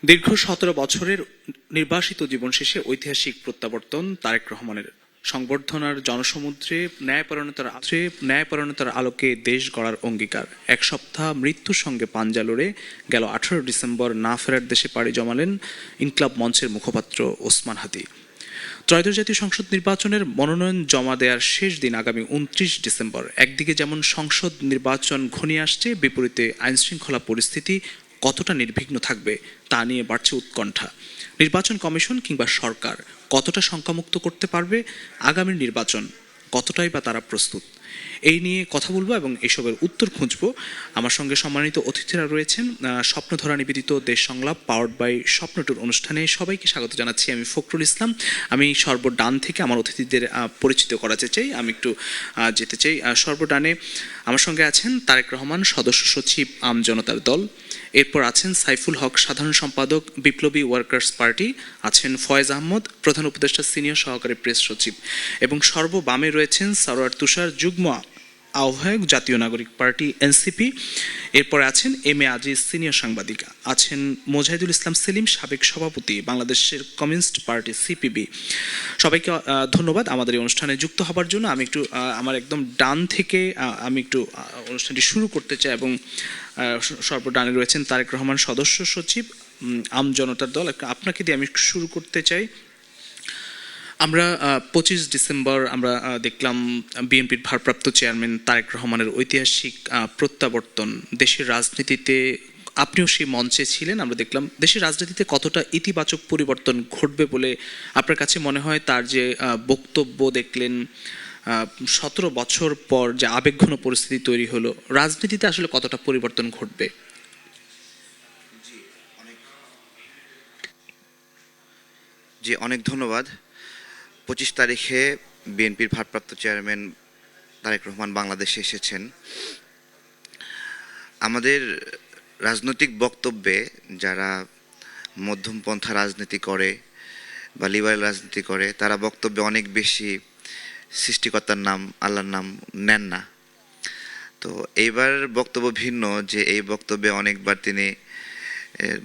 দীর্ঘ ১৭ বছরের নির্বাসিত জীবন শেষে ঐতিহাসিক প্রত্যাবর্তন তারেক রহমানের সংবর্ধনার জনসমুদ্রে ন্যায়পরায়ণতার আলোকে দেশ গড়ার অঙ্গীকার। এক সপ্তাহ মৃত্যুর সঙ্গে পাঞ্জা লড়ে গেল ১৮ ডিসেম্বর না ফেরার দেশে পাড়ি জমালেন ইনকলাব মঞ্চের মুখপাত্র ওসমান হাদি। ত্রয়োদশ জাতীয় সংসদ নির্বাচনের মনোনয়ন জমা দেওয়ার শেষ দিন আগামী ২৯ ডিসেম্বর। একদিকে যেমন সংসদ নির্বাচন ঘনিয়ে আসছে, বিপরীতে আইনশৃঙ্খলা পরিস্থিতি কতটা নির্বিঘ্ন থাকবে তা নিয়ে বাড়ছে উৎকণ্ঠা। নির্বাচন কমিশন কিংবা সরকার কতটা শঙ্কামুক্ত করতে পারবে আগামীর নির্বাচন, কতটাই বা তারা প্রস্তুত, এই নিয়ে কথা বলবো এবং এসবের উত্তর খুঁজবো। আমার সঙ্গে সম্মানিত অতিথিরা রয়েছেন। স্বপ্নধরা নিবেদিত দেশ সংলাপ পাওয়ার্ড বাই স্বপ্নটুর অনুষ্ঠানে সবাইকে স্বাগত জানাচ্ছি। আমি ফখরুল ইসলাম। আমি সর্বডান থেকে আমার অতিথিদের পরিচিত করাতে চাই। আমি একটু যেতে চাই সর্বডানে। আমার সঙ্গে আছেন তারেক রহমান, সদস্য সচিব আম জনতার দল। এরপর আছেন সাইফুল হক, সাধারণ সম্পাদক বিপ্লবী ওয়ার্কার্স পার্টি। আছেন ফয়েজ আহমদ, প্রধান উপদেষ্টা সিনিয়র সহকারী প্রেস সচিব। এবং সর্ববামে রয়েছেন সরোয়ার তুষার, যুগ্ম আহ্বায়ক, জাতীয় নাগরিক পার্টি এনসিপি। এরপর আছেন এম এ আজিজ, সিনিয়র সাংবাদিক। আছেন মোজাহিদুল ইসলাম সেলিম, সাবেক সভাপতি বাংলাদেশের কমিউনিস্ট পার্টি সিপিবি। সবাইকে ধন্যবাদ আমাদের এই অনুষ্ঠানে যুক্ত হবার জন্য। আমি একটু আমার একদম ডান থেকে আমি একটু অনুষ্ঠানটি শুরু করতে চাই এবং সর্বডানে রয়েছেন তারেক রহমান, সদস্য সচিব আম জনতার দল। আপনাকে দিয়ে আমি শুরু করতে চাই। আমরা ২৫ ডিসেম্বর আমরা দেখলাম বিএনপির ভারপ্রাপ্ত চেয়ারম্যান তারেক রহমানের ঐতিহাসিক প্রত্যাবর্তন। দেশের রাজনীতিতে আপনিও সেই মঞ্চে ছিলেন। আমরা দেখলাম দেশের রাজনীতিতে কতটা ইতিবাচক পরিবর্তন ঘটবে বলে আপনার কাছে মনে হয়। তার যে বক্তব্য দেখলেন, ১৭ বছর পর যে আবেগঘন পরিস্থিতি তৈরি হলো, রাজনীতিতে আসলে কতটা পরিবর্তন ঘটবে? জি, অনেক ধন্যবাদ। ২৫ তারিখে বিএনপির ভারপ্রাপ্ত চেয়ারম্যান তারেক রহমান বাংলাদেশে এসেছেন। আমাদের রাজনৈতিক বক্তব্যে যারা মধ্যমপন্থা রাজনীতি করে বা লিবারেল রাজনীতি করে, তারা বক্তব্যে অনেক বেশি সৃষ্টিকর্তার নাম, আল্লাহর নাম নেন না। তো এইবার বক্তব্য ভিন্ন, যে এই বক্তব্যে অনেকবার তিনি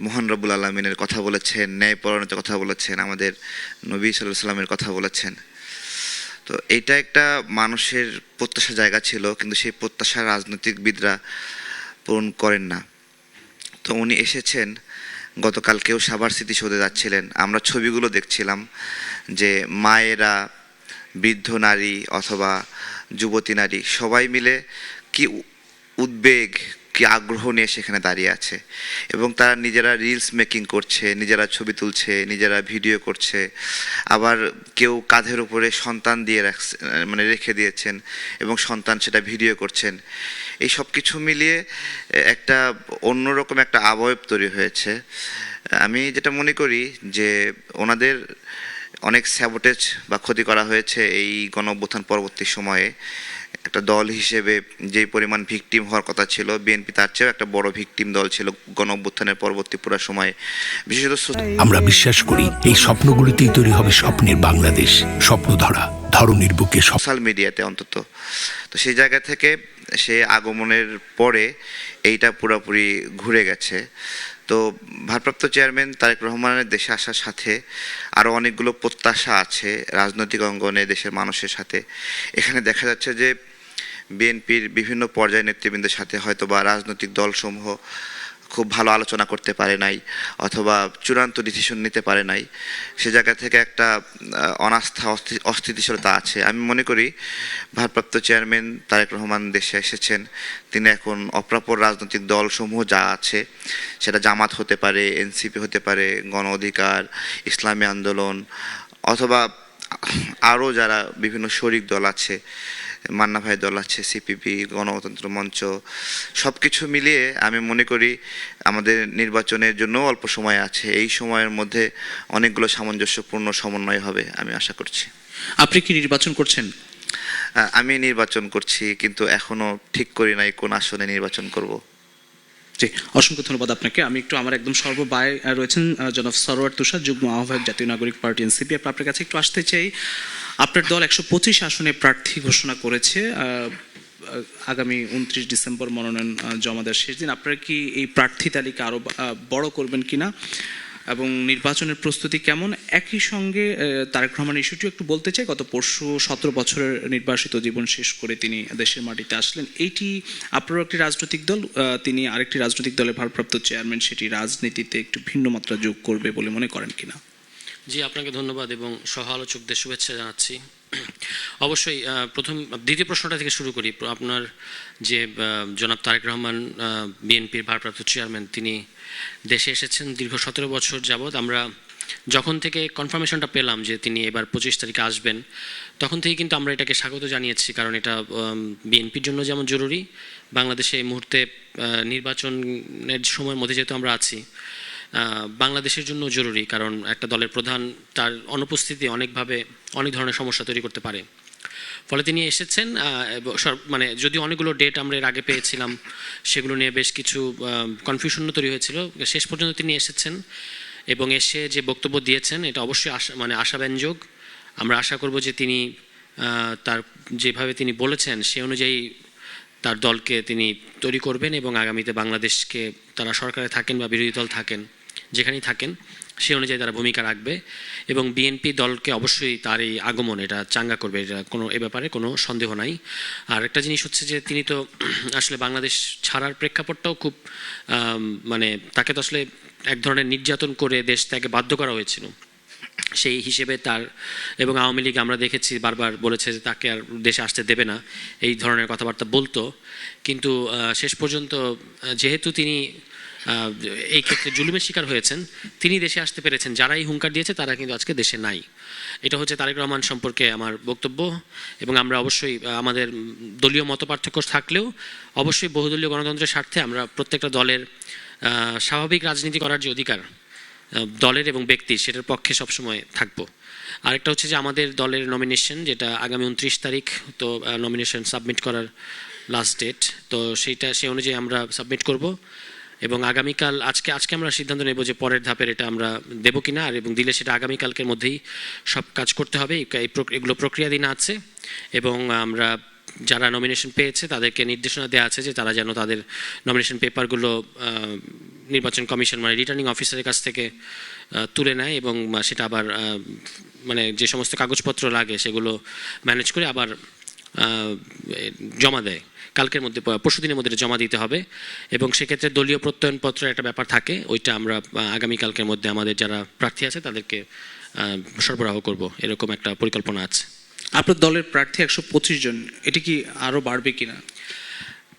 মহান রব্বুল আলমিনের কথা বলেছেন, ন্যায়পরায়ণতার কথা বলেছেন, আমাদের নবী সাল্লাল্লাহু আলাইহি সাল্লামের কথা বলেছেন। তো এটা একটা মানুষের প্রত্যাশার জায়গা ছিল, কিন্তু সেই প্রত্যাশা রাজনৈতিকবিদরা পূরণ করেন না। তো উনি এসেছেন। গতকালকেও সাভার স্মৃতিসৌধে যাচ্ছিলেন, আমরা ছবিগুলো দেখছিলাম যে মায়েরা, বৃদ্ধ নারী অথবা যুবতী নারী সবাই মিলে কি উদ্বেগ, কি আগ্রহ নিয়ে সেখানে দাঁড়িয়ে আছে, এবং তারা নিজেরা রিলস মেকিং করছে, নিজেরা ছবি তুলছে, নিজেরা ভিডিও করছে। আবার কেউ কাঁধের উপরে সন্তান দিয়ে রেখে দিয়েছেন এবং সন্তান সেটা ভিডিও করছেন। এই সব কিছু মিলিয়ে একটা অন্যরকম একটা আবয়ব তৈরি হয়েছে। আমি যেটা মনে করি যে ওনাদের অনেক স্যাবোটেজ বা ক্ষতি করা হয়েছে এই গণঅভ্যুত্থান পরবর্তী সময়ে। একটা দল হিসেবে যেই পরিমাণ ভিকটিম হওয়ার কথা ছিল, বিএনপি তার চেয়েও একটা বড় ভিকটিম দল ছিল গণঅভ্যুত্থানের পরবর্তী পুরো সময়ে। বিশেষত আমরা বিশ্বাস করি এই স্বপ্নগুলিতেই তৈরি হবে স্বপ্নের বাংলাদেশ। স্বপ্নধারা, ধরনীর বুকে সোশ্যাল মিডিয়াতে অন্তত। তো সেই জায়গা থেকে সে আগমনের পরে এইটা পুরোপুরি ঘুরে গেছে। তো ভারপ্রাপ্ত চেয়ারম্যান তারেক রহমানের দেশে আসার সাথে আরও অনেকগুলো প্রত্যাশা আছে রাজনৈতিক অঙ্গনে দেশের মানুষের সাথে। এখানে দেখা যাচ্ছে যে বিএনপির বিভিন্ন পর্যায়ের নেতৃবৃন্দের সাথে হয়তো বা রাজনৈতিক দলসমূহ খুব ভালো আলোচনা করতে পারে নাই অথবা চূড়ান্ত ডিসিশন নিতে পারে নাই। সে জায়গা থেকে একটা অনাস্থা, অস্থিতিশীলতা আছে। আমি মনে করি ভারপ্রাপ্ত চেয়ারম্যান তারেক রহমান দেশে এসেছেন, তিনি এখন অপরাপর রাজনৈতিক দলসমূহ যা আছে, সেটা জামাত হতে পারে, এনসিপি হতে পারে, গণ অধিকার, ইসলামী আন্দোলন অথবা আরও যারা বিভিন্ন শরিক দল আছে, মান্না ভাই দল আছে, সিপিবি, গণতন্ত্র মঞ্চ, সব কিছু মিলিয়ে আমি মনে করি আমাদের নির্বাচনের জন্য অল্প সময় আছে। এই সময়ের মধ্যে অনেকগুলো সামঞ্জস্যপূর্ণ সমন্বয় হবে আমি আশা করছি। আপনি কি নির্বাচন করছেন? আমি নির্বাচন করছি, কিন্তু এখনো ঠিক করি নাই কোন আসনে নির্বাচন করব। জি, অসংখ্য ধন্যবাদ আপনাকে। আমি একটু আমার একদম সর্ববায় রয়েছেন জনাব সরোয়ার তুষার, যুগ্ম আহ্বায়ক, জাতীয় নাগরিক পার্টি এনসিপি। আপনার কাছে একটু আসতে চাই। আপনার দল ১২৫ আসনে প্রার্থী ঘোষণা করেছে। আগামী ২৯ ডিসেম্বর মনোনয়ন জমা দেওয়ার শেষ দিন। আপনারা কি এই প্রার্থী তালিকা আরও বড় করবেন কিনা? এবং নির্বাচনের প্রস্তুতি কেমন? একই সঙ্গে তারেক রহমান ইস্যুটিও একটু বলতে চাই, গত পরশু 17 বছরের নির্বাসিত জীবন শেষ করে তিনি দেশের মাটিতে আসলেন। এইটি আপনারও একটি রাজনৈতিক দল, তিনি আরেকটি রাজনৈতিক দলের ভারপ্রাপ্ত চেয়ারম্যান, সেটি রাজনীতিতে একটু ভিন্ন মাত্রা যোগ করবে বলে মনে করেন কিনা? জি, আপনাকে ধন্যবাদ এবং সহ আলোচকদের শুভেচ্ছা জানাচ্ছি। অবশ্যই দ্বিতীয় প্রশ্নটা থেকে শুরু করি। আপনার যে জনাব তারেক রহমান বিএনপির ভারপ্রাপ্ত চেয়ারম্যান, তিনি দেশে এসেছেন দীর্ঘ 17 বছর যাবৎ। আমরা যখন থেকে কনফার্মেশনটা পেলাম যে তিনি এবার 25 তারিখে আসবেন, তখন থেকে কিন্তু আমরা এটাকে স্বাগত জানিয়েছি, কারণ এটা বিএনপির জন্য যেমন জরুরি, বাংলাদেশে এই মুহূর্তে নির্বাচনের সময়ের মধ্যে যেহেতু আমরা আছি, বাংলাদেশের জন্য জরুরি, কারণ একটা দলের প্রধান তার অনুপস্থিতি অনেক ধরনের সমস্যা তৈরি করতে পারে। ফলে তিনি এসেছেন, মানে যদি অনেকগুলো ডেট আমরা এর আগে পেয়েছিলাম, সেগুলো নিয়ে বেশ কিছু কনফিউশন তৈরি হয়েছিল। শেষ পর্যন্ত তিনি এসেছেন এবং এসে যে বক্তব্য দিয়েছেন এটা অবশ্যই আশাব্যঞ্জক। আমরা আশা করব যে তিনি তার যেভাবে তিনি বলেছেন সে অনুযায়ী তার দলকে তিনি তৈরি করবেন এবং আগামীতে বাংলাদেশকে, তারা সরকারে থাকেন বা বিরোধী দল থাকেন, যেখানেই থাকেন, সে অনুযায়ী তারা ভূমিকা রাখবে এবং বিএনপি দলকে অবশ্যই তার এই আগমন এটা চাঙ্গা করবে, এটা এ ব্যাপারে কোনো সন্দেহ নাই। আর একটা জিনিস হচ্ছে যে তিনি তো আসলে বাংলাদেশ ছাড়ার প্রেক্ষাপটটাও খুব মানে তাকে তো আসলে এক ধরনের নির্যাতন করে দেশ ত্যাগে বাধ্য করা হয়েছিল। সেই হিসেবে তার এবং আওয়ামী লীগ আমরা দেখেছি বারবার বলেছে যে তাকে আর দেশে আসতে দেবে না, এই ধরনের কথাবার্তা বলতো। কিন্তু শেষ পর্যন্ত যেহেতু তিনি এই ক্ষেত্রে জুলুমের শিকার হয়েছেন, তিনি দেশে আসতে পেরেছেন। যারা এই হুঙ্কার দিয়েছে তারা কিন্তু আজকে দেশে নাই। এটা হচ্ছে তারেক রহমান সম্পর্কে আমার বক্তব্য। এবং আমরা অবশ্যই আমাদের দলীয় মতপার্থক্য থাকলেও অবশ্যই বহুদলীয় গণতন্ত্রের স্বার্থে আমরা প্রত্যেকটা দলের স্বাভাবিক রাজনীতি করার যে অধিকার দলের এবং ব্যক্তির, সেটার পক্ষে সবসময় থাকবো। আরেকটা হচ্ছে যে আমাদের দলের নমিনেশন, যেটা আগামী 29 তারিখ তো নমিনেশন সাবমিট করার লাস্ট ডেট, তো সেই অনুযায়ী আমরা সাবমিট করব এবং আগামীকাল আজকে আমরা সিদ্ধান্ত নেব যে পরের ধাপের এটা আমরা দেবো কিনা, আর এবং দিলে সেটা আগামীকালকের মধ্যেই সব কাজ করতে হবে। এগুলো প্রক্রিয়াধীন আছে এবং আমরা যারা নমিনেশন পেয়েছে তাদেরকে নির্দেশনা দেওয়া আছে যে তারা যেন তাদের নমিনেশন পেপারগুলো নির্বাচন কমিশন মানে রিটার্নিং অফিসারের কাছ থেকে তুলে নেয় এবং সেটা আবার মানে যে সমস্ত কাগজপত্র লাগে সেগুলো ম্যানেজ করে আবার জমা দেয়। কালকের মধ্যে, পরশুদিনের মধ্যে জমা দিতে হবে এবং সেক্ষেত্রে দলীয় প্রত্যয়নপত্রের একটা ব্যাপার থাকে, ওইটা আমরা আগামীকালকের মধ্যে আমাদের যারা প্রার্থী আছে তাদেরকে সরবরাহ করব, এরকম একটা পরিকল্পনা আছে। আপনার দলের প্রার্থী 125 জন, এটি কি আরও বাড়বে কিনা?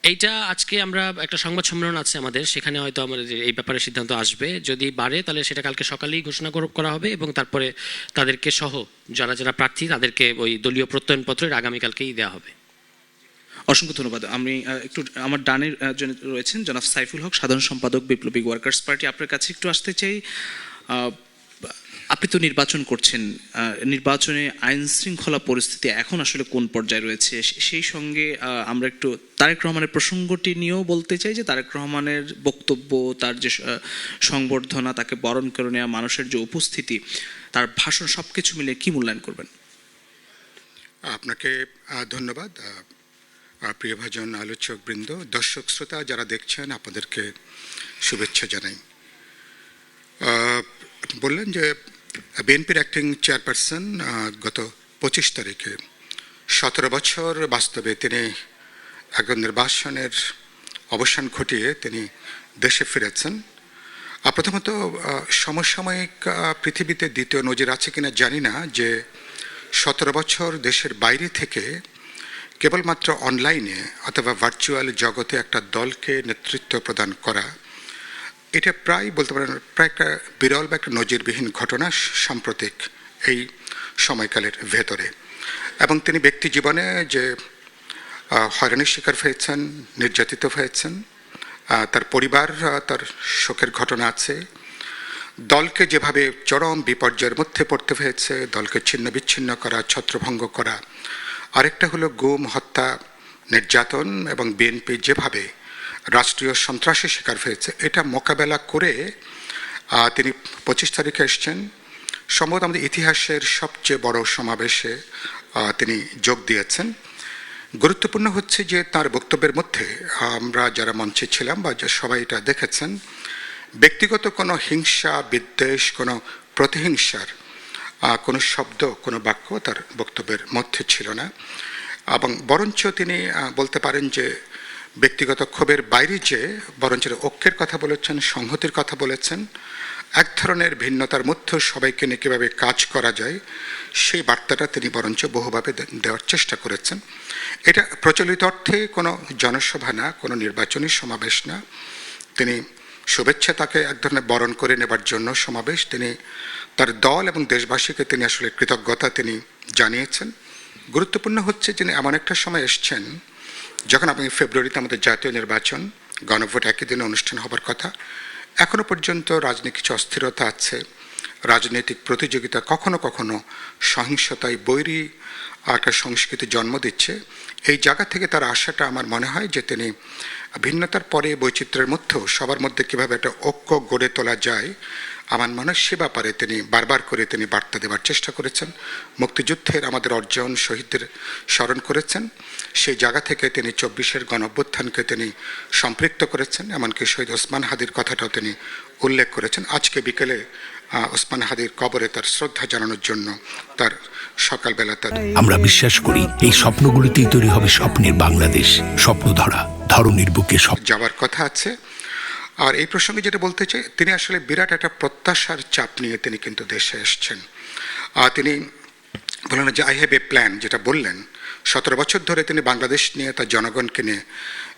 এইটা আজকে আমরা একটা সংবাদ সম্মেলন আছে আমাদের, সেখানে হয়তো আমাদের এই ব্যাপারে সিদ্ধান্ত আসবে। যদি বাড়ে তাহলে সেটা কালকে সকালেই ঘোষণা করা হবে এবং তারপরে তাদেরকে সহ যারা প্রার্থী তাদেরকে ওই দলীয় প্রত্যয়নপত্রের আগামীকালকেই দেওয়া হবে। অসংখ্য ধন্যবাদ। আমি একটু আমার ডানের রয়েছেন জনাব সাইফুল হক, সাধারণ সম্পাদক বিপ্লবী ওয়ার্কার্স পার্টি। আপনার কাছে একটু আসতে চাই, আপনি তো নির্বাচন করছেন, নির্বাচনে আইন শৃঙ্খলা পরিস্থিতি এখন আসলে কোন পর্যায়ে রয়েছে? সেই সঙ্গে আমরা একটু তারেক রহমানের প্রসঙ্গটি নিয়েও বলতে চাই যে তারেক রহমানের বক্তব্য, তার যে সংবর্ধনা, তাকে বরণ করে নেওয়া মানুষের যে উপস্থিতি, তার ভাষণ, সব কিছু মিলে কি মূল্যায়ন করবেন? আপনাকে ধন্যবাদ। প্রিয়ভাজন আলোচক বৃন্দ, দর্শক শ্রোতা যারা দেখছেন, আপনাদেরকে শুভেচ্ছা জানাই। বললেন যে বিএনপির অ্যাক্টিং চেয়ারপারসন গত 25 তারিখে 17 বছর বাস্তবে তিনি একজন নির্বাসনের অবসান ঘটিয়ে তিনি দেশে ফিরেছেন। প্রথমত সমসাময়িক পৃথিবীতে দ্বিতীয় নজির আছে কিনা জানি না যে 17 বছর দেশের বাইরে থেকে কেবলমাত্র অনলাইনে অথবা ভার্চুয়াল জগতে একটা দলকে নেতৃত্ব প্রদান করা, এটা প্রায় বলতে পারেন প্রায় একটা বিরল বা একটা নজিরবিহীন ঘটনা সাম্প্রতিক এই সময়কালের ভেতরে। এবং তিনি ব্যক্তি জীবনে যে হয়রানির শিকার হয়েছেন, নির্যাতিত হয়েছেন, তার পরিবার তার শোকের ঘটনা আছে, দলকে যেভাবে চরম বিপর্যয়ের মধ্যে পড়তে হয়েছে, দলকে ছিন্ন বিচ্ছিন্ন করা, ছত্রভঙ্গ করা, আরেকটা হলো গুম, হত্যা, নির্যাতন এবং বিএনপি যেভাবে রাষ্ট্রীয় সন্ত্রাসের শিকার হয়েছে, এটা মোকাবেলা করে তিনি 25 তারিখে এসছেন। সম্ভবত আমাদের ইতিহাসের সবচেয়ে বড় সমাবেশে তিনি যোগ দিয়েছেন। গুরুত্বপূর্ণ হচ্ছে যে তার বক্তব্যের মধ্যে আমরা যারা মঞ্চে ছিলাম বা সবাই এটা দেখেছেন ব্যক্তিগত কোনো হিংসা, বিদ্বেষ, কোনো প্রতিহিংসার কোনো শব্দ, কোনো বাক্য তার বক্তব্যের মধ্যে ছিল না। এবং বরঞ্চ তিনি বলতে পারেন যে ব্যক্তিগত ক্ষোভের বাইরে যে বরঞ্চ ঐক্যের কথা বলেছেন, সংহতির কথা বলেছেন, এক ধরনের ভিন্নতার মধ্যেও সবাইকে নিয়ে কীভাবে কাজ করা যায় সেই বার্তাটা তিনি বরঞ্চ বহুভাবে দেওয়ার চেষ্টা করেছেন। এটা প্রচলিত অর্থে কোনো জনসভা না, কোনো নির্বাচনী সমাবেশ না। তিনি শুভেচ্ছা তাকে এক ধরনের বরণ করে নেবার জন্য সমাবেশ। তিনি তার দল এবং দেশবাসীকে তিনি আসলে কৃতজ্ঞতা তিনি জানিয়েছেন। গুরুত্বপূর্ণ হচ্ছে যিনি এমন একটা সময় এসছেন যখন আপনি ফেব্রুয়ারিতে আমাদের জাতীয় নির্বাচন, গণভোট একই দিনে অনুষ্ঠান হবার কথা। এখনো পর্যন্ত রাজনীতি কিছু অস্থিরতা আছে, রাজনৈতিক প্রতিযোগিতা কখনো কখনো সহিংসতায় বৈরী একটা সংস্কৃতি জন্ম দিচ্ছে। এই জায়গা থেকে তার আশাটা আমার মনে হয় যে তিনি ভিন্নতার পরে বৈচিত্র্যের মধ্যেও সবার মধ্যে কীভাবে একটা ঐক্য গড়ে তোলা যায়, আমার মনে হয় সে ব্যাপারে তিনি বারবার করে তিনি বার্তা দেওয়ার চেষ্টা করেছেন। মুক্তিযুদ্ধের আমাদের অর্জন, শহীদদের স্মরণ করেছেন। সেই জায়গা থেকে তিনি 24-এর গণঅভ্যুত্থানকে তিনি সম্পৃক্ত করেছেন। এমনকি শহীদ ওসমান হাদির কথাটাও তিনি উল্লেখ করেছেন। আজকে বিকেলে ওসমান হাদির কবরে তার শ্রদ্ধা জানানোর জন্য তার সকালবেলা তার আমরা বিশ্বাস করি এই স্বপ্নগুলিতেই তৈরি হবে স্বপ্নের বাংলাদেশ। স্বপ্ন ধরা, ধরনীর বুকে যাওয়ার কথা আছে। আর এই প্রসঙ্গে যেটা বলতে চাই, তিনি আসলে বিরাট একটা প্রত্যাশার চাপ নিয়ে তিনি কিন্তু দেশে এসছেন। তিনি বলেন যে আই হ্যাভ এ প্ল্যান, যেটা বললেন 17 বছর ধরে তিনি বাংলাদেশ নিয়ে তার জনগণকে নিয়ে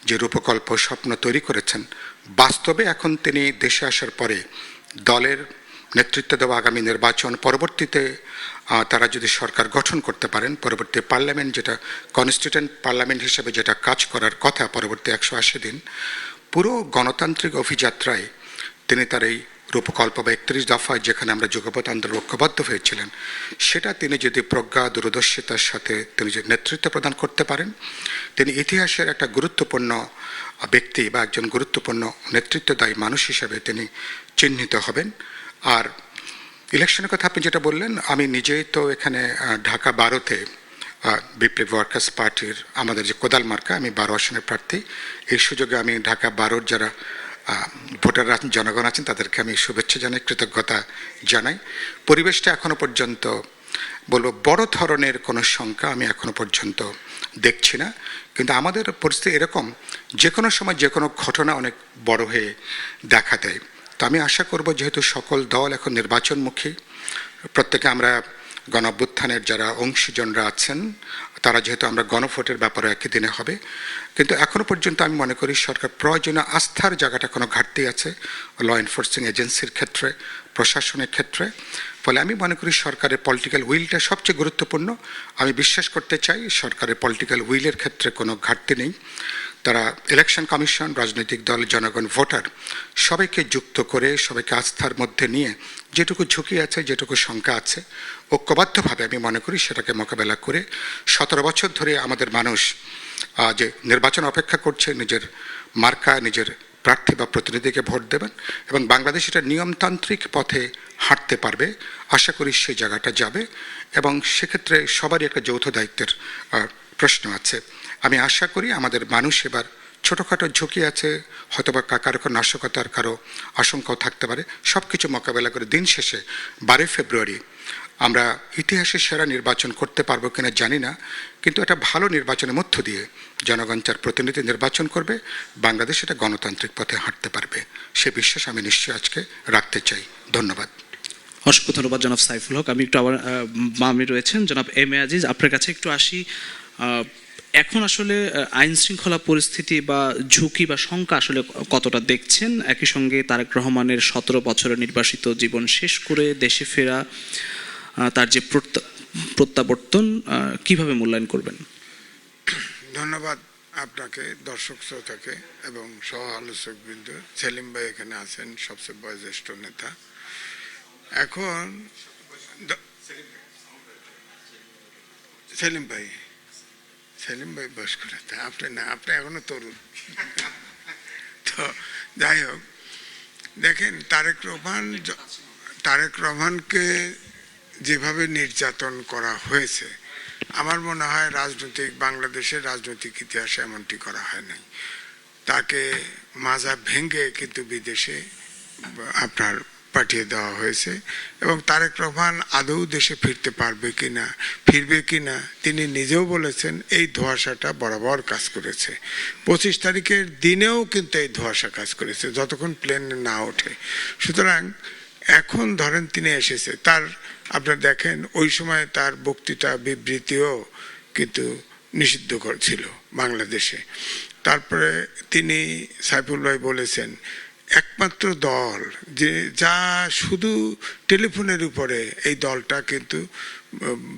যে রূপকল্প স্বপ্ন তৈরি করেছেন, বাস্তবে এখন তিনি দেশে আসার পরে দলের নেতৃত্ব দেওয়া আগামী নির্বাচন, পরবর্তীতে তারা যদি সরকার গঠন করতে পারেন, পরবর্তী পার্লামেন্ট যেটা কনস্টিটিউয়েন্ট পার্লামেন্ট হিসেবে যেটা কাজ করার কথা পরবর্তী 180 দিন, পুরো গণতান্ত্রিক অভিযাত্রায় তিনি তার এই রূপকল্প বা 31 দফায় যেখানে আমরা যুগপৎ আন্দোলন ঐক্যবদ্ধ হয়েছিলেন, সেটা তিনি যদি প্রজ্ঞা দূরদর্শিতার সাথে তিনি যদি নেতৃত্ব প্রদান করতে পারেন, তিনি ইতিহাসের একটা গুরুত্বপূর্ণ ব্যক্তি বা একজন গুরুত্বপূর্ণ নেতৃত্বদায়ী মানুষ হিসেবে তিনি চিহ্নিত হবেন। আর ইলেকশনের কথা আপনি যেটা বললেন, আমি নিজেই তো এখানে ঢাকা 12-তে বিপ্লবী ওয়ার্কার্স পার্টির আমাদের যে কোদাল মার্কা, আমি 12 আসনের প্রার্থী। এই সুযোগে আমি ঢাকা 12-র যারা ভোটার আছেন, জনগণ আছেন, তাদেরকে আমি শুভেচ্ছা জানাই, কৃতজ্ঞতা জানাই। পরিবেশটা এখনো পর্যন্ত বলবো বড় ধরনের কোনো সংখ্যা আমি এখনো পর্যন্ত দেখছি না। কিন্তু আমাদের পরিস্থিতি এরকম, যে কোনো সময় যে কোনো ঘটনা অনেক বড় হয়ে দেখা দেয়। তো আমি আশা করব, যেহেতু সকল দল এখন নির্বাচনমুখী, প্রত্যেকে আমরা গণঅভ্যুত্থানের যারা অংশীজনরা আছেন তারা যেহেতু আমরা গণভোটের ব্যাপারে একই দিনে হবে, কিন্তু এখনো পর্যন্ত আমি মনে করি সরকার প্রয়োজনীয় আস্থার জায়গাটা কোনো ঘাটতি আছে ল এনফোর্সিং এজেন্সির ক্ষেত্রে, প্রশাসনের ক্ষেত্রে। ফলে আমি মনে করি সরকারের পলিটিক্যাল উইলটা সবচেয়ে গুরুত্বপূর্ণ। আমি বিশ্বাস করতে চাই সরকারের পলিটিক্যাল উইলের ক্ষেত্রে কোনো ঘাটতি নেই। তারা ইলেকশন কমিশন, রাজনৈতিক দল, জনগণ, ভোটার সবাইকে যুক্ত করে, সবাইকে আস্থার মধ্যে নিয়ে যেটুকু ঝুঁকি আছে, যেটুকু শঙ্কা আছে, ঐক্যবদ্ধভাবে আমি মনে করি সেটাকে মোকাবেলা করে 17 বছর ধরে আমাদের মানুষ যে নির্বাচন অপেক্ষা করছে, নিজের মার্কা, নিজের প্রার্থী বা প্রতিনিধিকে ভোট দেবেন এবং বাংলাদেশ এটা নিয়মতান্ত্রিক পথে হাঁটতে পারবে, আশা করি সেই জায়গাটা যাবে। এবং সেক্ষেত্রে সবারই একটা যৌথ দায়িত্বের প্রশ্ন আছে। আমি আশা করি আমাদের মানুষ এবার ছোটোখাটো ঝুঁকি আছে, হয়তোবা কারো নাশকতার কারো আশঙ্কাও থাকতে পারে, সব কিছু মোকাবেলা করে দিন শেষে 12 ফেব্রুয়ারি আমরা ইতিহাসের সেরা নির্বাচন করতে পারবো কিনা জানি না, কিন্তু একটা ভালো নির্বাচনের মধ্য দিয়ে জনগণ তার প্রতিনিধি নির্বাচন করবে, বাংলাদেশ এটা গণতান্ত্রিক পথে হাঁটতে পারবে, সে বিশ্বাস আমি নিশ্চয়ই আজকে রাখতে চাই। ধন্যবাদ। অসংখ্য ধন্যবাদ জনাব সাইফুল হক। আমি একটু আবার মামি রয়েছেন জনাব এম এ আজিজ, আপনার কাছে একটু আসি। এখন আসলে আইন শৃঙ্খলা পরিস্থিতি বা ঝুঁকি বা শঙ্কা আসলে কতটা দেখছেন? একই সঙ্গে তারেক রহমানের 17 বছরের নির্বাসিত জীবন শেষ করে দেশে ফেরা, তার যে প্রত্যাবর্তন কিভাবে মূল্যায়ন করবেন? ধন্যবাদ আপনাকে, দর্শক শ্রোতাকে এবং সহ আলোচকবৃন্দ। সেলিম ভাই এখানে আছেন, সবচেয়ে বয়োজ্যেষ্ঠ নেতা। এখন সেলিম ভাই বয়স্ক নেতা, আপনি না, আপনি এখনো তরুণ। তো যাই হোক, দেখেন তারেক রহমানকে যেভাবে নির্যাতন করা হয়েছে, আমার মনে হয় বাংলাদেশের রাজনৈতিক ইতিহাসে এমনটি করা হয় নাই। তাকে মাজা ভেঙে কিন্তু বিদেশে আপনার পাঠিয়ে দেওয়া হয়েছে এবং তারেক রহমান আদৌ দেশে ফিরবে কিনা তিনি নিজেও বলেছেন এই ধোঁয়াশাটা বরাবর কাজ করেছে। 25 তারিখের দিনেও কিন্তু এই ধোঁয়াশা কাজ করেছে যতক্ষণ প্লেন না ওঠে। সুতরাং এখন ধরেন তিনি এসেছে, আপনারা দেখেন ওই সময় তার বক্তৃতা বিবৃতিও কিন্তু নিষিদ্ধ ছিল বাংলাদেশে। তারপরে তিনি সাইফুল ভাই বলেছেন একমাত্র দল যা শুধু টেলিফোনের উপরে এই দলটা কিন্তু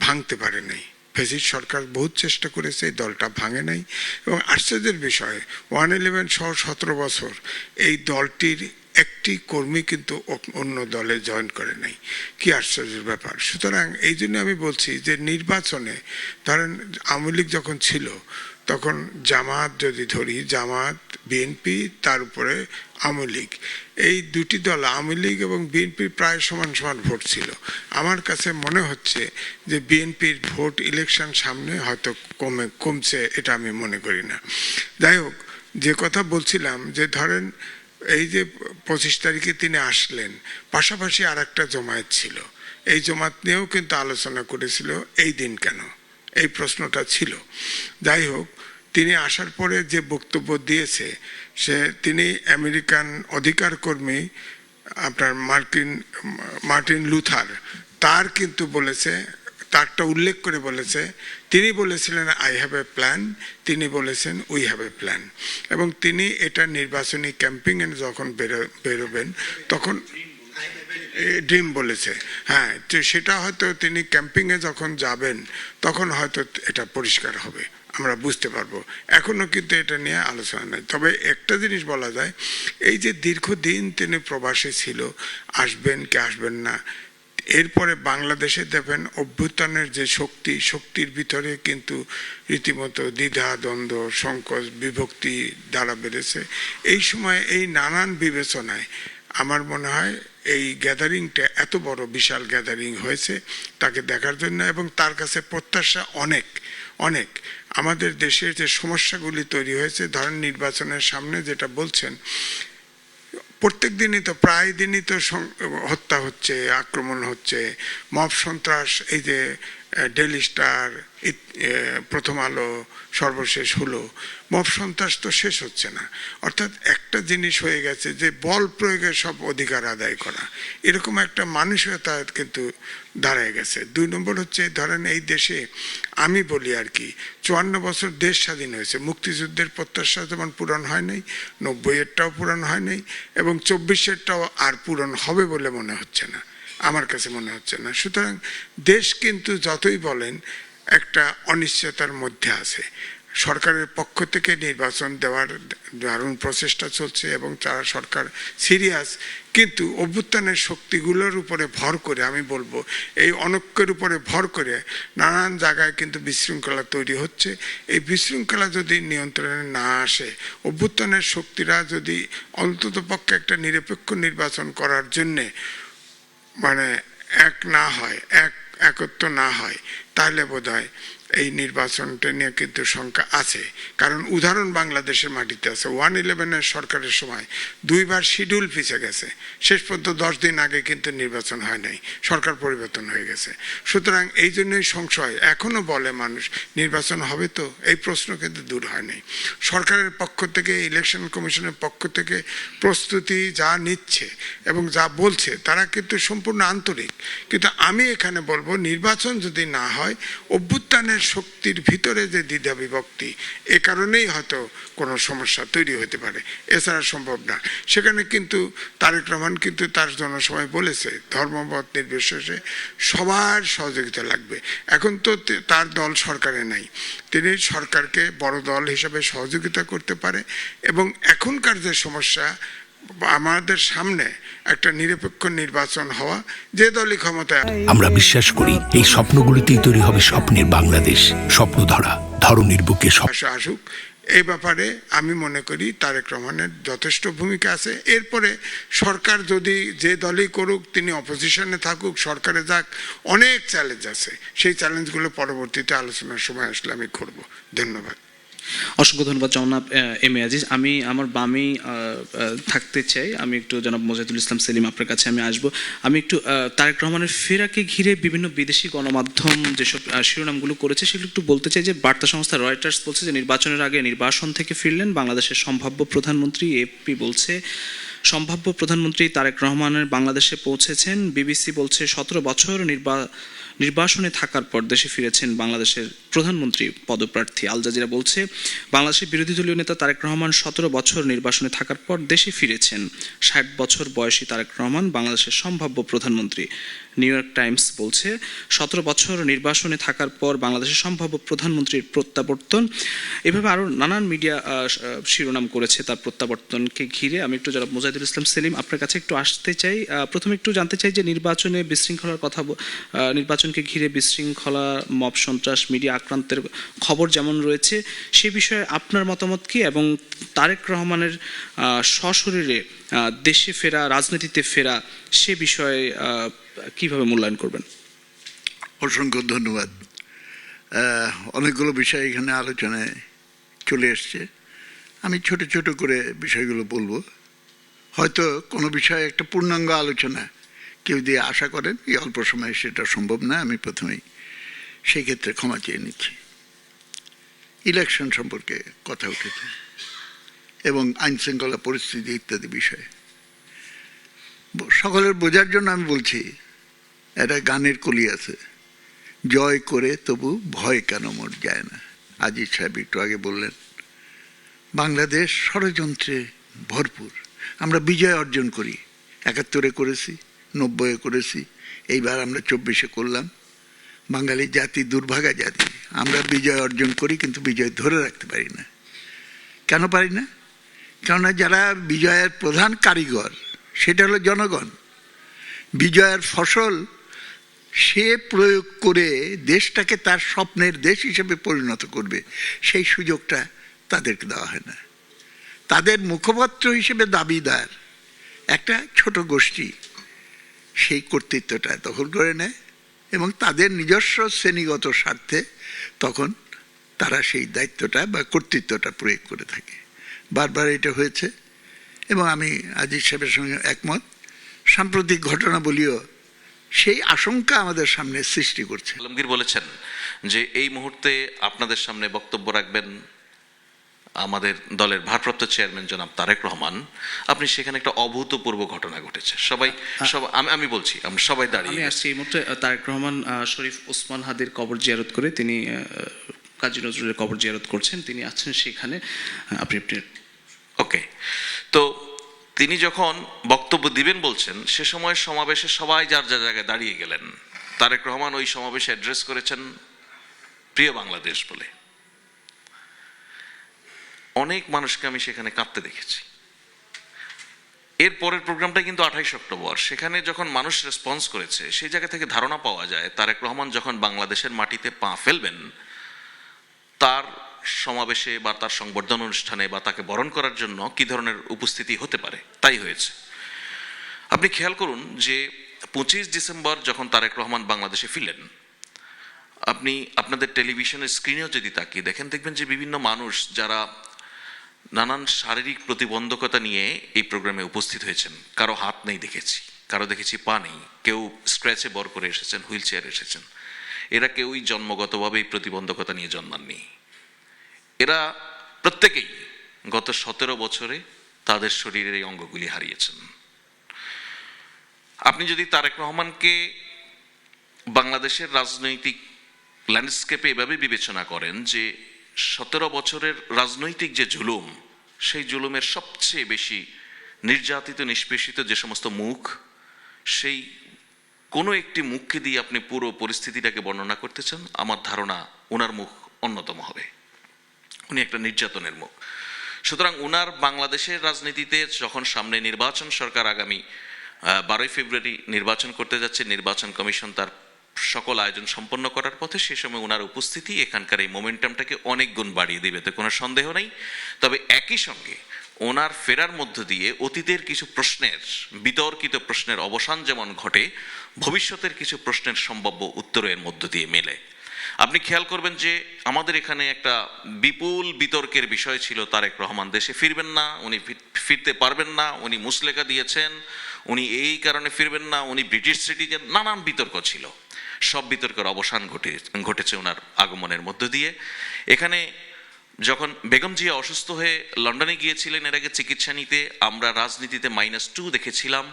ভাঙতে পারে নাই। ফ্যাসিস্ট সরকার বহুত চেষ্টা করেছে, এই দলটা ভাঙে নাই। এবং আশ্চর্যের বিষয় 111 সহ 17 বছর এই দলটির একটি কর্মী কিন্তু অন্য দলে জয়েন করে নাই। কি আশ্চর্যের ব্যাপার। সুতরাং এই জন্য আমি বলছি যে নির্বাচনে ধরেন আওয়ামী লীগ যখন ছিল তখন জামাত যদি ধরি, জামাত, বিএনপি, তার উপরে আওয়ামী লীগ, এই দুটি দল আওয়ামী লীগ এবং বিএনপির প্রায় সমান সমান ভোট ছিল। আমার কাছে মনে হচ্ছে যে বিএনপির ভোট ইলেকশন সামনে হয়তো কমছে, এটা আমি মনে করি না। যাই হোক, যে কথা বলছিলাম যে ধরেন এই যে 25 তারিখে তিনি আসলেন, পাশাপাশি আর একটা জমায়েত ছিল, এই জমায়েত নিয়েও কিন্তু আলোচনা করেছিল এই দিন কেন, এই প্রশ্নটা ছিল। যাই হোক, তিনি আসার পরে যে বক্তব্য দিয়েছে তিনি আমেরিকান অধিকার কর্মী আপনার মার্টিন লুথার তার কিন্তু বলেছে, তারটা উল্লেখ করে বলেছে, তিনি বলেছিলেন আই হ্যাভ এ প্ল্যান, তিনি বলেছেন উই হ্যাভ এ প্ল্যান। এবং তিনি এটা নির্বাচনী ক্যাম্পিংয়ে যখন বেরোবেন তখন ড্রিম বলেছে, হ্যাঁ, তো সেটা হয়তো তিনি ক্যাম্পিংয়ে যখন যাবেন তখন হয়তো এটা পরিষ্কার হবে, আমরা বুঝতে পারবো। এখনো কিন্তু এটা নিয়ে আলোচনা নেই। তবে একটা জিনিস বলা যায়, এই যে দীর্ঘদিন তিনি প্রবাসে ছিল, আসবেন কি আসবেন না, এরপরে বাংলাদেশে দেখবেন অভ্যুত্থানের যে শক্তির ভিতরে কিন্তু রীতিমতো দ্বিধা, দ্বন্দ্ব, সংকোচ, বিভক্তি দ্বারা বেড়েছে। এই সময় এই নানান বিবেচনায় আমার মনে হয় এই গ্যাদারিংটা এত বড় বিশাল গ্যাদারিং হয়েছে তাকে দেখার জন্য, এবং তার কাছে প্রত্যাশা অনেক। আমাদের দেশের যে সমস্যাগুলি তৈরি হয়েছে, ধরেন নির্বাচনের সামনে যেটা বলছেন, প্রত্যেক দিনই তো প্রায় দিনই তো হত্যা হচ্ছে, আক্রমণ হচ্ছে, মব সন্ত্রাস, এই যে ডেইলি স্টার, প্রথম আলো সর্বশেষ হলো, মব সন্ত্রাস তো শেষ হচ্ছে না। অর্থাৎ একটা জিনিস হয়ে গেছে যে বল প্রয়োগে সব অধিকার আদায় করা, এরকম একটা মানসিকতা কিন্তু দাঁড়ায় গেছে। 2 নম্বর হচ্ছে ধরেন এই দেশে আমি বলি আর কি 54 বছর দেশ স্বাধীন হয়েছে, মুক্তিযুদ্ধের প্রত্যাশা যেমন পূরণ হয় নাই, 90-এরটাও পূরণ হয় নাই, এবং 24-এরটাও আর পূরণ হবে বলে মনে হচ্ছে না, আমার কাছে মনে হচ্ছে না। সুতরাং দেশ কিন্তু যতই বলেন একটা অনিশ্চয়তার মধ্যে আছে। সরকারের পক্ষ থেকে নির্বাচন দেওয়ার দারুণ প্রচেষ্টা চলছে এবং তারা সরকার সিরিয়াস, কিন্তু অভ্যুত্থানের শক্তিগুলোর উপরে ভর করে, আমি বলবো এই অনৈক্যের উপরে ভর করে নানান জায়গায় কিন্তু বিশৃঙ্খলা তৈরি হচ্ছে। এই বিশৃঙ্খলা যদি নিয়ন্ত্রণে না আসে, অভ্যুত্থানের শক্তিরা যদি অন্ততপক্ষে একটা নিরপেক্ষ নির্বাচন করার জন্যে একত্র না হয়, তাহলে বোধহয় এই নির্বাচনটা নিয়ে কিন্তু শঙ্কা আছে। কারণ উদাহরণ বাংলাদেশের মাটিতে আছে। 111-এর সরকারের সময় 2বার শিডিউল পিছিয়ে গেছে, শেষ পর্যন্ত 10 দিন আগে কিন্তু নির্বাচন হয় নাই, সরকার পরিবর্তন হয়ে গেছে। সুতরাং এই জন্যই সংশয়, এখনো বলে মানুষ নির্বাচন হবে তো, এই প্রশ্ন কিন্তু দূর হয় নাই। সরকারের পক্ষ থেকে, ইলেকশন কমিশনের পক্ষ থেকে প্রস্তুতি যা নিচ্ছে এবং যা বলছে তারা কিন্তু সম্পূর্ণ আন্তরিক। কিন্তু আমি এখানে বলবো নির্বাচন যদি না হয়, অভ্যুত্থানের শক্তির ভিতরে যে দ্বিধা বিভক্তি, এ কারণেই হয়তো কোনো সমস্যা তৈরি হতে পারে, এছাড়া সম্ভব না। সেখানে কিন্তু তারেক রহমান কিন্তু তার জনসভায় বলেছে ধর্মমত নির্বিশেষে সবার সহযোগিতা লাগবে। এখন তো তার দল সরকারে নাই, তিনি সরকারকে বড় দল হিসাবে সহযোগিতা করতে পারে। এবং এখনকার যে সমস্যা, আমাদের সামনে একটা নিরপেক্ষ নির্বাচন হওয়া, যে দলই ক্ষমতায়। আমরা বিশ্বাস করি এই স্বপ্নগুলিতেই তৈরি হবে স্বপ্নের বাংলাদেশ। স্বপ্ন ধরা, ধরনীর বুকে আসুক, এই ব্যাপারে আমি মনে করি তারেক রহমানের যথেষ্ট ভূমিকা আছে। এরপরে সরকার যদি যে দলই করুক, তিনি অপোজিশনে থাকুক, সরকারে যাক, অনেক চ্যালেঞ্জ আছে, সেই চ্যালেঞ্জগুলো পরবর্তীতে আলোচনার সময় আসলে আমি করব। ধন্যবাদ। অসংখ্য ধন্যবাদ জনাব এম এ আজিজ। আমি আমার বামেই থাকতে চাই, আমি একটু জনাব মোজাহিদুল ইসলাম সেলিম আপনার কাছে আমি আসব। আমি একটু তারেক রহমানের ফেরাকে ঘিরে বিভিন্ন বিদেশি গণমাধ্যম যেসব শিরোনামগুলো করেছে সেগুলো একটু বলতে চাই। যে বার্তা সংস্থা রয়টার্স বলছে যে নির্বাচনের আগে নির্বাসন থেকে ফিরলেন বাংলাদেশের সম্ভাব্য প্রধানমন্ত্রী। এপি বলছে সম্ভাব্য প্রধানমন্ত্রী তারেক রহমানের বাংলাদেশে পৌঁছেছেন। বিবিসি বলছে 17 বছর নির্বাসনে থাকার পর দেশে ফিরেছেন বাংলাদেশের প্রধানমন্ত্রী পদপ্রার্থী। আল জাজিরা বলছে বাংলাদেশের বিরোধী দলীয় নেতা তারেক রহমান 17 বছর নির্বাসনে থাকার পর দেশে ফিরেছেন। 60 বছর বয়সী তারেক রহমান বাংলাদেশের সম্ভাব্য প্রধানমন্ত্রী। নিউ ইয়র্ক টাইমস বলছে 17 বছর নির্বাসনে থাকার পর বাংলাদেশের সম্ভাব্য প্রধানমন্ত্রীর প্রত্যাবর্তন। এভাবে আরও নানান মিডিয়া শিরোনাম করেছে তার প্রত্যাবর্তনকে ঘিরে। আমি একটু জনাব মোজাহিদুল ইসলাম সেলিম আপনার কাছে একটু আসতে চাই। প্রথমে একটু জানতে চাই যে নির্বাচনে বিশৃঙ্খলার কথা, নির্বাচনকে ঘিরে বিশৃঙ্খলা, মব সন্ত্রাস, মিডিয়া আক্রান্তের খবর যেমন রয়েছে সে বিষয়ে আপনার মতামত কি, এবং তারেক রহমানের সশরীরে দেশে ফেরা, রাজনীতিতে ফেরা সে বিষয়ে কিভাবে মূল্যায়ন করবেন? অসংখ্য ধন্যবাদ। অনেকগুলো বিষয় এখানে আলোচনায় চলে এসছে। আমি ছোট ছোট করে বিষয়গুলো বলবো। হয়তো কোনো বিষয়ে একটা পূর্ণাঙ্গ আলোচনা কেউ দিয়ে আশা করেন এই অল্প সময়ে সেটা সম্ভব না। আমি প্রথমেই সেই ক্ষেত্রে ক্ষমা চেয়ে নিচ্ছি। ইলেকশন সম্পর্কে কথা উঠেছে এবং আইনশৃঙ্খলা পরিস্থিতি ইত্যাদি বিষয়ে সকলের বোঝার জন্য আমি বলছি, একটা গানের কলি আছে, জয় করে তবু ভয় কেন মোর যায় না। আজিজ সাহেব একটু আগে বললেন বাংলাদেশ ষড়যন্ত্রে ভরপুর। আমরা বিজয় অর্জন করি, 71-এ করেছি, 90-এ করেছি, এইবার আমরা 24-এ করলাম। বাঙালি জাতি দুর্ভাগা জাতি, আমরা বিজয় অর্জন করি কিন্তু বিজয় ধরে রাখতে পারি না। কেন পারি না? কেননা যারা বিজয়ের প্রধান কারিগর সেটা হলো জনগণ। বিজয়ের ফসল সে প্রয়োগ করে দেশটাকে তার স্বপ্নের দেশ হিসেবে পরিণত করবে, সেই সুযোগটা তাদেরকে দেওয়া হয় না। তাদের মুখপাত্র হিসেবে দাবিদার একটা ছোট গোষ্ঠী সেই কর্তৃত্বটা দখল করে নেয় এবং তাদের নিজস্ব শ্রেণীগত স্বার্থে তখন তারা সেই দায়িত্বটা বা কর্তৃত্বটা প্রয়োগ করে থাকে। বারবার এটা হয়েছে এবং আমি আজিজ সাহেবের সঙ্গে একমত। সাম্প্রতিক ঘটনাবলীও সেই আশঙ্কা আমাদের সামনে সৃষ্টি করছে। আলমগীর বলেছেন যে এই মুহূর্তে আপনাদের সামনে বক্তব্য রাখবেন আমাদের দলের ভারপ্রাপ্ত চেয়ারম্যান জনাব তারেক রহমান। আপনি সেখানে একটা অভূতপূর্ব ঘটনা ঘটেছে, আমি বলছি আমরা সবাই দাঁড়িয়ে। আমি আসছি এই মুহূর্তে তারেক রহমান শরীফ ওসমান হাদির কবর জিয়ারত করে, তিনি কাজী নজরুলের কবর জিয়ারত করছেন, তিনি আছেন সেখানে। আপনি ওকে, তো তিনি যখন বক্তব্য দিবেন বলছেন সে সময় সমাবেশে সবাই যার যার জায়গায় দাঁড়িয়ে গেলেন। তারেক রহমান ওই সমাবেশে অ্যাড্রেস করেছেন প্রিয় বাংলাদেশ বলে। অনেক মানুষকে আমি সেখানে কাঁদতে দেখেছি। এর পরের প্রোগ্রামটা কিন্তু 28 অক্টোবর। সেখানে যখন মানুষ রেসপন্স করেছে সেই জায়গা থেকে ধারণা পাওয়া যায় তারেক রহমান যখন বাংলাদেশের মাটিতে পা ফেলবেন তার সমাবেশে বা তার সংবর্ধনা অনুষ্ঠানে বা তাকে বরণ করার জন্য কি ধরনের উপস্থিতি হতে পারে, তাই হয়েছে। আপনি খেয়াল করুন যে 25 ডিসেম্বর যখন তারেক রহমান বাংলাদেশে ফিরলেন, আপনি আপনাদের টেলিভিশনের স্ক্রিনেও যদি তাকিয়ে দেখেন দেখবেন যে বিভিন্ন মানুষ যারা নানান শারীরিক প্রতিবন্ধকতা নিয়ে এই প্রোগ্রামে উপস্থিত হয়েছেন, কারো হাত নেই দেখেছি, কারো দেখেছি পা নেই, কেউ স্ক্র্যাচে বর করে এসেছেন, হুইল চেয়ারে এসেছেন। এরা কেউই জন্মগতভাবে এই প্রতিবন্ধকতা নিয়ে জন্মাননি। এরা প্রত্যেকেই গত 17 বছরে তাদের শরীরের এই অঙ্গগুলি হারিয়েছেন। আপনি যদি তারেক রহমানকে বাংলাদেশের রাজনৈতিক ল্যান্ডস্কেপে এভাবে বিবেচনা করেন যে 17 বছরের রাজনৈতিক যে জুলুম, সেই জুলুমের সবচেয়ে বেশি নির্যাতিত নিষ্পেষিত যে সমস্ত মুখ, সেই কোনো একটি মুখকে দিয়ে আপনি পুরো পরিস্থিতিটাকে বর্ণনা করতে চান, আমার ধারণা ওনার মুখ অন্যতম হবে। উনি একটা নির্যাতনের মুখ। সুতরাং ওনার বাংলাদেশের রাজনীতিতে যখন সামনে নির্বাচন, সরকার আগামী 12 ফেব্রুয়ারি নির্বাচন করতে যাচ্ছে, নির্বাচন কমিশন তার সকল আয়োজন সম্পন্ন করার পথে, সে সময় ওনার উপস্থিতি এখানকার এই মোমেন্টামটাকে অনেক গুণ বাড়িয়ে দিবে, তো কোনো সন্দেহ নেই। তবে একই সঙ্গে ওনার ফেরার মধ্য দিয়ে অতীতের কিছু প্রশ্নের, বিতর্কিত প্রশ্নের অবসান যেমন ঘটে, ভবিষ্যতের কিছু প্রশ্নের সম্ভাব্য উত্তরের মধ্য দিয়ে মেলে। আপনি খেয়াল করবেন যে আমাদের এখানে একটা বিপুল বিতর্কের বিষয় ছিল তারেক রহমান দেশে ফিরবেন না, উনি ফিরতে পারবেন না, উনি মুসলেকা দিয়েছেন, উনি এই কারণে ফিরবেন না, উনি ব্রিটিশ সিটিজেন, নানান বিতর্ক ছিল। সব বিতর্কের অবসান ঘটেছে ওনার আগমনের মধ্য দিয়ে। এখানে যখন বেগম জিয়া অসুস্থ হয়ে লন্ডনে গিয়েছিলেন এর আগে চিকিৎসা নিতে, আমরা রাজনীতিতে -2 দেখেছিলাম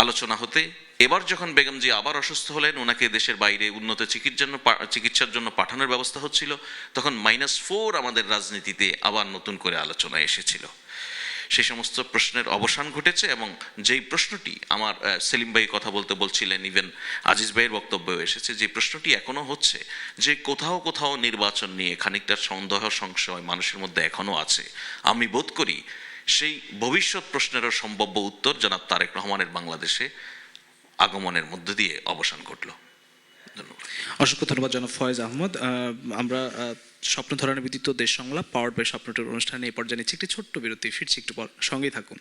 আলোচনা হতে। এবার যখন বেগম জিয়া আবার অসুস্থ হলেন, ওনাকে দেশের বাইরে উন্নত চিকিৎসার জন্য পাঠানোর ব্যবস্থা হচ্ছিল, তখন -4 আমাদের রাজনীতিতে আবার নতুন করে আলোচনায় এসেছিল। সেই সমস্ত প্রশ্নের অবসান ঘটেছে এবং যেই প্রশ্নটি আমার সেলিম ভাই কথা বলতে বলছিলেন, ইভেন আজিজ ভাইয়ের বক্তব্যও এসেছে, যে প্রশ্নটি এখনো হচ্ছে যে কোথাও কোথাও নির্বাচন নিয়ে খানিকটা সন্দেহ সংশয় মানুষের মধ্যে এখনো আছে, আমি বোধ করি সেই ভবিষ্যৎ প্রশ্নেরও সম্ভাব্য উত্তর জনাব তারেক রহমানের বাংলাদেশে আগমনের মধ্য দিয়ে অবসান ঘটল। ধন্যবাদ। অসংখ্য ধন্যবাদ জনাব ফয়েজ আহমদ। আমরা স্বপ্ন ধরানো ব্যতীত দেশ সংলাপ পাওয়ার বাই স্বপ্নটির অনুষ্ঠানে এই পর্যায়ে নিচ্ছি একটি ছোট্ট বিরতি, ফিরছি একটু পর, সঙ্গেই থাকুন।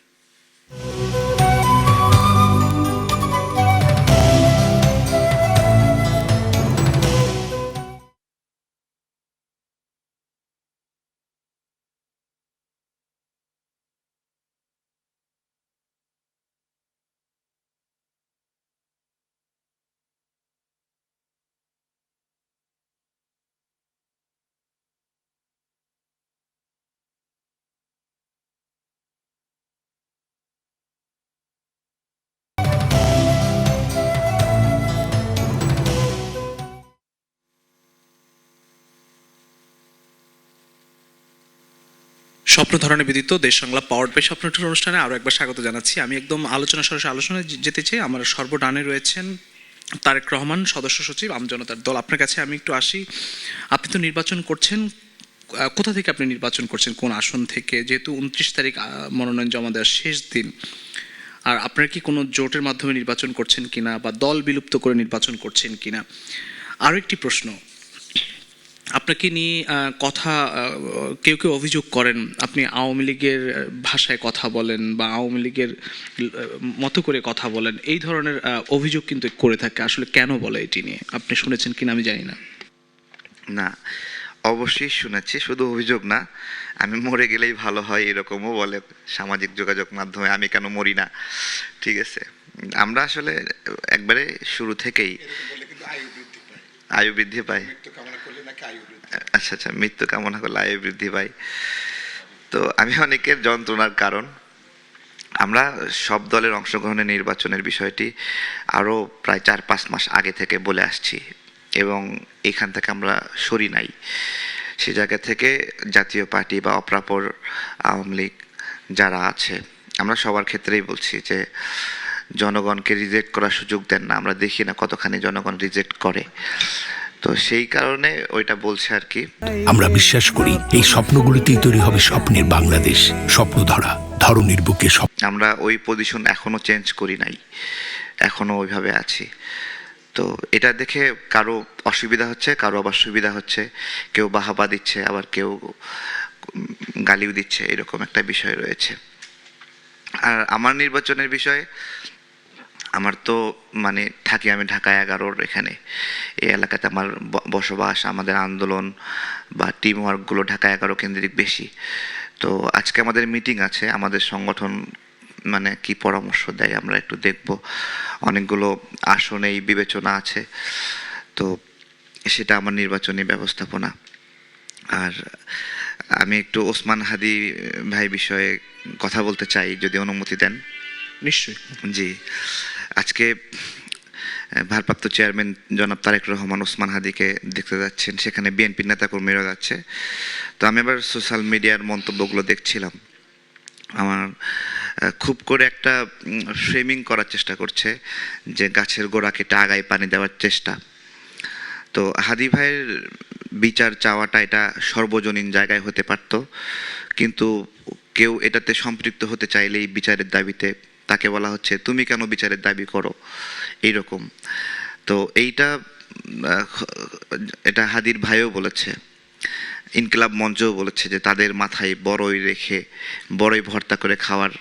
স্বপ্ন ধরানো ব্যতীত দেশ সংলাপ পাওয়ার বাই স্বপ্নটির অনুষ্ঠানে আরও একবার স্বাগত জানাচ্ছি। আমি একদম সরাসরি আলোচনায় যেতে চাই। আমার সর্বডানে রয়েছেন তারেক রহমান, সদস্য সচিব আমজনতার দল। আপনার কাছে আমি একটু আসি। আপনি তো নির্বাচন করছেন, কোথা থেকে আপনি নির্বাচন করছেন, কোন আসন থেকে? যেহেতু 29 তারিখ মনোনয়ন জমা দেওয়ার শেষ দিন, আর আপনারা কি কোনো জোটের মাধ্যমে নির্বাচন করছেন কিনা বা দল বিলুপ্ত করে নির্বাচন করছেন কিনা? আরও একটি প্রশ্ন, আপনাকে নিয়ে কথা কেউ কেউ অভিযোগ করেন আপনি আওয়ামী লীগের ভাষায় কথা বলেন বা আওয়ামী লীগের মতো করে কথা বলেন, এই ধরনের অভিযোগ কিন্তু করে থাকে। আসলে কেন বলে এটি নিয়ে? আপনি শুনেছেন কিনা আমি জানি না। না, অবশ্যই শুনেছি, শুধু অভিযোগ না, আমি মরে গেলেই ভালো হয় এরকমও বলে সামাজিক যোগাযোগ মাধ্যমে, আমি কেন মরি না। ঠিক আছে, আমরা আসলে একবারে শুরু থেকেই আয়ু বৃদ্ধি পায়। আচ্ছা আচ্ছা, মৃত্যু কামনা করলে আয়ু বৃদ্ধি পায়। তো আমি অনেকের যন্ত্রণার কারণ। আমরা সব দলের অংশগ্রহণের নির্বাচনের বিষয়টি আরও প্রায় 4-5 মাস আগে থেকে বলে আসছি এবং এখান থেকে আমরা সরি নাই। সে জায়গা থেকে জাতীয় পার্টি বা অপরাপর আওয়ামী লীগ যারা আছে, আমরা সবার ক্ষেত্রেই বলছি যে জনগণকে রিজেক্ট করার সুযোগ দেন না। আমরা দেখি না কতখানি জনগণ রিজেক্ট করে, তো সেই কারণে ওইটা বলছে আর কি। আমরা বিশ্বাস করি এই স্বপ্নগুলিতেই তৈরি হবে স্বপ্নের বাংলাদেশ। স্বপ্ন ধরা, ধরনীর বুকে স্বপ্ন। আমরা ওই পজিশন এখনো চেঞ্জ করি নাই, এখনো ওইভাবে আছি। তো এটা দেখে কারো অসুবিধা হচ্ছে, কারো আবার সুবিধা হচ্ছে, কেউ বাহাবা দিচ্ছে, আবার কেউ গালিও দিচ্ছে, এরকম একটা বিষয় রয়েছে। আর আমার নির্বাচনের বিষয়ে, আমার তো মানে থাকি আমি ঢাকা 11 এখানে, এই এলাকাতে আমার বসবাস, আমাদের আন্দোলন বা টিম ওয়ার্কগুলো ঢাকা 11 কেন্দ্রিক বেশি। তো আজকে আমাদের মিটিং আছে, আমাদের সংগঠন মানে কি পরামর্শ দেয় আমরা একটু দেখব। অনেকগুলো আসনেই বিবেচনা আছে, তো সেটা আমার নির্বাচনী ব্যবস্থাপনা। আর আমি একটু ওসমান হাদি ভাই বিষয়ে কথা বলতে চাই, যদি অনুমতি দেন। নিশ্চয়ই। জি, আজকে ভারপ্রাপ্ত চেয়ারম্যান জনাব তারেক রহমান ওসমান হাদিকে দেখতে যাচ্ছেন, সেখানে বিএনপির নেতাকর্মীরা যাচ্ছে। তো আমি এবার সোশ্যাল মিডিয়ার মন্তব্যগুলো দেখছিলাম, আমার খুব করে একটা ফ্রেমিং করার চেষ্টা করছে যে গাছের গোড়া কেটে আগায় পানি দেওয়ার চেষ্টা। তো হাদি ভাইয়ের বিচার চাওয়াটা এটা সর্বজনীন জায়গায় হতে পারত, কিন্তু কেউ এটাতে সম্পৃক্ত হতে চাইলেই বিচারের দাবিতে তাকে বলা হচ্ছে তুমি কেন বিচারের দাবি করো, এইরকম। তো এটা হাদির ভাইও বলেছে, ইনকিলাব মঞ্চও বলেছে যে তাদের মাথায় বড়ই রেখে বড়ই ভর্তা করে খাওয়ার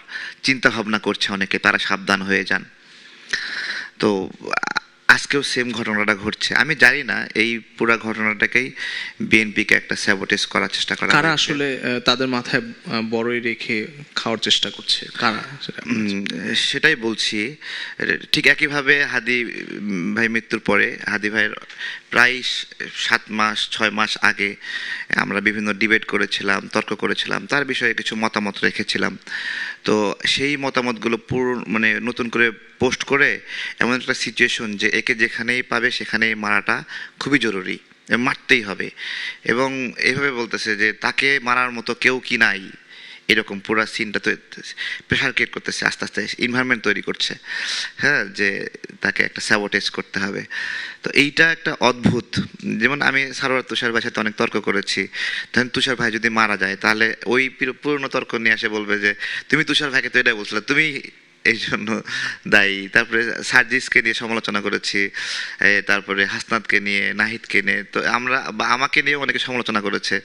চিন্তা ভাবনা করছে অনেকে, তারা সাবধান হয়ে যান। তো আজকেও সেম ঘটনাটা ঘটছে। আমি জানি না এই পুরো ঘটনাটাকেই বিএনপিকে একটা স্যাবোটেজ করার চেষ্টা করা কারা হয়েছে। আসলে তাদের মাথায় বড়ই রেখে খাওয়ার চেষ্টা করছে, কারা সেটা সেটাই বলছি। ঠিক একইভাবে হাদি ভাই মৃত্যুর পরে হাদি ভাইয়ের প্রায় 7 মাস 6 মাস আগে আমরা বিভিন্ন ডিবেট করেছিলাম, তর্ক করেছিলাম, তার বিষয়ে কিছু মতামত রেখেছিলাম। তো সেই মতামতগুলো মানে নতুন করে পোস্ট করে এমন একটা সিচুয়েশন যে একে যেখানেই পাবে সেখানেই মারাটা খুবই জরুরি, মারতেই হবে। এবং এইভাবে বলতেছে যে তাকে মারার মতো কেউ কি নাই, এরকম পুরো সিনটা তো প্রেশার ক্রিয়েট করতেছে, আস্তে আস্তে এনভায়রনমেন্ট তৈরি করছে, হ্যাঁ, যে তাকে একটা স্যাবোটেজ করতে হবে। তো এইটা একটা অদ্ভুত, যেমন আমি সারোয়ার তুষার ভাইয়ের সাথে অনেক তর্ক করেছি, তখন তুষার ভাই যদি মারা যায় তাহলে ওই পুরনো তর্ক নিয়ে এসে বলবে যে তুমি তুষার ভাইকে তো এটাই বলছিলে, তুমি এই জন্য দায়ী। তারপরে সার্জিসকে নিয়ে সমালোচনা করেছি, তারপরে হাসনাতকে নিয়ে, নাহিদকে নিয়ে, তো আমরা বা আমাকে নিয়ে অনেকে সমালোচনা করেছে।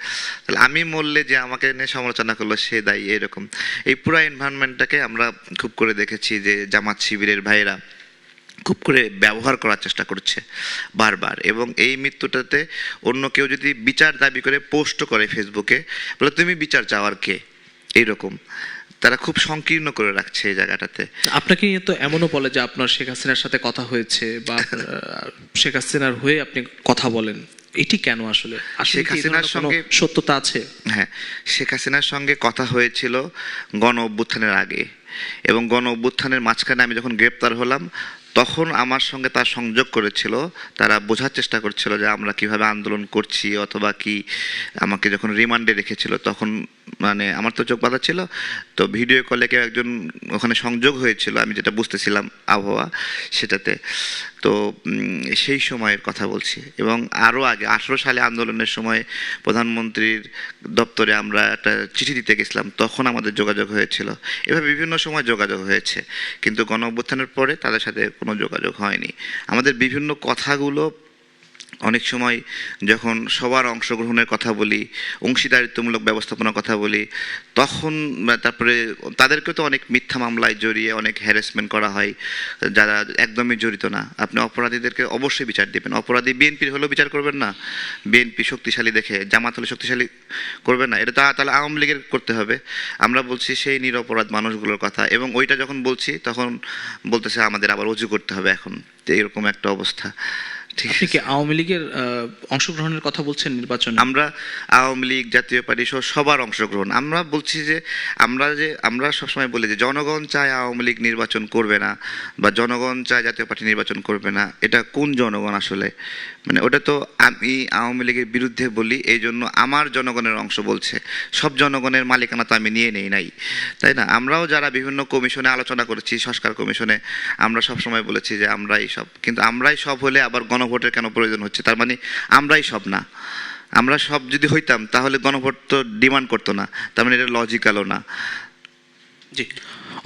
তাহলে আমি বললে যে আমাকে নিয়ে সমালোচনা করলো সে দায়ী, এরকম এই পুরো এনভায়রনমেন্টটাকে আমরা খুব করে দেখেছি যে জামাত শিবিরের ভাইয়েরা খুব করে ব্যবহার করার চেষ্টা করছে বারবার। এবং এই মৃত্যুটাতে অন্য কেউ যদি বিচার দাবি করে পোস্ট করে ফেসবুকে, বলে তুমি বিচার চাওয়ার কে, এইরকম তারা খুব সংকীর্ণ করে রাখছে এই জায়গাটাতে। আপনাকে নিয়ে তো এমনও বলে যে আপনার শেখ হাসিনার সাথে কথা হয়েছে বা শেখ হাসিনার হয়ে আপনি কথা বলেন, এটি কেন আসলে? শেখ হাসিনার সঙ্গে সত্যতা আছে? হ্যাঁ, শেখ হাসিনার সঙ্গে কথা হয়েছিল গণ অভ্যুত্থানের আগে, এবং গণ অভ্যুত্থানের মাঝখানে আমি যখন গ্রেপ্তার হলাম তখন আমার সঙ্গে তার সংযোগ করেছিল, তারা বোঝার চেষ্টা করছিল যে আমরা কিভাবে আন্দোলন করছি, অথবা কি আমাকে যখন রিমান্ডে রেখেছিল তখন মানে আমার তো চোখ বাঁধা ছিল, তো ভিডিও কলে কেউ একজন ওখানে সংযোগ হয়েছিল, আমি যেটা বুঝতেছিলাম আবহাওয়া সেটাতে। তো সেই সময়ের কথা বলছি। এবং আরও আগে 18 সালে আন্দোলনের সময় প্রধানমন্ত্রীর দপ্তরে আমরা একটা চিঠি দিতে গেছিলাম, তখন আমাদের যোগাযোগ হয়েছিল। এভাবে বিভিন্ন সময় যোগাযোগ হয়েছে, কিন্তু গণ অভ্যুত্থানের পরে তাদের সাথে কোনো যোগাযোগ হয়নি। আমাদের বিভিন্ন কথাগুলো অনেক সময় যখন সবার অংশগ্রহণের কথা বলি, অংশীদারিত্বমূলক ব্যবস্থাপনার কথা বলি, তখন তারপরে তাদেরকে তো অনেক মিথ্যা মামলায় জড়িয়ে অনেক হ্যারাসমেন্ট করা হয় যারা একদমই জড়িত না। আপনি অপরাধীদেরকে অবশ্যই বিচার দেবেন, অপরাধী বিএনপির হলেও বিচার করবেন না, বিএনপি শক্তিশালী দেখে জামাত হলে শক্তিশালী করবেন না, এটা তাহলে আওয়ামী লীগের করতে হবে। আমরা বলছি সেই নিরপরাধ মানুষগুলোর কথা, এবং ওইটা যখন বলছি তখন বলতেছে আমাদের আবার অজু করতে হবে এখন, তো এরকম একটা অবস্থা। আপনি কি আওয়ামী লীগের অংশগ্রহণের কথা বলছেন নির্বাচনে? আমরা আওয়ামী লীগ, জাতীয় পার্টি সহ সবার অংশগ্রহণ। আমরা বলছি যে আমরা সবসময় বলি যে জনগণ চায় আওয়ামী লীগ নির্বাচন করবে না, বা জনগণ চায় জাতীয় পার্টি নির্বাচন করবে না। এটা কোন জনগণ আসলে? মানে ওটা তো আমি আওয়ামী লীগের বিরুদ্ধে বলি, এই জন্য আমার জনগণের অংশ বলছে, সব জনগণের মালিকানা তো আমি নিয়ে নেই নাই, তাই না? আমরাও যারা বিভিন্ন কমিশনে আলোচনা করেছি, সংস্কার কমিশনে, আমরা সবসময় বলেছি যে আমরাই সব, কিন্তু আমরাই সব হলে আবার গণভোটের কেন প্রয়োজন হচ্ছে? তার মানে আমরাই সব না। আমরা সব যদি হইতাম তাহলে গণভোট তো ডিমান্ড করতো না, তার মানে এটা লজিক্যালও না। জি,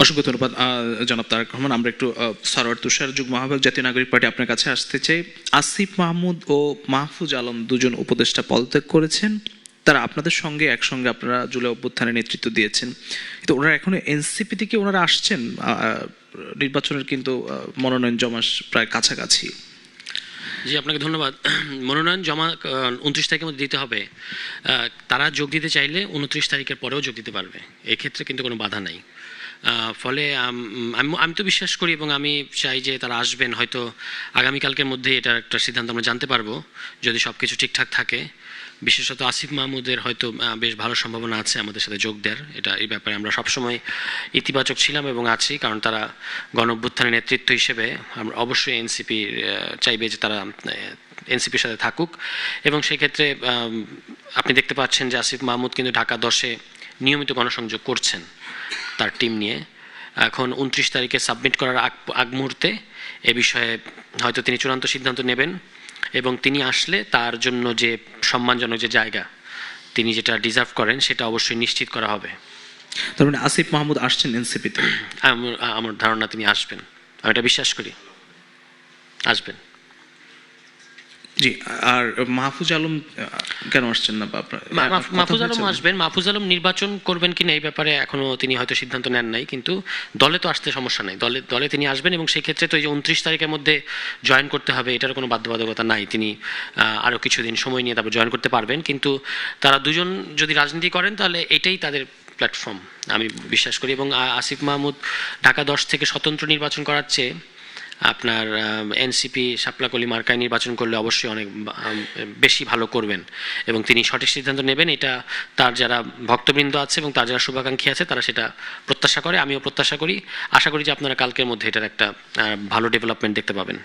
অসংখ্য ধন্যবাদ জনাব তারেক রহমান। আমরা একটু সারোয়ার তুষার, যুগ্ম আহ্বায়ক, জাতীয় নাগরিক পার্টি, আপনার কাছে আসতে চাই। আসিফ মাহমুদ ও মাহফুজ আলম দুজন উপদেষ্টা পদত্যাগ করেছেন, তারা আপনাদের সঙ্গে একসঙ্গে আপনারা জুলাই অভ্যুত্থানে নেতৃত্ব দিয়েছেন, কিন্তু ওনারা এখনো এনসিপি থেকে ওনারা আসছেন, নির্বাচনের কিন্তু মনোনয়ন জমা প্রায় কাছাকাছি। জি, আপনাকে ধন্যবাদ। মনোনয়ন জমা 29 তারিখের মধ্যে দিতে হবে। তারা যোগ দিতে চাইলে 29 তারিখের পরেও যোগ দিতে পারবে, এক্ষেত্রে কিন্তু কোনো বাধা নাই। ফলে আমি তো বিশ্বাস করি এবং আমি চাই যে তারা আসবেন, হয়তো আগামীকালকের মধ্যে এটার একটা সিদ্ধান্ত আমরা জানতে পারবো যদি সব কিছু ঠিকঠাক থাকে। বিশেষত আসিফ মাহমুদের হয়তো বেশ ভালো সম্ভাবনা আছে আমাদের সাথে যোগ দেওয়ার, এই ব্যাপারে আমরা সবসময় ইতিবাচক ছিলাম এবং আছি, কারণ তারা গণঅভ্যুত্থানের নেতৃত্ব হিসেবে আমরা অবশ্যই এনসিপি চাইবে যে তারা এনসিপির সাথে থাকুক। এবং সেক্ষেত্রে আপনি দেখতে পাচ্ছেন যে আসিফ মাহমুদ কিন্তু ঢাকা 10-এ নিয়মিত গণসংযোগ করছেন তার টিম নিয়ে। এখন 29 তারিখে সাবমিট করার আগ মুহূর্তে এ বিষয়ে হয়তো তিনি চূড়ান্ত সিদ্ধান্ত নেবেন, এবং তিনি আসলে তার জন্য যে সম্মানজনক যে জায়গা তিনি যেটা ডিজার্ভ করেন সেটা অবশ্যই নিশ্চিত করা হবে। তার মানে আসিফ মাহমুদ আসছেন এনসিপিতে? আমার ধারণা তিনি আসবেন, আমি এটা বিশ্বাস করি, আসবেন। জি, আর মাহফুজ আলম কেন আসছেন না? বা মাহফুজ আলম আসবেন। মাহফুজ আলম নির্বাচন করবেন কিনা এই ব্যাপারে এখনো তিনি হয়তো সিদ্ধান্ত নেন নাই, কিন্তু দলে তো আসতে সমস্যা নেই, দলে তিনি আসবেন এবং সেই ক্ষেত্রে তো এই যে 29 তারিখের মধ্যে জয়েন করতে হবে এটার কোনো বাধ্যবাধকতা নাই। তিনি আরও কিছুদিন সময় নিয়ে তারপর জয়েন করতে পারবেন, কিন্তু তারা দুজন যদি রাজনীতি করেন তাহলে এটাই তাদের প্ল্যাটফর্ম আমি বিশ্বাস করি। এবং আসিফ মাহমুদ ঢাকা 10 থেকে স্বতন্ত্র নির্বাচন করার চেয়ে আপনার এনসিপি শাপলাকলি মার্কায় নির্বাচন করলে অবশ্যই অনেক বেশি ভালো করবেন এবং তিনি সঠিক সিদ্ধান্ত নেবেন, এটা তার যারা ভক্তবৃন্দ আছে এবং তার যারা শুভাকাঙ্ক্ষী আছে তারা সেটা প্রত্যাশা করে, আমিও প্রত্যাশা করি। আশা করি যে আপনারা কালকের মধ্যে এটার একটা ভালো ডেভেলপমেন্ট দেখতে পাবেন।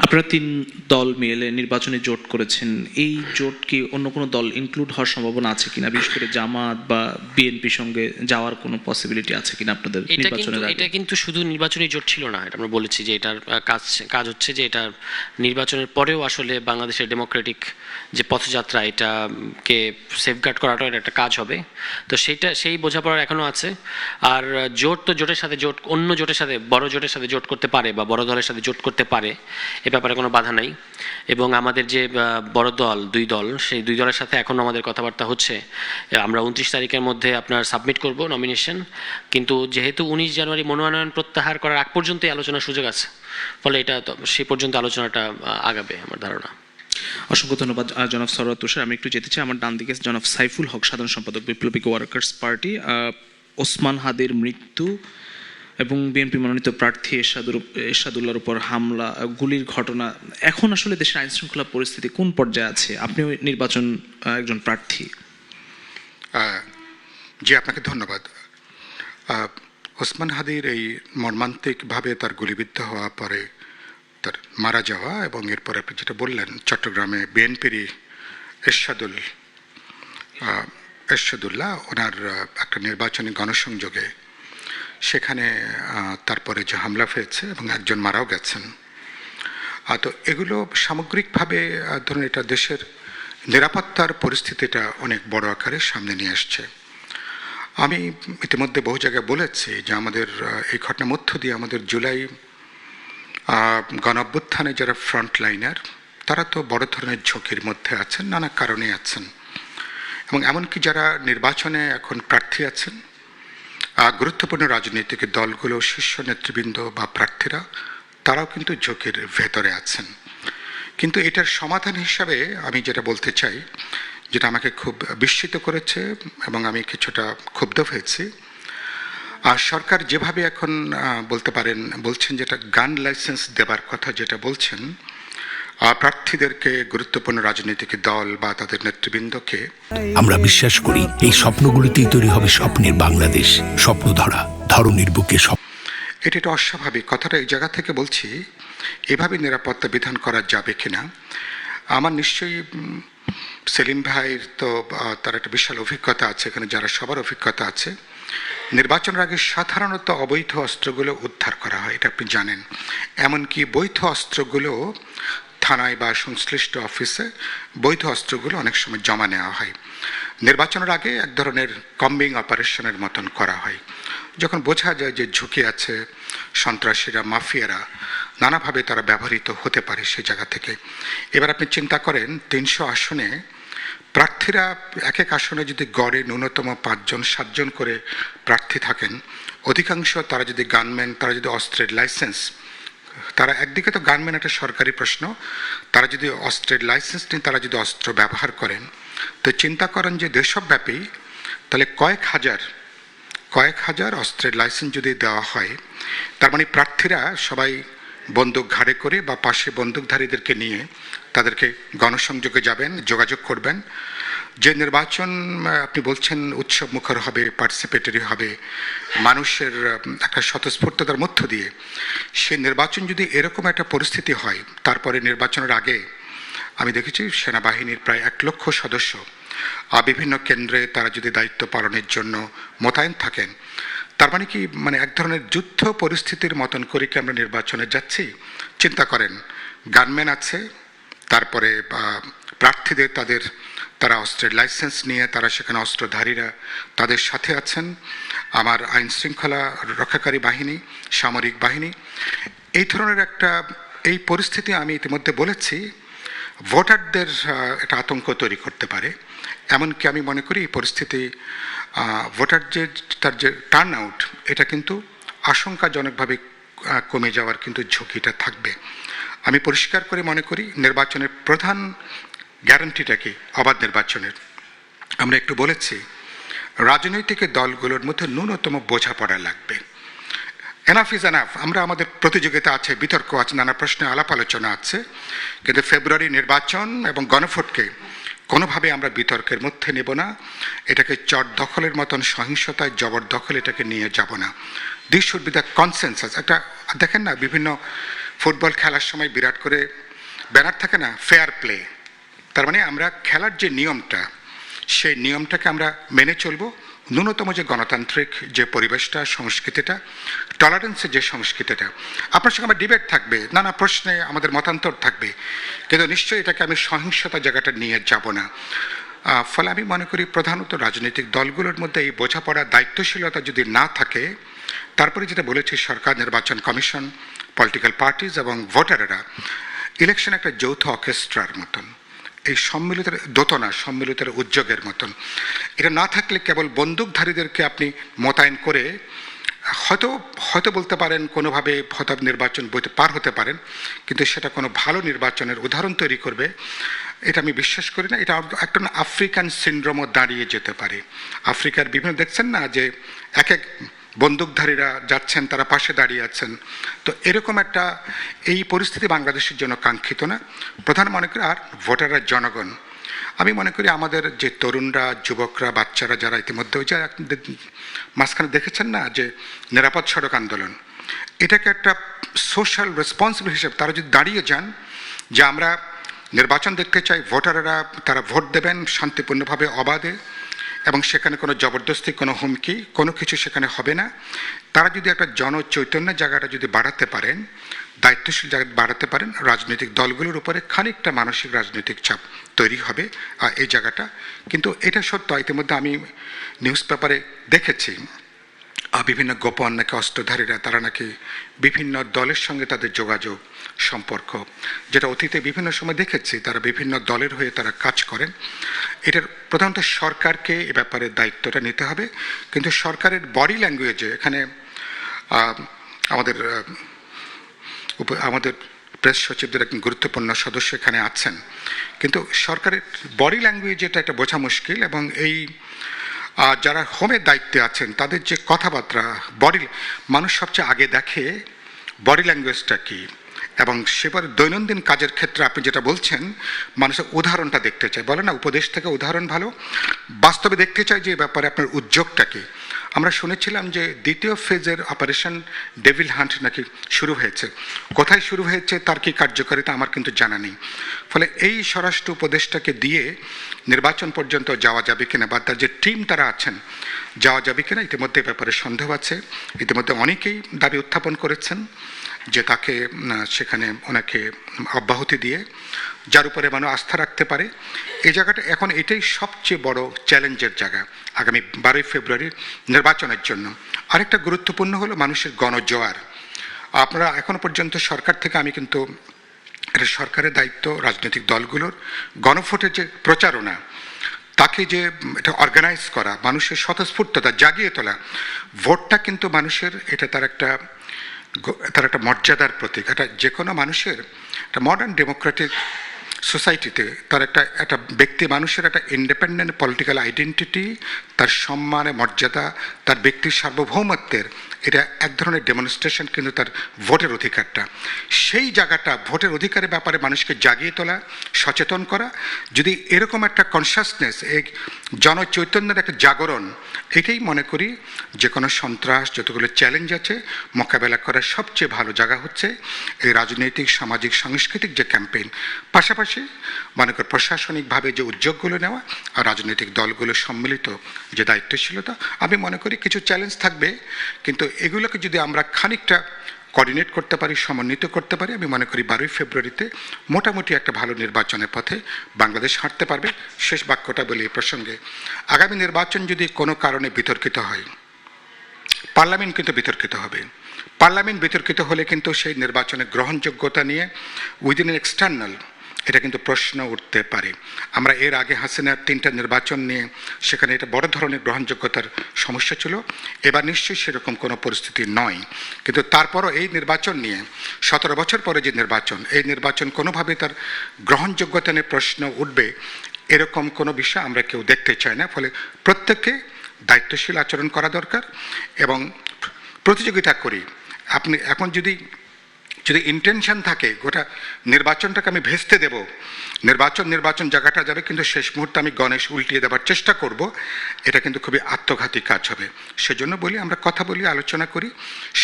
আপনারা 3 দল মিলে নির্বাচনে জোট করেছেন, এই জোট কি অন্য কোনো দল ইনক্লুড হওয়ার সম্ভাবনা আছে কিনা? বিশেষ করে জামাত বা বিএনপির সঙ্গে যাওয়ার কোনো পসিবিলিটি আছে কিনা আপনাদের নির্বাচনের আগে? এটা কিন্তু শুধু নির্বাচনী জোট ছিল না, এটা আমরা বলেছি যে এটার কাজ হচ্ছে যে এটা নির্বাচনের পরেও আসলে বাংলাদেশের ডেমোক্রেটিক যে পথযাত্রা এটাকে সেফগার্ড করাটাও এটা একটা কাজ হবে। তো সেই বোঝাপড়া এখনো আছে। আর জোটের সাথে অন্য জোটের সাথে বড় জোটের সাথে জোট করতে পারে বা বড় দলের সাথে জোট করতে পারে, এ ব্যাপারে কোনো বাধা নাই। এবং আমাদের যে বড় দল 2 দল, সেই 2 দলের সাথে এখন আমাদের কথাবার্তা হচ্ছে। আমরা 29 তারিখের মধ্যে আপনার সাবমিট করব নমিনেশন, কিন্তু যেহেতু 19 জানুয়ারি মনোনয়ন প্রত্যাহার করার আগ পর্যন্তই আলোচনার সুযোগ আছে, ফলে এটা সেই পর্যন্ত আলোচনাটা আগাবে আমার ধারণা। অসংখ্য ধন্যবাদ জনাব সরওয়ার তুষার। আমি একটু যেতে চাই আমার ডান দিকে জনাব সাইফুল হক, সাধারণ সম্পাদক বিপ্লবিক ওয়ার্কার্স পার্টি। ওসমান হাদির মৃত্যু এবং বিএনপি মনোনীত প্রার্থী এরশাদুল্লাহর উপর হামলা, গুলির ঘটনা, এখন আসলে দেশের আইন শৃঙ্খলা পরিস্থিতি কোন পর্যায়ে আছে? আপনিও নির্বাচন একজন প্রার্থী। জি, আপনাকে ধন্যবাদ। ওসমান হাদির এই মর্মান্তিকভাবে তার গুলিবিদ্ধ হওয়া পরে তার মারা যাওয়া এবং এরপরে আপনি যেটা বললেন চট্টগ্রামে বিএনপিরই এরশাদুল্লাহ ওনার একটা নির্বাচনী গণসংযোগে সেখানে তারপরে যে হামলা হয়েছে এবং একজন মারাও গেছেন, তো এগুলো সামগ্রিকভাবে ধরুন এটা দেশের নিরাপত্তার পরিস্থিতিটা অনেক বড় আকারে সামনে নিয়ে আসছে। আমি ইতিমধ্যে বহু জায়গায় বলেছি যে আমাদের এই ঘটনার মধ্য দিয়ে আমাদের জুলাই গণঅভ্যুত্থানে যারা ফ্রন্ট লাইনার তারা তো বড় ধরনের ঝুঁকির মধ্যে আছেন, নানা কারণে আছেন, এবং এমনকি যারা নির্বাচনে এখন প্রার্থী আছেন, গুরুত্বপূর্ণ রাজনৈতিক দলগুলো শীর্ষ নেতৃবৃন্দ বা প্রার্থীরা তারাও কিন্তু ঝুঁকির ভেতরে আছেন। কিন্তু এটার সমাধান হিসাবে আমি যেটা বলতে চাই, যেটা আমাকে খুব বিস্মিত করেছে এবং আমি কিছুটা ক্ষুব্ধ হয়েছি, আর সরকার যেভাবে এখন বলছেন যেটা গান লাইসেন্স দেবার কথা যেটা বলছেন, প্রার্থীদেরকে গুরুত্বপূর্ণ রাজনৈতিক দল বা তাদের নেতৃবৃন্দকে। আমরা বিশ্বাস করি এই স্বপ্নগুলিতেই তৈরি হবে স্বপ্নের বাংলাদেশ। স্বপ্ন ধরনীর বুকে এটা একটা অস্বাভাবিক কথাটা এই জায়গা থেকে বলছি, এভাবে নিরাপত্তা বিধান করা যাবে কিনা। আমার নিশ্চয়ই সেলিম ভাইয়ের তো তার একটা বিশাল অভিজ্ঞতা আছে, এখানে যারা সবার অভিজ্ঞতা আছে। নির্বাচনের আগে সাধারণত অবৈধ অস্ত্রগুলো উদ্ধার করা হয়, এটা আপনি জানেন। এমনকি বৈধ অস্ত্রগুলো থানায় বা সংশ্লিষ্ট অফিসে বৈধ অস্ত্রগুলো অনেক সময় জমা নেওয়া হয়। নির্বাচনের আগে এক ধরনের কম্বিং অপারেশনের মতন করা হয়, যখন বোঝা যায় যে ঝুঁকি আছে, সন্ত্রাসীরা মাফিয়ারা নানাভাবে তারা ব্যবহৃত হতে পারে সেই জায়গা থেকে। এবার আপনি চিন্তা করেন 300 আসনে প্রার্থীরা এক এক আসনে যদি গড়ে ন্যূনতম 5 জন 7 জন করে প্রার্থী থাকেন, অধিকাংশ তারা যদি গানম্যান, তারা যদি অস্ত্রের লাইসেন্স, তারা একদিকে তো গানম্যান একটা সরকারি প্রশ্ন, তারা যদি অস্ত্রের লাইসেন্স নিয়ে তারা যদি অস্ত্র ব্যবহার করেন, তো চিন্তা করেন যে দেশব্যাপী তাহলে কয়েক হাজার অস্ত্রের লাইসেন্স যদি দেওয়া হয়, তার মানে প্রার্থীরা সবাই বন্দুক ঘাড়ে করে বা পাশে বন্দুকধারীদেরকে নিয়ে তাদেরকে গণসংযোগে যাবেন, যোগাযোগ করবেন। যে নির্বাচন আপনি বলছেন উৎসব মুখর হবে, পার্টিসিপেটরি হবে, মানুষের একটা স্বতঃস্ফূর্ততার মধ্য দিয়ে, সে নির্বাচন যদি এরকম একটা পরিস্থিতি হয়, তারপরে নির্বাচনের আগে আমি দেখেছি সেনাবাহিনীর প্রায় 1 লক্ষ সদস্য বিভিন্ন কেন্দ্রে তারা যদি দায়িত্ব পালনের জন্য মোতায়েন থাকেন, তার মানে কি এক ধরনের যুদ্ধ পরিস্থিতির মতন করে কি আমরা নির্বাচনে যাচ্ছি? চিন্তা করেন, গানম্যান আছে, তারপরে প্রার্থীদের তারা অস্ত্রের লাইসেন্স নিয়ে তারা সেখানে অস্ত্রধারীরা তাদের সাথে আছেন, আমার আইন শৃঙ্খলা রক্ষাকারী বাহিনী, সামরিক বাহিনী। এই ধরনের এই পরিস্থিতি আমি ইতিমধ্যে বলেছি ভোটারদের একটা আতঙ্ক তৈরি করতে পারে। এমনকি আমি মনে করি এই পরিস্থিতি ভোটার তার যে টার্ন আউট এটা কিন্তু আশঙ্কাজনকভাবে কমে যাওয়ার কিন্তু ঝুঁকিটা থাকবে। আমি পরিষ্কার করে মনে করি নির্বাচনের প্রধান গ্যারান্টিটা কি অবাধ নির্বাচনের। আমরা একটু বলেছি রাজনৈতিক দলগুলোর মধ্যে ন্যূনতম বোঝাপড়া লাগবে। Enough is enough. আমরা আমাদের প্রতিযোগিতা আছে, বিতর্ক আছে, নানা প্রশ্নে আলাপ আলোচনা আছে, কিন্তু ফেব্রুয়ারি নির্বাচন এবং গণভোটকে কোনোভাবে আমরা বিতর্কের মধ্যে নেব না। এটাকে চট দখলের মতন সহিংসতায় জবরদখল এটাকে নিয়ে যাব না। This should be the consensus. একটা দেখেন না, বিভিন্ন ফুটবল খেলার সময় বিরাট করে ব্যানার থাকে না, ফেয়ার প্লে। তার মানে আমরা খেলার যে নিয়মটা সেই নিয়মটাকে আমরা মেনে চলবো। ন্যূনতম যে গণতান্ত্রিক যে পরিবেশটা, সংস্কৃতিটা, টলারেন্সের যে সংস্কৃতিটা, আপনার সঙ্গে আমার ডিবেট থাকবে, নানা প্রশ্নে আমাদের মতান্তর থাকবে, কিন্তু নিশ্চয়ই এটাকে আমি সহিংসতা জায়গাটা নিয়ে যাব না। ফলে আমি মনে করি প্রধানত রাজনৈতিক দলগুলোর মধ্যে এই বোঝাপড়া, দায়িত্বশীলতা যদি না থাকে, তারপরে যেটা বলেছি সরকার, নির্বাচন কমিশন, পলিটিক্যাল পার্টিজ এবং ভোটারেরা ইলেকশন একটা যৌথ অর্কেস্ট্রার মতন, এই সম্মিলিত দোতনা, সম্মিলিত উদ্যোগের মতন। এটা না থাকলে কেবল বন্দুকধারীদেরকে আপনি মোতায়েন করে হয়তো বলতে পারেন কোনোভাবে হয়তো নির্বাচন বইতে পার হতে পারেন, কিন্তু সেটা কোনো ভালো নির্বাচনের উদাহরণ তৈরি করবে এটা আমি বিশ্বাস করি না। এটা একটা আফ্রিকান সিনড্রোমও দাঁড়িয়ে যেতে পারে। আফ্রিকার বিভিন্ন দেখছেন না যে এক এক বন্দুকধারীরা যাচ্ছেন, তারা পাশে দাঁড়িয়ে আছেন। তো এরকম একটা এই পরিস্থিতি বাংলাদেশের জন্য কাঙ্ক্ষিত না। প্রধান মনে করি আর ভোটাররা জনগণ। আমি মনে করি আমাদের যে তরুণরা, যুবকরা, বাচ্চারা যারা ইতিমধ্যে ওই যে মাঝখানে দেখেছেন না যে নিরাপদ সড়ক আন্দোলন, এটাকে একটা সোশ্যাল রেসপন্সিবল হিসেবে তারা যদি দাঁড়িয়ে যান যে আমরা নির্বাচন দেখতে চাই, ভোটাররা তারা ভোট দেবেন শান্তিপূর্ণভাবে, অবাধে, এবং সেখানে কোনো জবরদস্তি, কোনো হুমকি, কোনো কিছু সেখানে হবে না। তারা যদি একটা জনচৈতন্যের জায়গাটা যদি বাড়াতে পারেন, দায়িত্বশীল জায়গা বাড়াতে পারেন, রাজনৈতিক দলগুলোর উপরে খানিকটা মানসিক রাজনৈতিক চাপ তৈরি হবে এই জায়গাটা। কিন্তু এটা সত্য, ইতিমধ্যে আমি নিউজ পেপারে দেখেছি বিভিন্ন গোপন নাকি অস্ত্রধারীরা তারা নাকি বিভিন্ন দলের সঙ্গে তাদের যোগাযোগ সম্পর্ক, যেটা অতীতে বিভিন্ন সময় দেখেছি, তারা বিভিন্ন দলের হয়ে তারা কাজ করেন। এটার প্রধানত সরকারকে এ ব্যাপারে দায়িত্বটা নিতে হবে। কিন্তু সরকারের বডি ল্যাঙ্গুয়েজে এখানে আমাদের প্রেস সচিবদের একজন গুরুত্বপূর্ণ সদস্য এখানে আছেন, কিন্তু সরকারের বডি ল্যাঙ্গুয়েজ এটা বোঝা মুশকিল। এবং এই যারা হোমের দায়িত্বে আছেন তাদের যে কথাবার্তা, মানুষ সবচেয়ে আগে দেখে বডি ল্যাঙ্গুয়েজটা কী, এবং সেবার দৈনন্দিন কাজের ক্ষেত্রে আপনি যেটা বলছেন মানুষের উদাহরণটা দেখতে চায়। বলে না উপদেশ থেকে উদাহরণ ভালো, বাস্তবে দেখতে চাই যে ব্যাপারে আপনার উদ্যোগটা কী। আমরা শুনেছিলাম যে দ্বিতীয় ফেজের অপারেশন ডেভিল হান্ট নাকি শুরু হয়েছে। কোথায় শুরু হয়েছে, তার কি কার্যকারিতা আমার কিন্তু জানা নেই। ফলে এই স্বরাষ্ট্র উপদেশটাকে দিয়ে নির্বাচন পর্যন্ত যাওয়া যাবে কিনা, বা তার যে টিম তারা আছেন যাওয়া যাবে কিনা, ইতিমধ্যে ব্যাপারে সন্দেহ আছে। ইতিমধ্যে অনেকেই দাবি উত্থাপন করেছেন যে তাকে সেখানে ওনাকে অব্যাহতি দিয়ে যার উপরে মানুষ আস্থা রাখতে পারে। এই জায়গাটা এখন এটাই সবচেয়ে বড় চ্যালেঞ্জের জায়গা আগামী 12 ফেব্রুয়ারির নির্বাচনের জন্য। আরেকটা গুরুত্বপূর্ণ হলো মানুষের গণজোয়ার। আপনারা এখনো পর্যন্ত সরকার থেকে, আমি কিন্তু এটা সরকারের দায়িত্ব, রাজনৈতিক দলগুলোর গণভোটের যে প্রচারণা, তাকে যে এটা অর্গানাইজ করা, মানুষের স্বতঃস্ফূর্ততা জাগিয়ে তোলা। ভোটটা কিন্তু মানুষের, এটা তার একটা মর্যাদার প্রতীক। এটা যে কোনো মানুষের একটা মডার্ন ডেমোক্রেটিক সোসাইটিতে তার একটা ব্যক্তি মানুষের একটা ইন্ডিপেন্ডেন্ট পলিটিক্যাল আইডেন্টিটি, তার সম্মান, মর্যাদা, তার ব্যক্তির সার্বভৌমত্বের এটা এক ধরনের ডেমনস্ট্রেশন কিন্তু তার ভোটের অধিকারটা। সেই জায়গাটা ভোটের অধিকারের ব্যাপারে মানুষকে জাগিয়ে তোলা, সচেতন করা, যদি এরকম একটা কনসাসনেস, এই জনচৈতন্যের একটা জাগরণ, এটাই মনে করি যে কোনো সন্ত্রাস, যতগুলো চ্যালেঞ্জ আছে মোকাবেলা করার সবচেয়ে ভালো জায়গা হচ্ছে এই রাজনৈতিক, সামাজিক, সাংস্কৃতিক যে ক্যাম্পেইন। পাশাপাশি মনে করি প্রশাসনিকভাবে যে উদ্যোগগুলো নেওয়া আর রাজনৈতিক দলগুলো সম্মিলিত যে দায়িত্বশীলতা, আমি মনে করি কিছু চ্যালেঞ্জ থাকবে, কিন্তু এগুলোকে যদি আমরা খানিকটা কোঅর্ডিনেট করতে পারি, সমন্বিত করতে পারি, আমি মনে করি 12 ফেব্রুয়ারিতে মোটামুটি একটা ভালো নির্বাচনের পথে বাংলাদেশ হাঁটতে পারবে। শেষ বাক্যটা বলি এই প্রসঙ্গে, আগামী নির্বাচন যদি কোনো কারণে বিতর্কিত হয়, পার্লামেন্ট কিন্তু বিতর্কিত হবে। পার্লামেন্ট বিতর্কিত হলে কিন্তু সেই নির্বাচনের গ্রহণযোগ্যতা নিয়ে উইদিন এন এক্সটার্নাল এটা কিন্তু প্রশ্ন উঠতে পারে। আমরা এর আগে হাসিনার 3টা নির্বাচন নিয়ে সেখানে এটা বড় ধরনের গ্রহণযোগ্যতার সমস্যা ছিল, এবার নিশ্চয়ই সেরকম কোনো পরিস্থিতি নয়। কিন্তু তারপরও এই নির্বাচন নিয়ে 17 বছর পরে যে নির্বাচন, এই নির্বাচন কোনোভাবে তার গ্রহণযোগ্যতা নিয়ে প্রশ্ন উঠবে এরকম কোনো বিষয় আমরা কেউ দেখতে চাই না। ফলে প্রত্যেককে দায়িত্বশীল আচরণ করা দরকার এবং প্রতিযোগিতা করি। আপনি এখন যদি ইন্টেনশন থাকে গোটা নির্বাচনটাকে আমি ভেস্তে দেব, নির্বাচন জায়গাটা যাবে, কিন্তু শেষ মুহূর্তে আমি গণেশ উল্টিয়ে দেওয়ার চেষ্টা করব, এটা কিন্তু খুবই আত্মঘাতী কাজ হবে। সেজন্য বলি আমরা কথা বলি, আলোচনা করি।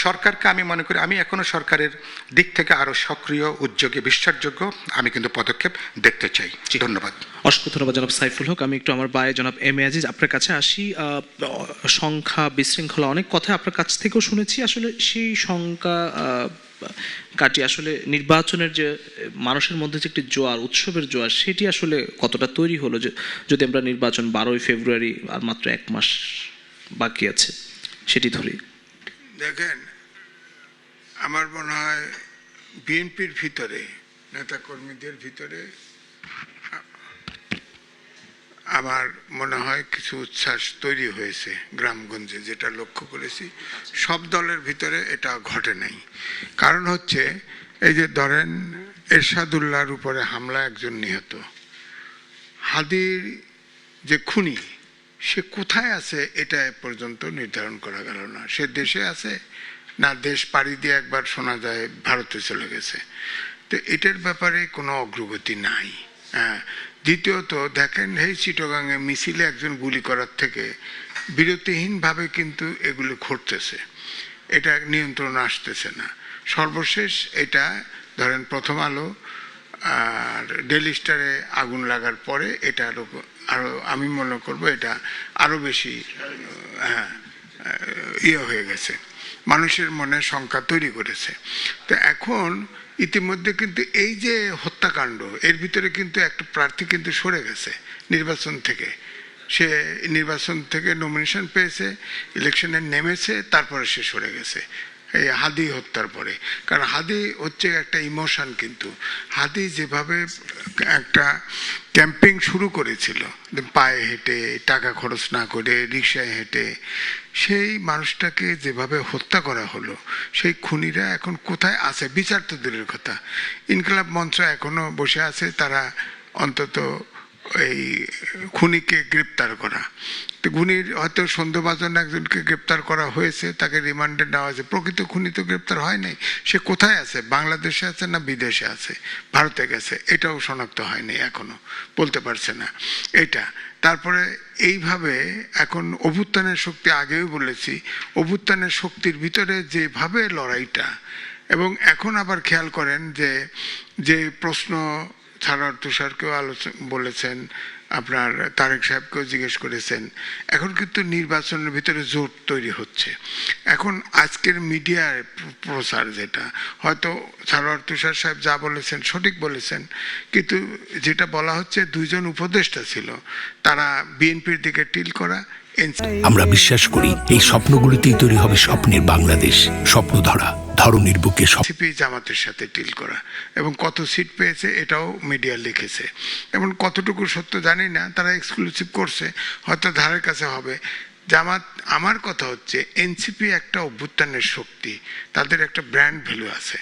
সরকারকে আমি মনে করি আমি এখনও সরকারের দিক থেকে আরও সক্রিয়, উদ্যোগী, বিশ্বাসযোগ্য আমি কিন্তু পদক্ষেপ দেখতে চাই। ধন্যবাদ। অসংখ্য ধন্যবাদ জনাব সাইফুল হক। আমি একটু আমার বায়ে জনাব এম এ আজিজ আপনার কাছে আসি। সংখ্যা, বিশৃঙ্খলা, অনেক কথা আপনার কাছ থেকেও শুনেছি। আসলে সেই সংখ্যা কাটিয়ে আসলে নির্বাচনের যে মানুষের মধ্যে যে একটি জোয়ার, উৎসবের জোয়ার, সেটি আসলে কতটা তৈরি হলো? যে যদি আমরা নির্বাচন 12ই ফেব্রুয়ারি, আর মাত্র 1 মাস বাকি আছে, সেটি ধরি। দেখেন, আমার মনে হয় বিএনপির ভিতরে, নেতাকর্মীদের ভিতরে আমার মনে হয় কিছু উচ্ছ্বাস তৈরি হয়েছে গ্রামগঞ্জে, যেটা লক্ষ্য করেছি। সব দলের ভিতরে এটা ঘটে নাই। কারণ হচ্ছে এই যে ধরেন এরশাদুল্লাহর উপরে হামলা, একজন নিহত, হাদির যে খুনি, সে কোথায় আছে এটা এ পর্যন্ত নির্ধারণ করা গেল না। সে দেশে আছে না দেশ পাড়ি দিয়ে একবার শোনা যায় ভারতে চলে গেছে। তো এটার ব্যাপারে কোনো অগ্রগতি নাই। হ্যাঁ, দ্বিতীয়ত দেখেন, এই চিটাগাংয়ে মিছিলে একজন গুলি করার থেকে বিরতিহীনভাবে কিন্তু এগুলো ঘটতেছে, এটা নিয়ন্ত্রণ আসতেছে না। সর্বশেষ এটা ধরেন প্রথম আলো আর ডেইলি স্টারে আগুন লাগার পরে এটা আরো আমি মনে করব এটা আরো বেশি ইয়ে হয়ে গেছে, মানুষের মনে শঙ্কা তৈরি করেছে। তো এখন ইতিমধ্যে কিন্তু এই যে হত্যাকাণ্ড, এর ভিতরে কিন্তু একটা প্রার্থী কিন্তু সরে গেছে নির্বাচন থেকে। সে নির্বাচন থেকে নমিনেশন পেয়েছে, ইলেকশনে নেমেছে, তারপরে সে সরে গেছে এই হাদি হত্যার পরে। কারণ হাদি হচ্ছে একটা ইমোশন, কিন্তু হাদি যেভাবে একটা ক্যাম্পিং শুরু করেছিল পায়ে হেঁটে, টাকা খরচ না করে, রিক্সায় হেঁটে, সেই মানুষটাকে যেভাবে হত্যা করা হলো, সেই খুনিরা এখন কোথায় আছে বিচার তো দূরের কথা। ইনকিলাব মঞ্চ এখনো বসে আছে, তারা অন্তত এই খুনিকে গ্রেপ্তার করা। তো খুনির হয়তো সন্দেহভাজন একজনকে গ্রেপ্তার করা হয়েছে, তাকে রিমান্ডে নেওয়া হয়েছে, প্রকৃত খুনি তো গ্রেপ্তার হয় নাই। সে কোথায় আছে? বাংলাদেশে আছে না বিদেশে আছে, ভারতে গেছে, এটাও শনাক্ত হয়নি, এখনো বলতে পারছে না এটা। তারপরে এইভাবে এখন অভ্যুত্থানের শক্তি, আগেও বলেছি, অভ্যুত্থানের শক্তির ভিতরে যেভাবে লড়াইটা, এবং এখন আবার খেয়াল করেন যে প্রশ্ন সারোয়ার তুষারকেও বলেছেন, আপনার তারেক সাহেবকেও জিজ্ঞেস করেছেন, এখন কিন্তু নির্বাচনের ভিতরে জোট তৈরি হচ্ছে। এখন আজকের মিডিয়ার প্রচার, যেটা হয়তো সারোয়ার তুষার সাহেব যা বলেছেন সঠিক বলেছেন, কিন্তু যেটা বলা হচ্ছে 2জন উপদেষ্টা ছিল, তারা বিএনপির দিকে টিল করা। আমরা বিশ্বাস করি এই স্বপ্নগুলিতেই তৈরি হবে স্বপ্নের বাংলাদেশ। স্বপ্ন ধরা, ধরনীর বুকে সিপি জামাতের সাথে টিল করা, এবং কত সিট পেয়েছে এটাও মিডিয়া লিখেছে। এবং কতটুকু সত্য জানি না, তারা এক্সক্লুসিভ করছে, হয়তো ধারের কাছে হবে জামাত। আমার কথা হচ্ছে এনসিপি একটা অভ্যুত্থানের শক্তি, তাদের একটা ব্র্যান্ড ভ্যালু আছে,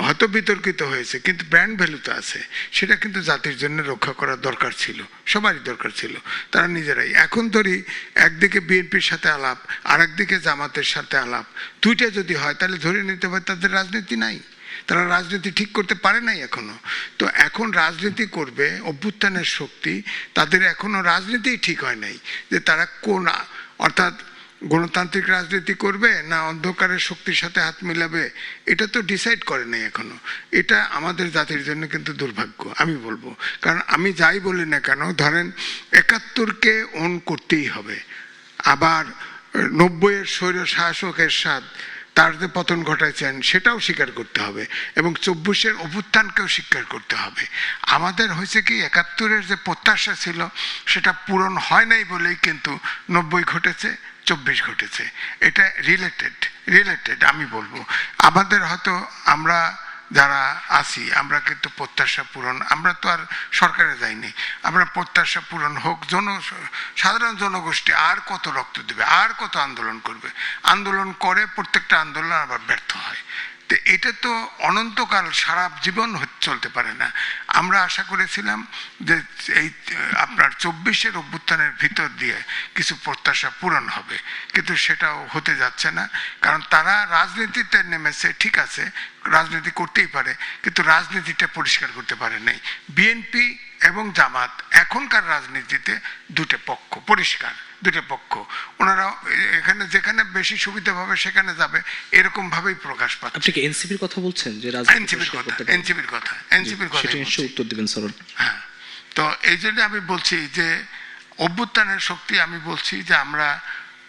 হয়তো বিতর্কিত হয়েছে, কিন্তু ব্র্যান্ড ভ্যালু তো আছে। সেটা কিন্তু জাতির জন্য রক্ষা করার দরকার ছিল, সবারই দরকার ছিল। তারা নিজেরাই এখন ধরি একদিকে বিএনপির সাথে আলাপ, আর একদিকে জামাতের সাথে আলাপ, দুইটা যদি হয় তাহলে ধরে নিতে হবে তাদের রাজনীতি নাই, তারা রাজনীতি ঠিক করতে পারে নাই এখনো। তো এখন রাজনীতি করবে অভ্যুত্থানের শক্তি, তাদের এখনো রাজনীতিই ঠিক হয় নাই যে তারা কোন, অর্থাৎ গণতান্ত্রিক রাজনীতি করবে না অন্ধকারের শক্তির সাথে হাত মিলাবে, এটা তো ডিসাইড করে নাই এখনো। এটা আমাদের জাতির জন্য কিন্তু দুর্ভাগ্য আমি বলবো। কারণ আমি যাই বলি না কেন, ধরেন 71কে অন করতেই হবে, আবার 90-এর স্বৈর শাসক এরশাদ তার যে পতন ঘটাইছেন সেটাও স্বীকার করতে হবে, এবং 24-এর অভ্যুত্থানকেও স্বীকার করতে হবে। আমাদের হয়েছে কি, 71-এর যে প্রত্যাশা ছিল সেটা পূরণ হয় নাই বলেই কিন্তু 90 ঘটেছে, 24 ঘটেছে। এটা রিলেটেড আমি বলবো। আমাদের হয়তো আমরা যারা আছি আমরা কিন্তু প্রত্যাশা পূরণ, আমরা তো আর সরকারে যাইনি, আমরা প্রত্যাশা পূরণ হোক, সাধারণ জনগোষ্ঠী আর কত রক্ত দেবে, আর কত আন্দোলন করবে, আন্দোলন করে প্রত্যেকটা আন্দোলন আবার ব্যর্থ হয়। তো এটা তো অনন্তকাল সারা জীবন চলতে পারে না। আমরা আশা করেছিলাম যে এই আপনার 24-এর অভ্যুত্থানের ভিতর দিয়ে কিছু প্রত্যাশা পূরণ হবে, কিন্তু সেটাও হতে যাচ্ছে না। কারণ তারা রাজনীতিতে নেমেছে, ঠিক আছে রাজনীতি করতেই পারে, কিন্তু রাজনীতিটা পরিষ্কার করতে পারে নাই। বিএনপি এবং জামাত এখনকার রাজনীতিতে দুটো পক্ষ, পরিষ্কার দুটো পক্ষ। ওনারা এখানে যেখানে বেশি সুবিধা পাবে সেখানে যাবে, এরকম ভাবেই প্রকাশ পাচ্ছে। আপনি কি এনসিপির কথা বলছেন? যে এনসিপির কথা সেটা নিশ্চয়ই উত্তর দিবেন স্যার। হ্যাঁ, তো এই জন্য আমি বলছি যে অভ্যুত্থানের শক্তি, আমি বলছি যে আমরা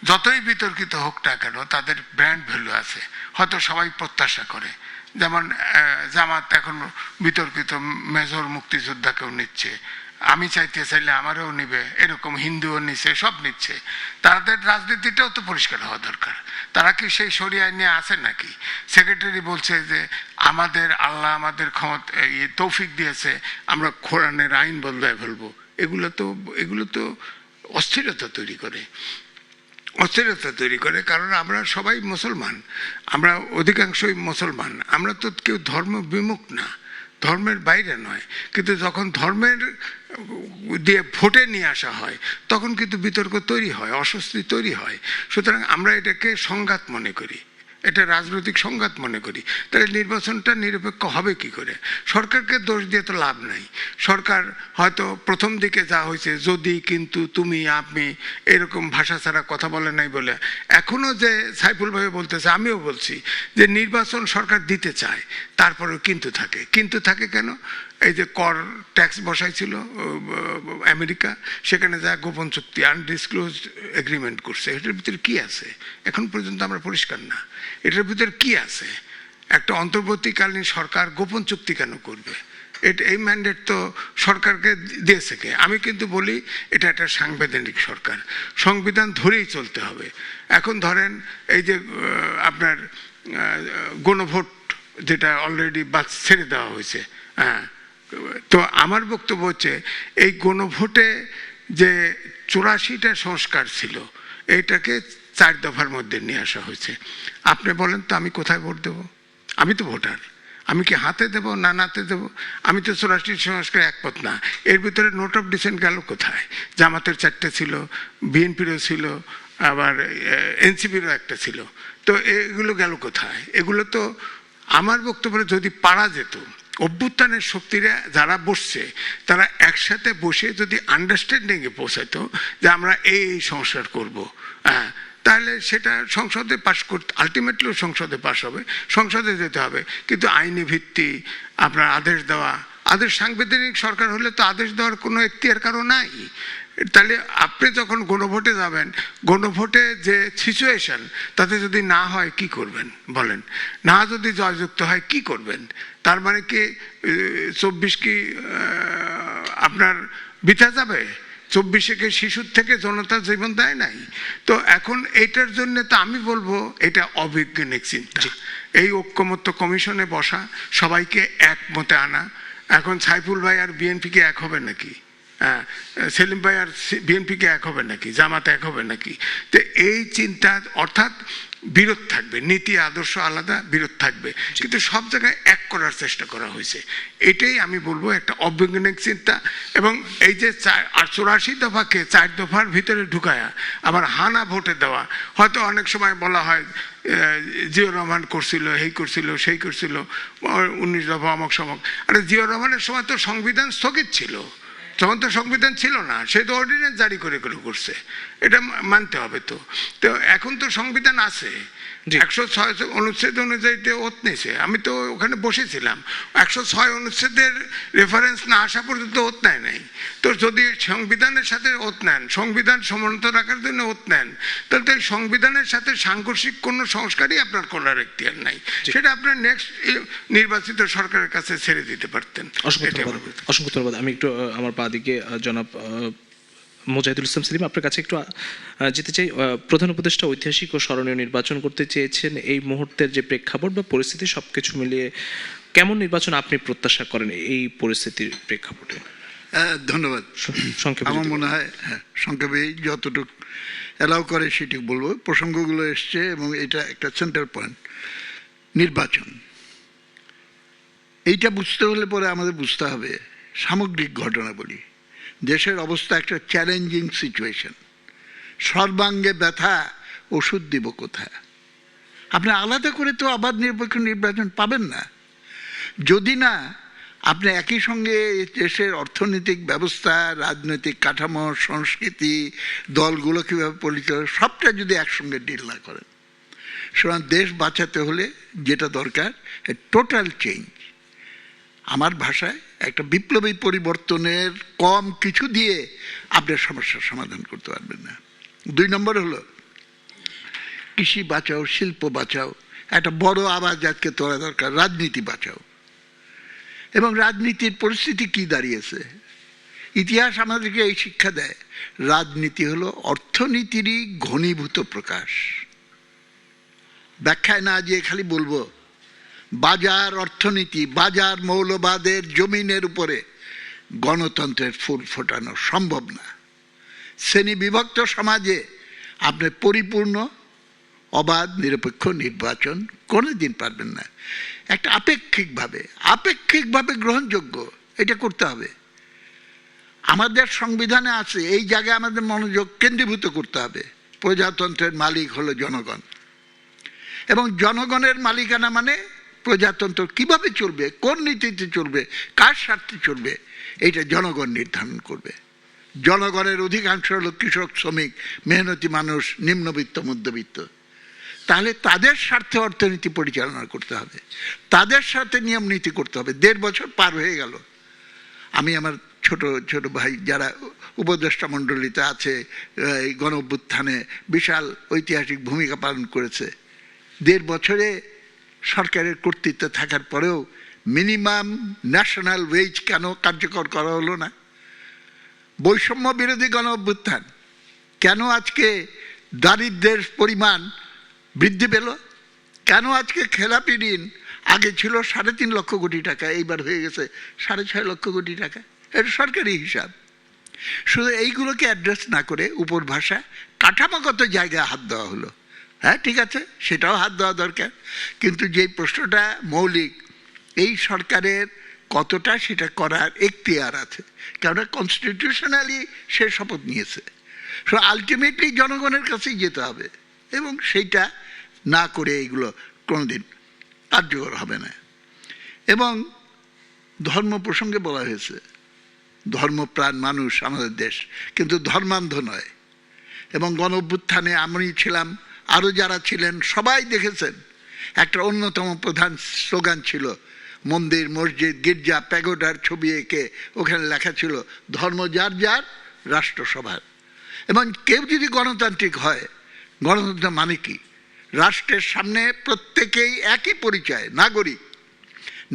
যতই বিতর্কিত হোক না কেন তাদের ব্র্যান্ড ভ্যালু আছে, হয়তো সবাই প্রত্যাশা করে। যেমন জামাত এখন বিতর্কিত মেজর মুক্তিযোদ্ধাকেও নিচ্ছে, আমি চাইতে চাইলে আমারও নিবে, এরকম হিন্দুও নিচ্ছে, সব নিচ্ছে। তাদের রাজনীতিটাও তো পরিষ্কার হওয়া দরকার। তারা কি সেই শরিয়া নিয়ে আছে নাকি? সেক্রেটারি বলছে যে আমাদের আল্লাহ আমাদের ক্ষমতা তৌফিক দিয়েছে, আমরা কোরআনের আইন বদলায় ফেলবো। এগুলো তো অস্থিরতা তৈরি করে, কারণ আমরা সবাই মুসলমান, আমরা অধিকাংশই মুসলমান, আমরা তো কেউ ধর্ম বিমুখ না, ধর্মের বাইরে নয়। কিন্তু যখন ধর্মের দিয়ে ভোটে নিয়ে আসা হয় তখন কিন্তু বিতর্ক তৈরি হয়, অস্বস্তি তৈরি হয়। সুতরাং আমরা এটাকে সংঘাত মনে করি, এটা রাজনৈতিক সংঘাত মনে করি। তাহলে নির্বাচনটা নিরপেক্ষ হবে কি করে? সরকারকে দোষ দিয়ে তো লাভ নাই। সরকার হয়তো প্রথম দিকে যা হয়েছে যদি, কিন্তু, তুমি, আপনি এরকম ভাষা ছাড়া কথা বলে নাই বলে এখনো যে সাইফুল ভাই বলতেছে, আমিও বলছি যে নির্বাচন সরকার দিতে চায়, তারপরেও কিন্তু থাকে কেন? এই যে কর ট্যাক্স বসাইছিল আমেরিকা, সেখানে যা গোপন চুক্তি আনডিসক্লোজড এগ্রিমেন্ট করছে, এটার ভিতরে কি আছে এখন পর্যন্ত আমরা পরিষ্কার না। এটার ভিতরে কি আছে? একটা অন্তর্বর্তীকালীন সরকার গোপন চুক্তি কেন করবে? এই ম্যান্ডেট তো সরকারকে দিয়েছে কে? আমি কিন্তু বলি এটা একটা সাংবিধানিক সরকার, সংবিধান ধরেই চলতে হবে। এখন ধরেন এই যে আপনার গণভোট যেটা অলরেডি বাদ ছেড়ে দেওয়া হয়েছে, হ্যাঁ, তো আমার বক্তব্য হচ্ছে এই গণভোটে যে 84টা সংস্কার ছিল এইটাকে 4 দফার মধ্যে নিয়ে আসা হয়েছে। আপনি বলেন তো আমি কোথায় ভোট দেব? আমি তো ভোটার, আমি কি হাতে দেব না নাতে দেব? আমি তো 84 সংস্কার একমত না। এর ভিতরে নোট অফ ডিসেন্ট গেল কোথায়? জামাতের 4টে ছিল, বিএনপিরও ছিল, আবার এনসিপিরও একটা ছিল, তো এগুলো গেল কোথায়? এগুলো তো আমার বক্তব্যে যদি পারা যেত, অভ্যুত্থানের শক্তিরা যারা বসছে তারা একসাথে বসে যদি আন্ডারস্ট্যান্ডিংয়ে পৌঁছাতো যে আমরা এই সংস্কার করবো, হ্যাঁ, তাহলে সেটা সংসদে পাশ করতে, আলটিমেটলি সংসদে পাশ হবে, সংসদে যেতে হবে। কিন্তু আইনি ভিত্তি, আপনার আদেশ দেওয়া, আদেশ সাংবিধানিক সরকার হলে তো আদেশ দেওয়ার কোনো এখতিয়ার কারো নাই। তাহলে আপনি যখন গণভোটে যাবেন, গণভোটে যে সিচুয়েশন তাতে যদি না হয় কি করবেন বলেন? না যদি জয়যুক্ত হয় কি করবেন? তার মানে কি 24 কি আপনার বৃথা যাবে? 24-কে শিশুর থেকে জনতার জীবন দেয় নাই। তো এখন এইটার জন্য তো আমি বলবো এটা অবৈজ্ঞানিক চিন্তা। এই ঐক্যমত্য কমিশনে বসা, সবাইকে একমতে আনা। এখন সাইফুল ভাই আর বিএনপিকে এক হবে নাকি? সেলিম ভাই আর বিএনপিকে এক হবে নাকি? জামাত এক হবে নাকি? তো এই চিন্তা, অর্থাৎ বিরোধ থাকবে, নীতি আদর্শ আলাদা, বিরোধ থাকবে, কিন্তু সব জায়গায় এক করার চেষ্টা করা হয়েছে। এটাই আমি বলবো একটা অবৈজ্ঞানিক চিন্তা। এবং এই যে 84 দফাকে 4 দফার ভিতরে ঢুকায়া আবার হানা ভোটে দেওয়া, হয়তো অনেক সময় বলা হয় জিয়াউর রহমান করছিল, এই করছিল, সেই করছিল, 19 দফা অমক সমক। আরে জিয়াউর রহমানের সময় তো সংবিধান স্থগিত ছিল, তখন তো সংবিধান ছিল না, সে তো অর্ডিন্যান্স জারি করে করছে, এটা মানতে হবে। তো এখন তো সংবিধান আছে, 106 অনুচ্ছেদ অনুযায়ী ওত নিয়েছে। আমি তো ওখানে বসেছিলাম, 106 অনুচ্ছেদের রেফারেন্স না আসা পর্যন্ত ওত নেয় নাই। তো যদি সংবিধানের সাথে ওত নেন, সংবিধান সমুন্নত রাখার জন্য ওত নেন, তাহলে সংবিধানের সাথে সাংঘর্ষিক কোনো সংস্কারই আপনার করার এখতিয়ার নাই, সেটা আপনার নেক্সট নির্বাচিত সরকারের কাছে ছেড়ে দিতে পারতেন। অসংখ্য ধন্যবাদ। আমি একটু আমার পা দিকে জনাব মোজাহিদুল ইসলাম সেলিম, আপনার কাছে একটু যেতে চাই। প্রধান উপদেষ্টা ঐতিহাসিক ও স্মরণীয় নির্বাচন করতে চেয়েছেন। এই মুহূর্তের যে প্রেক্ষাপট বা পরিস্থিতি সবকিছু মিলিয়ে কেমন নির্বাচন আপনি প্রত্যাশা করেন এই পরিস্থিতির প্রেক্ষাপটে? ধন্যবাদ। সংক্ষেপে আমার যদি মনে হয় সংক্ষেপে যতটুকু অ্যালাউ করে সেটুকু বলবো। প্রসঙ্গগুলো এসছে এবং এটা একটা সেন্টার পয়েন্ট। নির্বাচন এইটা বুঝতে হলে পরে আমাদের বুঝতে হবে সামগ্রিক ঘটনা বলি। দেশের অবস্থা একটা চ্যালেঞ্জিং সিচুয়েশন, সর্বাঙ্গে ব্যথা, ওষুধ দিব কোথায়? আপনি আলাদা করে তো আবার নিরপেক্ষ নির্বাচন পাবেন না, যদি না আপনি একই সঙ্গে দেশের অর্থনৈতিক ব্যবস্থা, রাজনৈতিক কাঠামো, সংস্কৃতি, দলগুলো কীভাবে পরিচালনা, সবটা যদি একসঙ্গে ডিল না করেন। সুতরাং দেশ বাঁচাতে হলে যেটা দরকার টোটাল চেঞ্জ। আমার ভাষায় একটা বিপ্লবী পরিবর্তনের কম কিছু দিয়ে আপনার সমস্যার সমাধান করতে পারবেন না। 2 নম্বর হলো কৃষি বাঁচাও, শিল্প বাঁচাও, একটা বড় আওয়াজ আজকে তোলা দরকার, রাজনীতি বাঁচাও। এবং রাজনীতির পরিস্থিতি কি দাঁড়িয়েছে? ইতিহাস আমাদেরকে এই শিক্ষা দেয়, রাজনীতি হলো অর্থনীতিরই ঘনীভূত প্রকাশ। ব্যাখ্যায় না দিয়ে খালি বলবো বাজার অর্থনীতি, বাজার মৌলবাদের জমিনের উপরে গণতন্ত্রের ফুল ফোটানো সম্ভব না। শ্রেণী বিভক্ত সমাজে আপনি পরিপূর্ণ অবাধ নিরপেক্ষ নির্বাচন কোনোদিন পারবেন না। একটা আপেক্ষিকভাবে গ্রহণযোগ্য এটা করতে হবে। আমাদের সংবিধানে আছে এই জায়গায় আমাদের মনোযোগ কেন্দ্রীভূত করতে হবে। প্রজাতন্ত্রের মালিক হলো জনগণ, এবং জনগণের মালিকানা মানে প্রজাতন্ত্র কিভাবে চলবে, কোন নীতিতে চলবে, কার স্বার্থে চলবে, এইটা জনগণ নির্ধারণ করবে। জনগণের অধিকাংশ হলো কৃষক, শ্রমিক, মেহনতি মানুষ, নিম্নবিত্ত, মধ্যবিত্ত। তাহলে তাদের স্বার্থে অর্থনীতি পরিচালনা করতে হবে, তাদের সাথে নিয়ম নীতি করতে হবে। 1.5 বছর পার হয়ে গেল, আমি আমার ছোট ছোট ভাই যারা উপদেষ্টা মণ্ডলীতে আছে, এই গণ অভ্যুত্থানে বিশাল ঐতিহাসিক ভূমিকা পালন করেছে। 1.5 বছরে সরকারের কর্তৃত্ব থাকার পরেও মিনিমাম ন্যাশনাল ওয়েজ কেন কার্যকর করা হলো না? বৈষম্য বিরোধী গণ অভ্যুত্থান কেন আজকে দারিদ্র্যের পরিমাণ বৃদ্ধি পেল? কেন আজকে খেলাপি ঋণ আগে ছিল 3.5 লক্ষ কোটি টাকা, এইবার হয়ে গেছে 6.5 লক্ষ কোটি টাকা? এটা সরকারি হিসাব। শুধু এইগুলোকে অ্যাড্রেস না করে উপর ভাষা কাঠামোগত জায়গায় হাত দেওয়া হলো। হ্যাঁ, ঠিক আছে, সেটাও হাত দেওয়া দরকার, কিন্তু যেই প্রশ্নটা মৌলিক, এই সরকারের কতটা সেটা করার এখতিয়ার আছে, কারণ কনস্টিটিউশনালি সে শপথ নিয়েছে। সো আলটিমেটলি জনগণের কাছেই যেতে হবে, এবং সেইটা না করে এইগুলো কোনোদিন কার্যকর হবে না। এবং ধর্ম প্রসঙ্গে বলা হয়েছে, ধর্মপ্রাণ মানুষ আমাদের দেশ, কিন্তু ধর্মান্ধ নয়। এবং গণ অভ্যুত্থানে আমি ছিলাম, আরও যারা ছিলেন সবাই দেখেছেন, একটা অন্যতম প্রধান স্লোগান ছিল মন্দির, মসজিদ, গির্জা, প্যাগোডার ছবি এঁকে ওখানে লেখা ছিল ধর্ম যার যার, রাষ্ট্র সবার। এবং কেউ যদি গণতান্ত্রিক হয়, গণতন্ত্র মানে কি? রাষ্ট্রের সামনে প্রত্যেকেই একই পরিচয়, নাগরিক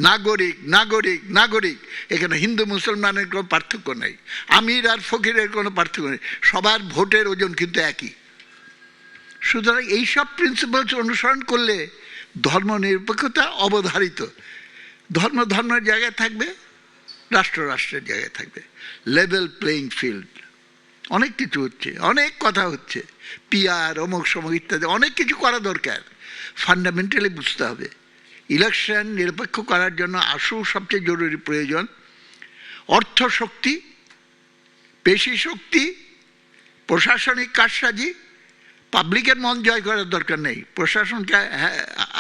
নাগরিক নাগরিক নাগরিক। এখানে হিন্দু মুসলমানের কোনো পার্থক্য নেই, আমির আর ফকিরের কোনো পার্থক্য নেই, সবার ভোটের ওজন কিন্তু একই। সুতরাং এইসব প্রিন্সিপালস অনুসরণ করলে ধর্ম নিরপেক্ষতা অবধারিত। ধর্ম ধর্মের জায়গায় থাকবে, রাষ্ট্র রাষ্ট্রের জায়গায় থাকবে, লেভেল প্লেইং ফিল্ড। অনেক কিছু হচ্ছে, অনেক কথা হচ্ছে, পিআর, অমুক সমক ইত্যাদি, অনেক কিছু করা দরকার। ফান্ডামেন্টালি বুঝতে হবে ইলেকশন নিরপেক্ষ করার জন্য আসু সবচেয়ে জরুরি প্রয়োজন অর্থ শক্তি, পেশি শক্তি, প্রশাসনিক কারসাজি। পাবলিকের মন জয় করার দরকার নেই, প্রশাসনকে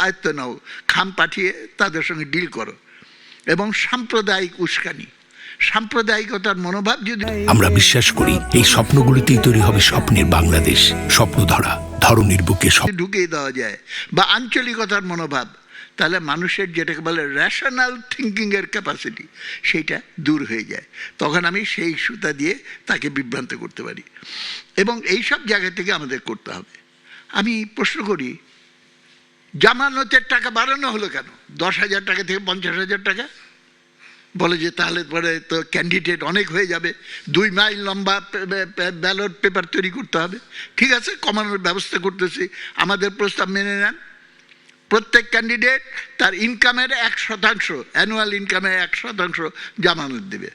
আয়ত্ত নাও, খাম পাঠিয়ে তাদের সঙ্গে ডিল করো। এবং সাম্প্রদায়িক উস্কানি, সাম্প্রদায়িকতার মনোভাব যদি আমরা বিশ্বাস করি এই স্বপ্নগুলিতেই তৈরি হবে স্বপ্নের বাংলাদেশ। স্বপ্ন ধরা, ধরনীর বুকে ঢুকিয়ে দেওয়া যায়, বা আঞ্চলিকতার মনোভাব, তাহলে মানুষের যেটাকে বলে রেশনাল থিঙ্কিংয়ের ক্যাপাসিটি, সেইটা দূর হয়ে যায়। তখন আমি সেই সুতা দিয়ে তাকে বিভ্রান্ত করতে পারি, এবং এই সব জায়গা থেকে আমাদের করতে হবে। আমি প্রশ্ন করি, জামানতের টাকা বাড়ানো হলো কেন? 10,000 টাকা থেকে 50,000 টাকা। বলে যে তাহলে পরে তো ক্যান্ডিডেট অনেক হয়ে যাবে, 2 মাইল লম্বা ব্যালট পেপার তৈরি করতে হবে। ঠিক আছে, কমানোর ব্যবস্থা করতেছি, আমাদের প্রস্তাব মেনে নেন। প্রত্যেক ক্যান্ডিডেট তার ইনকামের 1% অ্যানুয়াল ইনকামের 1% জামানত দেবে।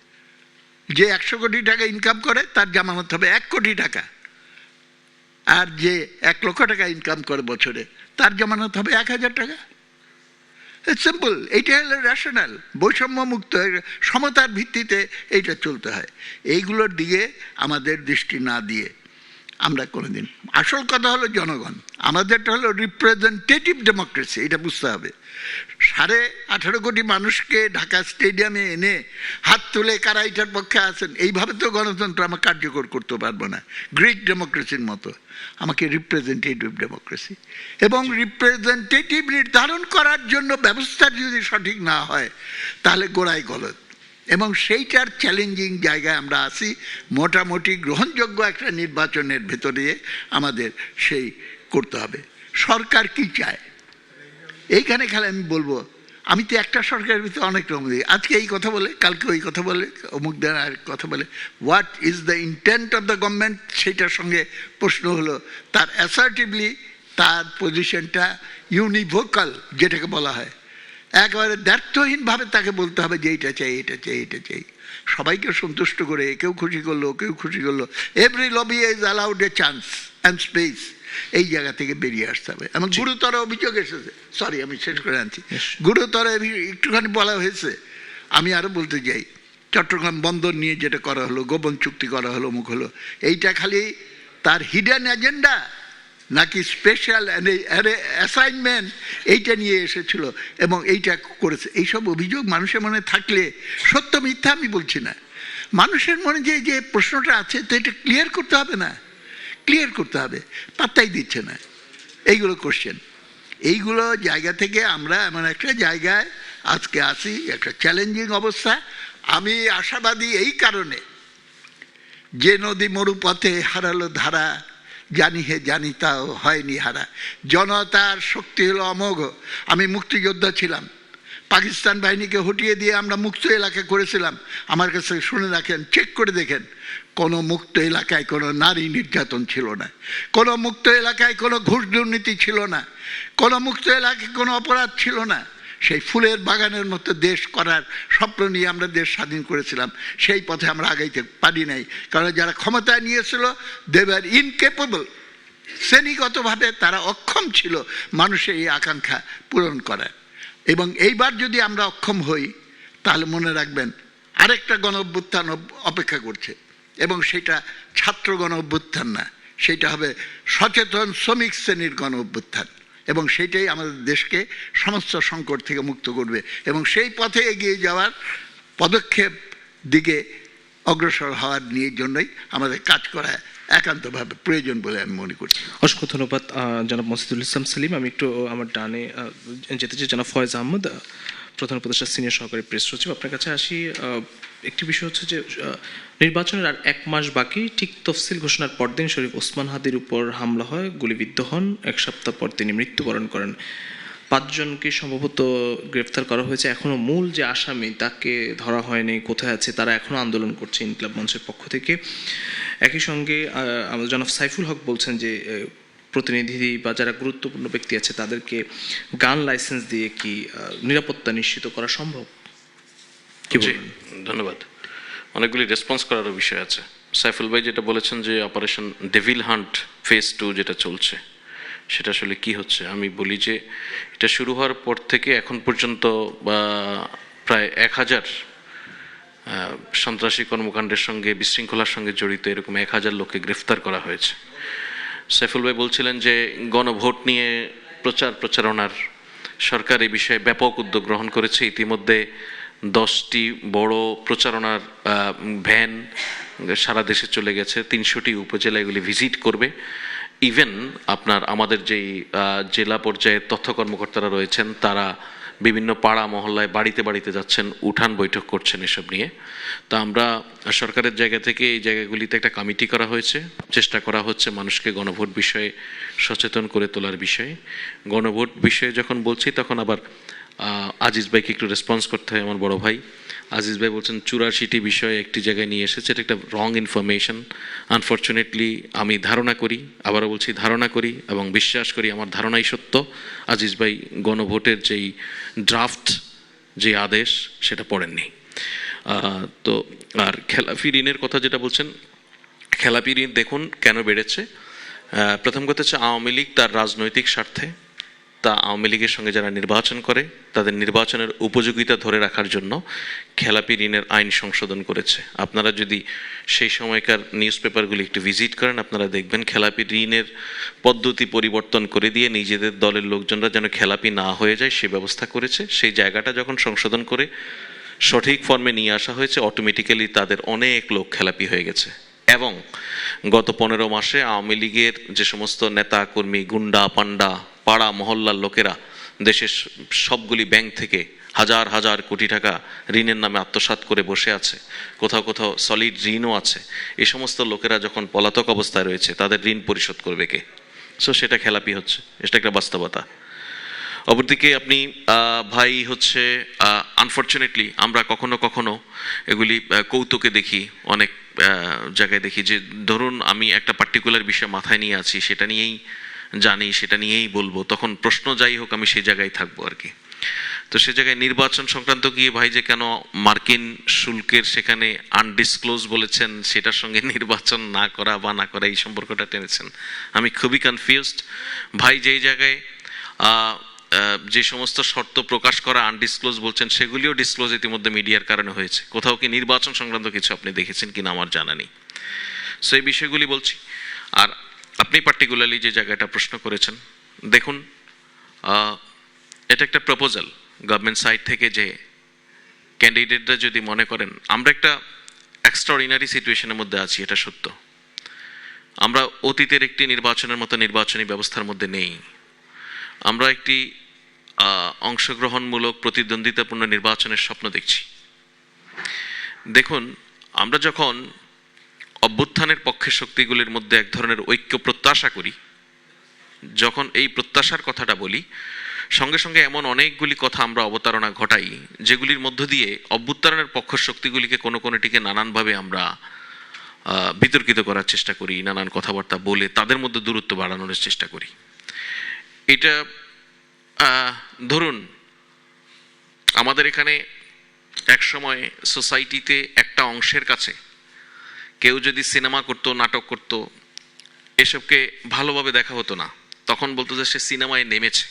যে 100 কোটি টাকা ইনকাম করে তার জামানত হবে 1 কোটি টাকা, আর যে 1 লক্ষ টাকা ইনকাম করে বছরে তার জামানত হবে 1000 টাকা। সিম্পল, এইটা হলো রেশনাল, বৈষম্য মুক্ত সমতার ভিত্তিতে এইটা চলতে হয়। এইগুলোর দিকে আমাদের দৃষ্টি না দিয়ে আমরা কোনোদিন, আসল কথা হলো জনগণ, আমাদেরটা হলো রিপ্রেজেন্টেটিভ ডেমোক্রেসি, এটা বুঝতে হবে। 18.5 কোটি মানুষকে ঢাকা স্টেডিয়ামে এনে হাত তুলে কারা এটার পক্ষে আছেন, এইভাবে তো গণতন্ত্র আমরা কার্যকর করতে পারবো না গ্রিক ডেমোক্রেসির মতো। আমাকে রিপ্রেজেন্টেটিভ ডেমোক্রেসি, এবং রিপ্রেজেন্টেটিভ নির্ধারণ করার জন্য ব্যবস্থা যদি সঠিক না হয় তাহলে গোড়ায় গলদ, এবং সেইটার চ্যালেঞ্জিং জায়গায় আমরা আছি। মোটামুটি গ্রহণযোগ্য একটা নির্বাচনের ভেতরে আমাদের সেই করতে হবে। সরকার কি চায় এইখানে খালি আমি বলবো, আমি তো একটা সরকারের ভিতরে অনেক রকম দিই, আজকে এই কথা বলে কালকে ওই কথা বলে অমুক দিন আর কথা বলে। What is the intent of the government, সেইটার সঙ্গে প্রশ্ন হলো তার অ্যাসার্টিভলি তার পজিশনটা ইউনিভোকাল যেটাকে বলা হয়, একেবারে দ্ব্যর্থহীনভাবে তাকে বলতে হবে যে এইটা চাই, এটা চাই, এটা চাই, সবাইকে সন্তুষ্ট করে কেউ খুশি করলো কেউ খুশি করলো। Every lobby is allowed A chance and space, এই জায়গা থেকে বেরিয়ে আসতে হবে। এবং গুরুতর অভিযোগ এসেছে, সরি আমি শেষ করে আনছি, গুরুতর একটুখানি বলা হয়েছে, আমি আরও বলতে চাই, চট্টগ্রাম বন্দর নিয়ে যেটা করা হলো, গোপন চুক্তি করা হলো, মুখ হলো, এইটা খালি তার হিডেন এজেন্ডা নাকি স্পেশাল অ্যাসাইনমেন্ট এইটা নিয়ে এসেছিল এবং এইটা করেছে। এইসব অভিযোগ মানুষের মনে থাকলে, সত্য মিথ্যা আমি বলছি না, মানুষের মনে যে প্রশ্নটা আছে তো এটা ক্লিয়ার করতে হবে না, ক্লিয়ার করতে হবে, পাত্তাই দিচ্ছে না এইগুলো কোশ্চেন। এইগুলো জায়গা থেকে আমরা এমন একটা জায়গায় আজকে আসি, একটা চ্যালেঞ্জিং অবস্থা। আমি আশাবাদী এই কারণে, যে নদী মরুপথে হারালো ধারা, জানি হে জানি তাও হয়নি হারা। জনতার শক্তি হলো অমোঘ। আমি মুক্তিযোদ্ধা ছিলাম, পাকিস্তান বাহিনীকে হটিয়ে দিয়ে আমরা মুক্ত এলাকা করেছিলাম। আমার কাছে শুনে রাখেন, চেক করে দেখেন, কোনো মুক্ত এলাকায় কোনো নারী নির্যাতন ছিল না, কোনো মুক্ত এলাকায় কোনো ঘুষ দুর্নীতি ছিল না, কোনো মুক্ত এলাকায় কোনো অপরাধ ছিল না। সেই ফুলের বাগানের মতো দেশ করার স্বপ্ন নিয়ে আমরা দেশ স্বাধীন করেছিলাম। সেই পথে আমরা আগাইতে পারি নাই, কারণ যারা ক্ষমতায় নিয়েছিল দে ওয়্যার ইনকেপেবল, শ্রেণীগতভাবে তারা অক্ষম ছিল মানুষের এই আকাঙ্ক্ষা পূরণ করার। এবং এইবার যদি আমরা অক্ষম হই তাহলে মনে রাখবেন আরেকটা গণ অভ্যুত্থান অপেক্ষা করছে, এবং সেটা ছাত্র গণ অভ্যুত্থান না, সেটা হবে সচেতন শ্রমিক শ্রেণীর গণ অভ্যুত্থান, এবং সেইটাই আমাদের দেশকে সমস্ত সংকট থেকে মুক্ত করবে, এবং সেই পথে এগিয়ে যাওয়ার পদক্ষেপ দিকে অগ্রসর হওয়ার নিয়ে জন্যই আমাদের কাজ করা একান্তভাবে প্রয়োজন বলে আমি মনে করছি। অসংখ্য ধন্যবাদ জনাব মসজিদুল ইসলাম সেলিম। আমি একটু আমার ডানে যেতে চাই জনাব ফয়েজ আহমদ, প্রধান উপদেষ্টা সিনিয়র সহকারী প্রেস সচিব। আপনার কাছে আসি, একটি বিষয় হচ্ছে যে নির্বাচনের আর 1 মাস বাকি, ঠিক তফসিল ঘোষণার পরদিন শরীফ ওসমান হাদির উপর হামলা হয়, গুলিবিদ্ধ হন, 1 সপ্তাহ পর তিনি মৃত্যুবরণ করেন। 5 জনকে সম্ভবত গ্রেফতার করা হয়েছে, এখনো মূল যে আসামি তাকে ধরা হয়নি, কোথায় আছে তারা এখনো আন্দোলন করছে ইনকিলাব মঞ্চের পক্ষ থেকে। একই সঙ্গে জনাব সাইফুল হক বলছেন যে প্রতিনিধি বা যারা গুরুত্বপূর্ণ ব্যক্তি আছে তাদেরকে গান লাইসেন্স দিয়ে কি নিরাপত্তা নিশ্চিত করা সম্ভব? কি বলবেন? ধন্যবাদ। অনেকগুলি রেসপন্স করারও বিষয় আছে। সাইফুল ভাই যেটা বলেছেন যে অপারেশন ডেভিল হান্ট ফেজ 2 যেটা চলছে, সেটা আসলে কি হচ্ছে, আমি বলি যে এটা শুরু হওয়ার পর থেকে এখন পর্যন্ত প্রায় 1000 সন্ত্রাসী কর্মকাণ্ডের সঙ্গে, বিশৃঙ্খলার সঙ্গে জড়িত এরকম 1000 লোককে গ্রেফতার করা হয়েছে। সাইফুল ভাই বলছিলেন যে গণভোট নিয়ে প্রচারণার সরকার এই বিষয়ে ব্যাপক উদ্যোগ গ্রহণ করেছে। ইতিমধ্যে 10টি বড় প্রচারণার ভ্যান সারা দেশে চলে গেছে, 300টি উপজেলা এগুলি ভিজিট করবে। ইভেন আমাদের যেই জেলা পর্যায়ে তথ্য কর্মকর্তারা রয়েছেন তারা বিভিন্ন পাড়া মহল্লায় বাড়িতে বাড়িতে যাচ্ছেন, উঠান বৈঠক করছেন এসব নিয়ে। তা আমরা সরকারের জায়গা থেকে এই জায়গাগুলিতে একটা কমিটি করা হয়েছে, চেষ্টা করা হচ্ছে মানুষকে গণভোট বিষয়ে সচেতন করে তোলার বিষয়ে। গণভোট বিষয়ে যখন বলছি তখন আবার আজিজ ভাইকে একটু রেসপন্স করতে হয়, আমার বড় ভাই। আজিজ ভাই বলছেন 84টি বিষয়ে একটি জায়গায় নিয়ে এসেছে, এটা একটা রং ইনফরমেশন। আনফর্চুনেটলি আমি ধারণা করি, আবারও বলছি ধারণা করি এবং বিশ্বাস করি আমার ধারণাই সত্য, আজিজ ভাই গণভোটের যেই ড্রাফট, যে আদেশ, সেটা পড়েননি। তো আর খেলাফি ঋণের কথা যেটা বলছেন, খেলাপি ঋণ দেখুন কেন বেড়েছে। প্রথম কথা হচ্ছে আওয়ামী লীগ তার রাজনৈতিক স্বার্থে, তা আওয়ামী লীগের সঙ্গে যারা নির্বাচন করে তাদের নির্বাচনের উপযোগিতা ধরে রাখার জন্য খেলাপি ঋণের আইন সংশোধন করেছে। আপনারা যদি সেই সময়কার নিউজ পেপারগুলি একটু ভিজিট করেন, আপনারা দেখবেন খেলাপি ঋণের পদ্ধতি পরিবর্তন করে দিয়ে নিজেদের দলের লোকজনরা যেন খেলাপি না হয়ে যায় সে ব্যবস্থা করেছে। সেই জায়গাটা যখন সংশোধন করে সঠিক ফর্মে নিয়ে আসা হয়েছে, অটোমেটিক্যালি তাদের অনেক লোক খেলাপি হয়ে গেছে। এবং গত 15 মাসে আওয়ামী লীগের যে সমস্ত নেতা কর্মী, গুন্ডা পান্ডা, পাড়া মহল্লার লোকেরা দেশের সবগুলি ব্যাংক থেকে হাজার হাজার কোটি টাকা ঋণের নামে আত্মসাৎ করে বসে আছে, কোথাও কোথাও সলিড ঋণও আছে, এই সমস্ত লোকেরা যখন পলাতক অবস্থায় রয়েছে তাদের ঋণ পরিশোধ করবে কে? সো সেটা খেলাপি হচ্ছে, এটা একটা বাস্তবতা। অপরদিকে আপনি ভাই হচ্ছে আনফর্চুনেটলি আমরা কখনো কখনো এগুলি কৌতুকে দেখি, অনেক জায়গায় দেখি যে ধরুন আমি একটা পার্টিকুলার বিষয় মাথায় নিয়ে আছি, সেটা নিয়েই জানি, সেটা নিয়েই বলবো, তখন প্রশ্ন যাই হোক আমি সেই জায়গায় থাকবো আর কি। তো সে জায়গায় নির্বাচন সংক্রান্ত গিয়ে ভাই যে কেন মার্কিন শুল্কের সেখানে আনডিসক্লোজ বলেছেন, সেটার সঙ্গে নির্বাচন না করা বা না করা এই সম্পর্কটা টেনেছেন, আমি খুবই কনফিউজড ভাই। যেই জায়গায় যে সমস্ত শর্ত প্রকাশ করা আনডিসক্লোজ বলছেন, সেগুলিও ডিসক্লোজ ইতিমধ্যে মিডিয়ার কারণে হয়েছে। কোথাও কি নির্বাচন সংক্রান্ত কিছু আপনি দেখেছেন কিনা আমার জানা নেই। সো এই বিষয়গুলি বলছি। আর আপনি পার্টিকুলারলি যে জায়গাটা প্রশ্ন করেছেন, দেখুন এটা একটা প্রপোজাল গভর্নমেন্ট সাইড থেকে, যে ক্যান্ডিডেটরা যদি মনে করেন, আমরা একটা এক্সট্রাঅর্ডিনারি সিচুয়েশনের মধ্যে আছি, এটা সত্য। আমরা অতীতের একটি নির্বাচনের মতো নির্বাচনী ব্যবস্থার মধ্যে নেই। আমরা একটি অংশগ্রহণমূলক প্রতিদ্বন্দ্বিতাপূর্ণ নির্বাচনের স্বপ্ন দেখছি। দেখুন, আমরা যখন অভ্যুত্থানের পক্ষের শক্তিগুলির মধ্যে এক ধরনের ঐক্য প্রত্যাশা করি, যখন এই প্রত্যাশার কথাটা বলি, সঙ্গে সঙ্গে এমন অনেকগুলি কথা আমরা অবতারণা ঘটাই যেগুলির মধ্য দিয়ে অভ্যুত্থানের পক্ষের শক্তিগুলিকে কোনো কোনোটিকে নানানভাবে আমরা বিতর্কিত করার চেষ্টা করি, নানান কথাবার্তা বলে তাদের মধ্যে দূরত্ব বাড়ানোর চেষ্টা করি। এটা ধরুন আমাদের এখানে এক সময় সোসাইটিতে একটা অংশের কাছে কেউ যদি সিনেমা করতো, নাটক করতো, এসবকে ভালোভাবে দেখা হতো না, তখন বলতো যে সে সিনেমায় নেমেছে।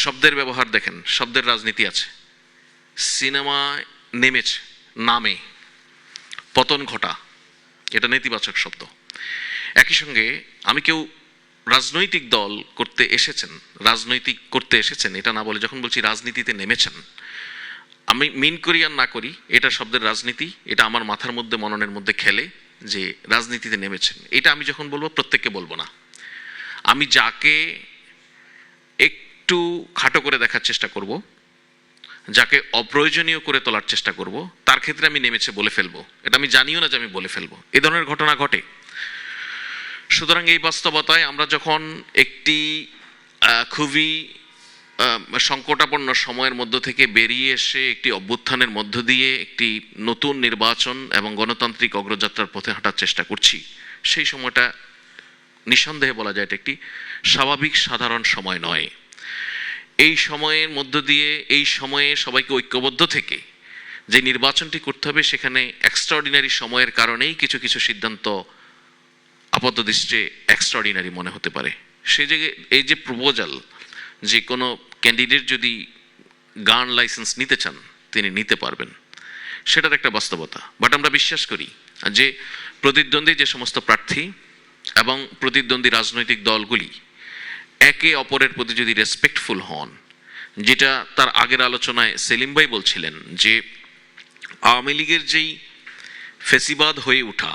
শব্দের ব্যবহার দেখেন, শব্দের রাজনীতি আছে। সিনেমায় নেমেছে, নামে পতন ঘটা, এটা নেতিবাচক শব্দ। একই সঙ্গে আমি কেউ রাজনৈতিক দল করতে এসেছেন, রাজনৈতিক করতে এসেছেন এটা না বলে যখন বলছি রাজনীতিতে নেমেছেন, আমি মিন করি আর না করি, এটা শব্দের রাজনীতি, এটা আমার মাথার মধ্যে মননের মধ্যে খেলে যে রাজনীতিতে নেমেছেন। এটা আমি যখন বলবো প্রত্যেককে বলবো না, আমি যাকে একটু খাটো করে দেখার চেষ্টা করব, যাকে অপ্রয়োজনীয় করে তোলার চেষ্টা করব, তার ক্ষেত্রে আমি নেমেছে বলে ফেলবো। এটা আমি জানিও না যে আমি বলে ফেলবো, এ ধরনের ঘটনা ঘটে। সুতরাং এই বাস্তবতায় আমরা যখন একটি খুবই সংকটাপন্ন সময়ের মধ্য থেকে বেরিয়ে এসে একটি অভ্যুত্থানের মধ্য দিয়ে একটি নতুন নির্বাচন এবং গণতান্ত্রিক অগ্রযাত্রার পথে হাঁটার চেষ্টা করছি, সেই সময়টা নিঃসন্দেহে বলা যায় এটা একটি স্বাভাবিক সাধারণ সময় নয়। এই সময়ের মধ্য দিয়ে, এই সময়ে সবাইকে ঐক্যবদ্ধ থেকে যে নির্বাচনটি করতে হবে, সেখানে এক্সট্রাঅর্ডিনারি সময়ের কারণেই কিছু কিছু সিদ্ধান্ত আপাতদৃষ্টে এক্সট্রাঅর্ডিনারি মনে হতে পারে। সেই জায়গায় এই যে প্রপোজাল, যে কোনো ক্যান্ডিডেট যদি গান লাইসেন্স নিতে চান তিনি নিতে পারবেন, সেটার একটা বাস্তবতা। বাট আমরা বিশ্বাস করি যে প্রতিদ্বন্দ্বী যে সমস্ত প্রার্থী এবং প্রতিদ্বন্দ্বী রাজনৈতিক দলগুলি একে অপরের প্রতি যদি রেসপেক্টফুল হন, যেটা তার আগের আলোচনায় সেলিম ভাই বলছিলেন যে আওয়ামী লীগের যেই ফেসিবাদ হয়ে ওঠা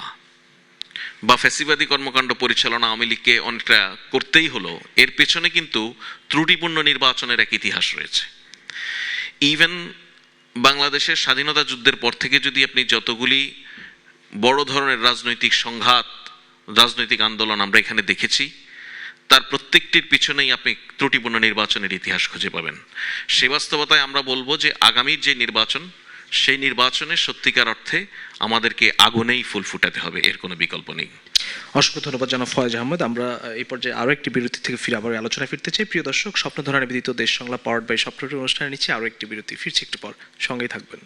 বা ফ্যাসিবাদী কর্মকাণ্ড পরিচালনা আওয়ামী লীগকে অনেকটা করতেই হলো, এর পেছনে কিন্তু ত্রুটিপূর্ণ নির্বাচনের এক ইতিহাস রয়েছে। ইভেন বাংলাদেশের স্বাধীনতা যুদ্ধের পর থেকে যদি আপনি যতগুলি বড় ধরনের রাজনৈতিক সংঘাত, রাজনৈতিক আন্দোলন আমরা এখানে দেখেছি, তার প্রত্যেকটির পিছনেই আপনি ত্রুটিপূর্ণ নির্বাচনের ইতিহাস খুঁজে পাবেন। সে বাস্তবতায় আমরা বলবো যে আগামীর যে নির্বাচন, সেই নির্বাচনে সত্যিকার অর্থে আমাদেরকে আগুনেই ফুল ফুটাতে হবে, এর কোনো বিকল্প নেই। অসংখ্য ধন্যবাদ জনাব ফয়েজ আহমেদ। আমরা এই পর্যায়ে আরও একটি বিরতি থেকে ফিরে আবার আলোচনায় ফিরতে চাই। প্রিয় দর্শক, স্বপ্নধারা নিবেদিত দেশ সংলাপ পাওয়ার্ড বাই স্বপ্নধারা অনুষ্ঠানে নিচ্ছে আরও একটি বিরতি। ফিরছি একটু পর, সঙ্গেই থাকবেন।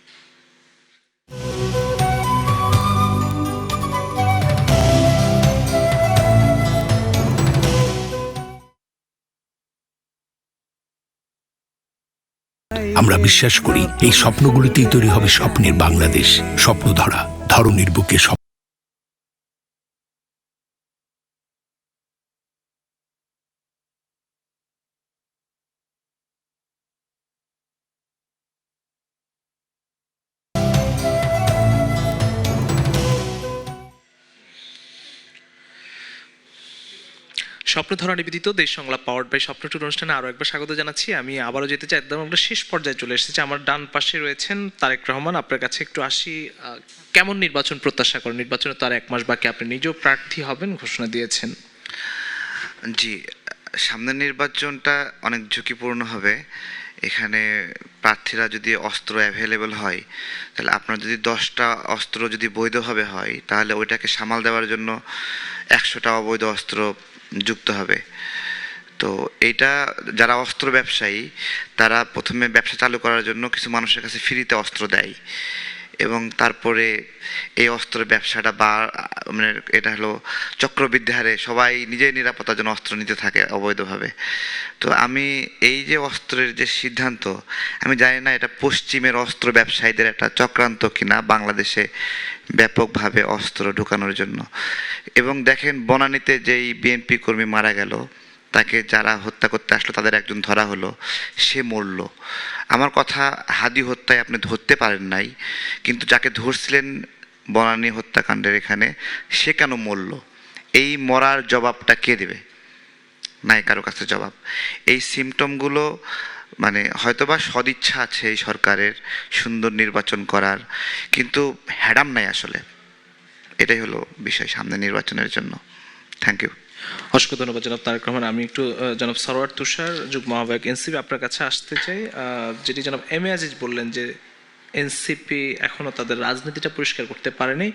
আমরা বিশ্বাস করি এই স্বপ্নগুলিতেই তৈরি হবে স্বপ্নের বাংলাদেশ। স্বপ্নধারা, ধরনীর বুকে স্বপ্ন। স্বপ্নধারা নিবেদিত দেশ সংলাপ পাওয়ার্ড বাই স্বপ্নটুর অনুষ্ঠানে আরও একবার স্বাগত জানাচ্ছি। আমি আবারও যেতে চাই, একদম আমরা শেষ পর্যায়ে চলে এসেছি। আমার ডান পাশে রয়েছেন তারেক রহমান। আপনার কাছে একটু আসি, কেমন নির্বাচন প্রত্যাশা করেন? নির্বাচনে তো আর 1 মাস বাকি, আপনি নিজেও প্রার্থী হবেন ঘোষণা দিয়েছেন। জি, সামনের নির্বাচনটা অনেক ঝুঁকিপূর্ণ হবে। এখানে প্রার্থীরা যদি অস্ত্র অ্যাভেলেবল হয়, তাহলে আপনার যদি 10টা অস্ত্র যদি বৈধভাবে হয়, তাহলে ওইটাকে সামাল দেওয়ার জন্য 100টা অবৈধ অস্ত্র যুক্ত হবে। তো এইটা যারা অস্ত্র ব্যবসায়ী, তারা প্রথমে ব্যবসা চালু করার জন্য কিছু মানুষের কাছে ফ্রিতে অস্ত্র দেয়, এবং তারপরে এই অস্ত্র ব্যবসাটা মানে এটা হলো চক্রবৃদ্ধি হারে সবাই নিজের নিরাপত্তার জন্য অস্ত্র নিতে থাকে অবৈধভাবে। তো আমি এই যে অস্ত্রের যে সিদ্ধান্ত, আমি জানি না এটা পশ্চিমের অস্ত্র ব্যবসায়ীদের একটা চক্রান্ত কিনা বাংলাদেশে ব্যাপকভাবে অস্ত্র ঢুকানোর জন্য। এবং দেখেন, বনানীতে যেই বিএনপি কর্মী মারা গেল, তাকে যারা হত্যা করতে আসলো তাদের একজন ধরা হলো, সে মরল। আমার কথা, হাদি হত্যায় আপনি ধরতে পারেন নাই, কিন্তু যাকে ধরছিলেন বনানী হত্যাকাণ্ডের এখানে, সে কেন মরল? এই মরার জবাবটা কে দেবে? নাই কারো কাছে জবাব। এই সিমটমগুলো, মানে হয়তোবা সদিচ্ছা আছে এই সরকারের সুন্দর নির্বাচন করার, কিন্তু হ্যাডাম নাই আসলে। এটাই হলো বিষয় সামনে নির্বাচনের জন্য। Thank you. অসংখ্য ধন্যবাদ জনাব তারেক রহমান। আমি একটু জনাব সরোয়ার তুষার, যুগ্ম আহ্বায়ক এনসিপি, আপনার কাছে আসতে চাই। যেটি জনাব এম এ আজিজ বললেন যে এনসিপি এখনো তাদের রাজনীতিটা পরিষ্কার করতে পারেনি,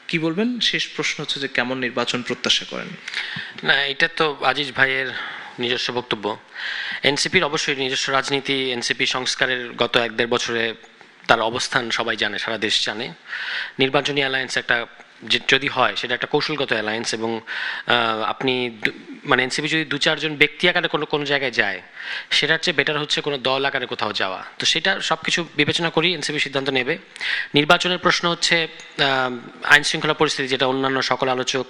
কি বলবেন? শেষ প্রশ্ন হচ্ছে যে কেমন নির্বাচন প্রত্যাশা করেন? না, এটা তো আজিজ ভাইয়ের নিজস্ব বক্তব্য। এনসিপির অবশ্যই নিজস্ব রাজনীতি, এনসিপি সংস্কারের গত 1-1.5 বছরে তার অবস্থান সবাই জানে, সারা দেশ জানে। নির্বাচনী অ্যালায়েন্স একটা যদি হয়, সেটা একটা কৌশলগত অ্যালায়েন্স, এবং আপনি মানে এনসিপি যদি 2-4 জন ব্যক্তি আকারে কোনো জায়গায় যায়, সেটার চেয়ে বেটার হচ্ছে কোনো দল আকারে কোথাও যাওয়া। তো সেটা সব কিছু বিবেচনা করি এনসিপি সিদ্ধান্ত নেবে। নির্বাচনের প্রশ্ন হচ্ছে আইন শৃঙ্খলা পরিস্থিতি, যেটা অন্যান্য সকল আলোচক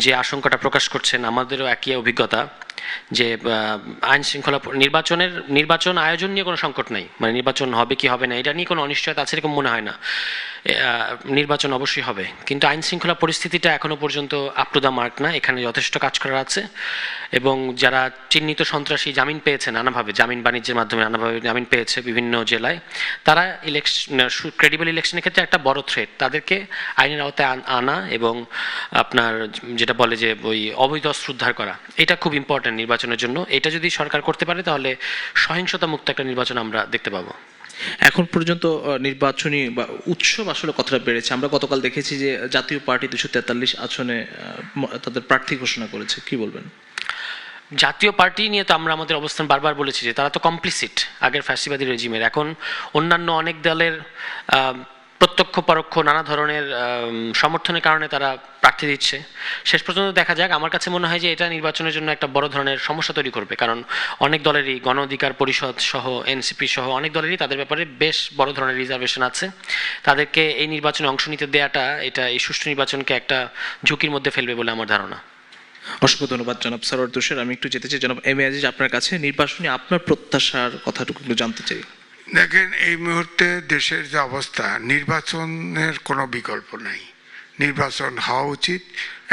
যে আশঙ্কাটা প্রকাশ করছেন, আমাদেরও একই অভিজ্ঞতা যে আইন শৃঙ্খলা নির্বাচন আয়োজন নিয়ে কোনো সংকট নেই, মানে নির্বাচন হবে কি হবে না এটা নিয়ে কোনো অনিশ্চয়তা আছে এরকম মনে হয় না। নির্বাচন অবশ্যই হবে, কিন্তু আইন শৃঙ্খলা পরিস্থিতিটা এখনো পর্যন্ত আপ টু দ্য মার্ক না। এখানে যথেষ্ট কাজ করার আছে, এবং যারা চিহ্নিত সন্ত্রাসী জামিন পেয়েছে নানাভাবে, জামিন বাণিজ্যের মাধ্যমে নানাভাবে জামিন পেয়েছে বিভিন্ন জেলায়, তারা ক্রেডিবল ইলেকশনের ক্ষেত্রে একটা বড় থ্রেট। তাদেরকে আইনের আওতায় আনা এবং আপনার যেটা বলে যে ওই অবৈধ অস্ত্র উদ্ধার করা, এটা খুব ইম্পর্টেন্ট নির্বাচনের জন্য। এটা যদি সরকার করতে পারে, তাহলে সহিংসতা মুক্ত একটা নির্বাচন আমরা দেখতে পাবো। এখন পর্যন্ত নির্বাচনী বা উৎসব আসলে কতটা বেড়েছে? আমরা গতকাল দেখেছি যে জাতীয় পার্টি 243 আসনে তাদের প্রার্থী ঘোষণা করেছে, কি বলবেন? জাতীয় পার্টি নিয়ে তো আমরা আমাদের অবস্থান বারবার বলেছি যে তারা তো কমপ্লিসিট আগের ফ্যাসিবাদী রেজিমের। এখন অন্যান্য অনেক দলের প্রত্যক্ষ পরোক্ষ নানা ধরনের সমর্থনের কারণে তারা প্রার্থী দিচ্ছে। শেষ পর্যন্ত দেখা যাক। আমার কাছে মনে হয় যে এটা নির্বাচনের জন্য একটা বড় ধরনের সমস্যা তৈরি করবে, কারণ অনেক দলেরই, গণ অধিকার পরিষদ সহ, এনসিপি সহ অনেক দলেরই তাদের ব্যাপারে বেশ বড় ধরনের রিজার্ভেশন আছে। তাদেরকে এই নির্বাচনে অংশ নিতে দেওয়াটা, এটা এই সুষ্ঠু নির্বাচনকে একটা ঝুঁকির মধ্যে ফেলবে বলে আমার ধারণা। অসংখ্য ধন্যবাদ জনাব সরোয়ার তুষার। আমি একটু যেতে চাই জনাব এম এ আজিজ, আপনার কাছে নির্বাচনী আপনার প্রত্যাশার কথাটুকু একটু জানতে চাই। দেখেন, এই মুহূর্তে দেশের যে অবস্থা, নির্বাচনের কোনো বিকল্প নাই। নির্বাচন হওয়া উচিত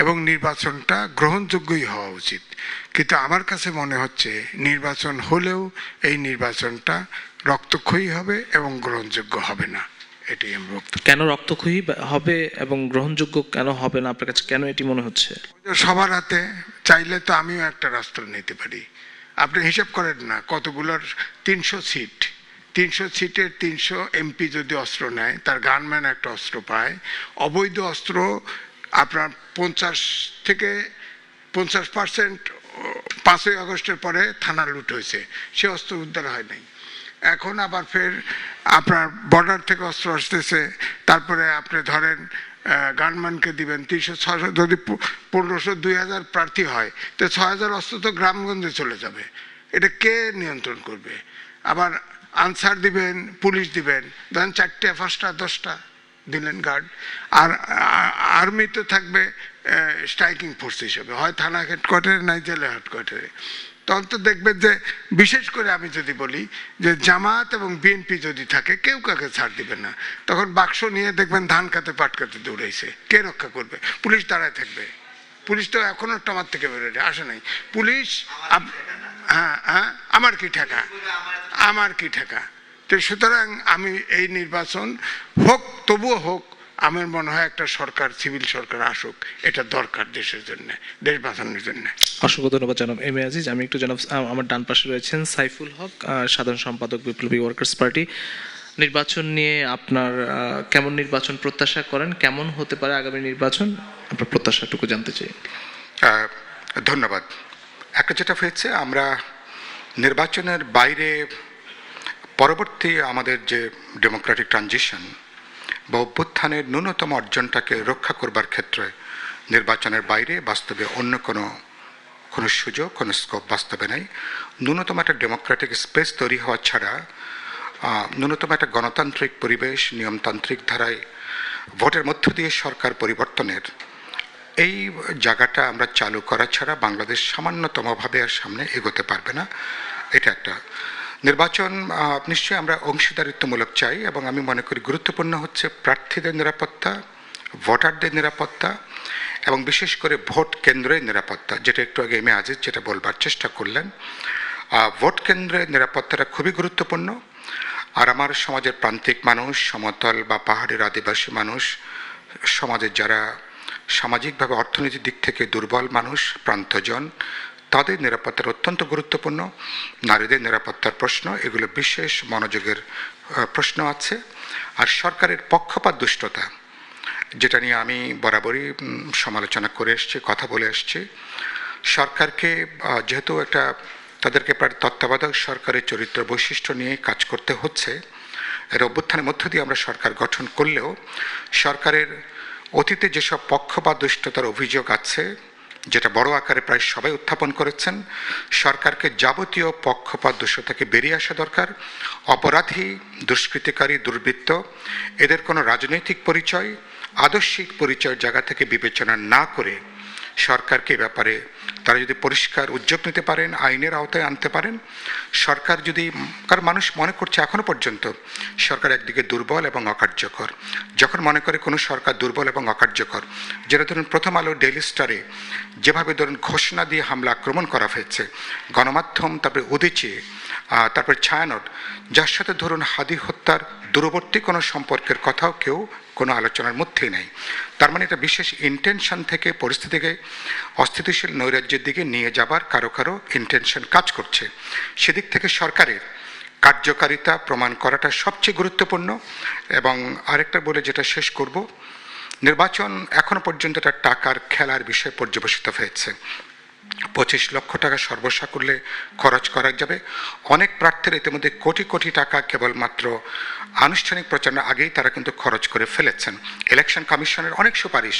এবং নির্বাচনটা গ্রহণযোগ্যই হওয়া উচিত। কিন্তু আমার কাছে মনে হচ্ছে নির্বাচন হলেও এই নির্বাচনটা রক্তক্ষয়ী হবে এবং গ্রহণযোগ্য হবে না। এটাই আমি বক্তব্য। কেন রক্তক্ষয়ী হবে এবং গ্রহণযোগ্য কেন হবে না আপনার কাছে, কেন এটি মনে হচ্ছে? সবার হাতে, চাইলে তো আমিও একটা রাষ্ট্র নিতে পারি। আপনি হিসাব করেন না কতগুলোর 300 সিট, 300 সিটের 300 এমপি যদি অস্ত্র নেয়, তার গানম্যান একটা অস্ত্র পায়, অবৈধ অস্ত্র আপনার 50 থেকে 50% 5ই আগস্টের পরে থানা লুট হয়েছে, সে অস্ত্র উদ্ধার হয় নাই। এখন আবার ফের আপনার বর্ডার থেকে অস্ত্র আসতেছে, তারপরে আপনি ধরেন গানম্যানকে দিবেন 300-600, যদি 1500-2000 প্রার্থী হয় তো 6000 অস্ত্র তো গ্রামগঞ্জে চলে যাবে। এটা কে নিয়ন্ত্রণ করবে? আবার আনসার দিবেন, পুলিশ দিবেন, ধরেন 4টা 5টা 10টা দিলেন গার্ড, আর আর্মি তো থাকবে স্ট্রাইকিং ফোর্স হিসেবে, হয় থানা হেডকোয়ার্টারে নাই জেলা হেডকোয়ার্টারে। তখন তো দেখবেন যে, বিশেষ করে আমি যদি বলি যে জামাত এবং বিএনপি যদি থাকে, কেউ কাকে ছাড় দিবে না। তখন বাক্স নিয়ে দেখবেন ধান কাতে পাট কাতে দৌড়াইছে, কে রক্ষা করবে? পুলিশ দাঁড়ায় থাকবে। পুলিশ তো এখনো টামার থেকে বেরোয় আসে নাই পুলিশ। হ্যাঁ হ্যাঁ, আমার কি ঠেকা, আমার কি ঠেকা? তো সুতরাং আমি এই নির্বাচন হোক, তবুও হোক, আমার মনে হয় একটা সরকার, সিভিল সরকার আসুক, এটা দরকার দেশের জন্য, দেশ বাঁচানোর জন্য। অসংখ্য ধন্যবাদ জনাব এম এ আজিজ। আমি একটু জনাব, আমার ডান পাশে রয়েছেন সাইফুল হক, সাধারণ সম্পাদক বিপ্লবী ওয়ার্কার্স পার্টি। নির্বাচন নিয়ে আপনার কেমন নির্বাচন প্রত্যাশা করেন, কেমন হতে পারে আগামী নির্বাচন, আপনার প্রত্যাশাটুকু জানতে চাই। ধন্যবাদ। একটা যেটা হয়েছে, আমরা নির্বাচনের বাইরে পরবর্তী আমাদের যে ডেমোক্রেটিক ট্রানজিশন বা অভ্যুত্থানের ন্যূনতম অর্জনটাকে রক্ষা করবার ক্ষেত্রে নির্বাচনের বাইরে বাস্তবে অন্য কোনো সুযোগ, কোনো স্কোপ বাস্তবে নাই। ন্যূনতম একটা ডেমোক্রেটিক স্পেস তৈরি হওয়া ছাড়া, ন্যূনতম একটা গণতান্ত্রিক পরিবেশ, নিয়মতান্ত্রিক ধারায় ভোটের মধ্য দিয়ে সরকার পরিবর্তনের এই জায়গাটা আমরা চালু করা ছাড়া বাংলাদেশ সামান্যতমভাবে আর সামনে এগোতে পারবে না। এটা একটা নির্বাচন। নিশ্চয়ই আমরা অংশীদারিত্বমূলক চাই, এবং আমি মনে করি গুরুত্বপূর্ণ হচ্ছে প্রার্থীদের নিরাপত্তা, ভোটারদের নিরাপত্তা, এবং বিশেষ করে ভোট কেন্দ্রের নিরাপত্তা, যেটা একটু আগে এম এ আজিজ যেটা বলবার চেষ্টা করলেন। ভোট কেন্দ্রের নিরাপত্তাটা খুবই গুরুত্বপূর্ণ। আর আমার সমাজের প্রান্তিক মানুষ, সমতল বা পাহাড়ের আদিবাসী মানুষ, সমাজের যারা সামাজিকভাবে অর্থনৈতিক দিক থেকে দুর্বল মানুষ, প্রান্তজন, তাদের নিরাপত্তার অত্যন্ত গুরুত্বপূর্ণ। নারীদের নিরাপত্তার প্রশ্ন, এগুলো বিশেষ মনোযোগের প্রশ্ন আছে। আর সরকারের পক্ষপাত দুষ্টতা, যেটা নিয়ে আমি বরাবরই সমালোচনা করে এসেছি, কথা বলে এসেছি। সরকারকে যেহেতু একটা তাদেরকে প্রায় তত্ত্বাবধায়ক সরকারের চরিত্র বৈশিষ্ট্য নিয়ে কাজ করতে হচ্ছে, এর অভ্যুত্থানের মধ্য দিয়ে আমরা সরকার গঠন করলেও সরকারের অতীতে যেসব পক্ষপাত দুষ্টতার অভিযোগ আছে, যেটা বড় আকারে প্রায় সবাই উত্থাপন করেছেন, সরকারকে যাবতীয় পক্ষপাত দোষ থেকে বেরিয়ে আসা দরকার। অপরাধী, দুষ্কৃতিকারী, দুর্বৃত্ত, এদের কোনো রাজনৈতিক পরিচয়, আদর্শিক পরিচয়ের জায়গা থেকে বিবেচনা না করে সরকারকে ব্যাপারে তারা যদি পরিষ্কার উদ্যোগ নিতে পারেন, আইনের আওতায় আনতে পারেন। সরকার যদি, কারণ মানুষ মনে করছে এখনো পর্যন্ত সরকার একদিকে দুর্বল এবং অকার্যকর। যখন মনে করে কোনো সরকার দুর্বল এবং অকার্যকর, যেটা ধরুন প্রথম আলো, ডেইলি স্টারে যেভাবে ধরুন ঘোষণা দিয়ে হামলা আক্রমণ করা হয়েছে, গণমাধ্যম, তারপরে উদীচী, তারপরে ছায়ানট, যার সাথে ধরুন হাদি হত্যার দূরবর্তী কোনো সম্পর্কের কথাও কেউ কোনো আলোচনার মধ্যেই নেই। তার মানে এটা বিশেষ ইন্টেনশন থেকে পরিস্থিতিকে অস্থিতিশীল নৈরাজ্যের দিকে নিয়ে যাবার কারো কারো ইন্টেনশন কাজ করছে। সেদিক থেকে সরকারের কার্যকারিতা প্রমাণ করাটা সবচেয়ে গুরুত্বপূর্ণ। এবং আরেকটা বলে যেটা শেষ করব, নির্বাচন এখনো পর্যন্ত একটা টাকার খেলার বিষয় পর্যবেসিত হয়েছে। 25 লক্ষ টাকা সর্বসাকুল্যে খরচ করা যাবে। অনেক প্রার্থীরা ইতিমধ্যে কোটি কোটি টাকা কেবলমাত্র আনুষ্ঠানিক প্রচারণার আগেই তারা কিন্তু খরচ করে ফেলেছেন। ইলেকশন কমিশনের অনেক সুপারিশ,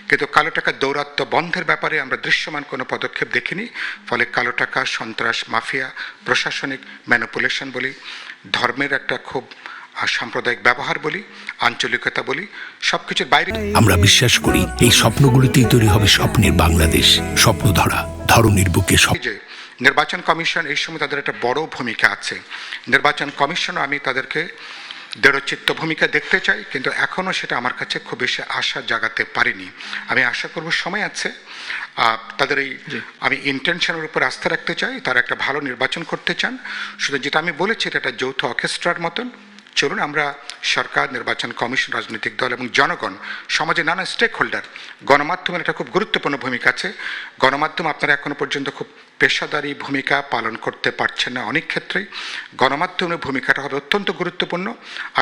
কিন্তু কালো টাকা দৌরাত্ম্য বন্ধের ব্যাপারে আমরা দৃশ্যমান কোনো পদক্ষেপ দেখিনি। ফলে কালো টাকা, সন্ত্রাস, মাফিয়া, প্রশাসনিক ম্যানিপুলেশন বলি, ধর্মের একটা খুব সাম্প্রদায়িক ব্যবহার বলি, আঞ্চলিকতা বলি, সবকিছুর বাইরে আমরা বিশ্বাস করি এই স্বপ্নগুলিতেই তৈরি হবে স্বপ্নের বাংলাদেশ। স্বপ্ন ধরা, ধরনীর বুকে যে নির্বাচন কমিশন এই সময় তাদের একটা বড় ভূমিকা আছে। নির্বাচন কমিশনও আমি তাদেরকে দৃঢ়চিত্ত ভূমিকা দেখতে চাই, কিন্তু এখনও সেটা আমার কাছে খুব বেশি আশা জাগাতে পারিনি। আমি আশা করব সময় আছে। তাদের এই আমি ইন্টেনশনের উপর আস্থা রাখতে চাই, তারা একটা ভালো নির্বাচন করতে চান। শুধু যেটা আমি বলেছি, এটা একটা যৌথ অর্কেস্ট্রার মতন, চলুন আমরা সরকার, নির্বাচন কমিশন, রাজনৈতিক দল এবং জনগণ, সমাজের নানা স্টেক হোল্ডার, গণমাধ্যমের একটা খুব গুরুত্বপূর্ণ ভূমিকা আছে। গণমাধ্যম আপনারা এখনো পর্যন্ত খুব পেশাদারি ভূমিকা পালন করতে পারছেন না অনেক ক্ষেত্রেই। গণমাধ্যমের ভূমিকাটা হবে অত্যন্ত গুরুত্বপূর্ণ।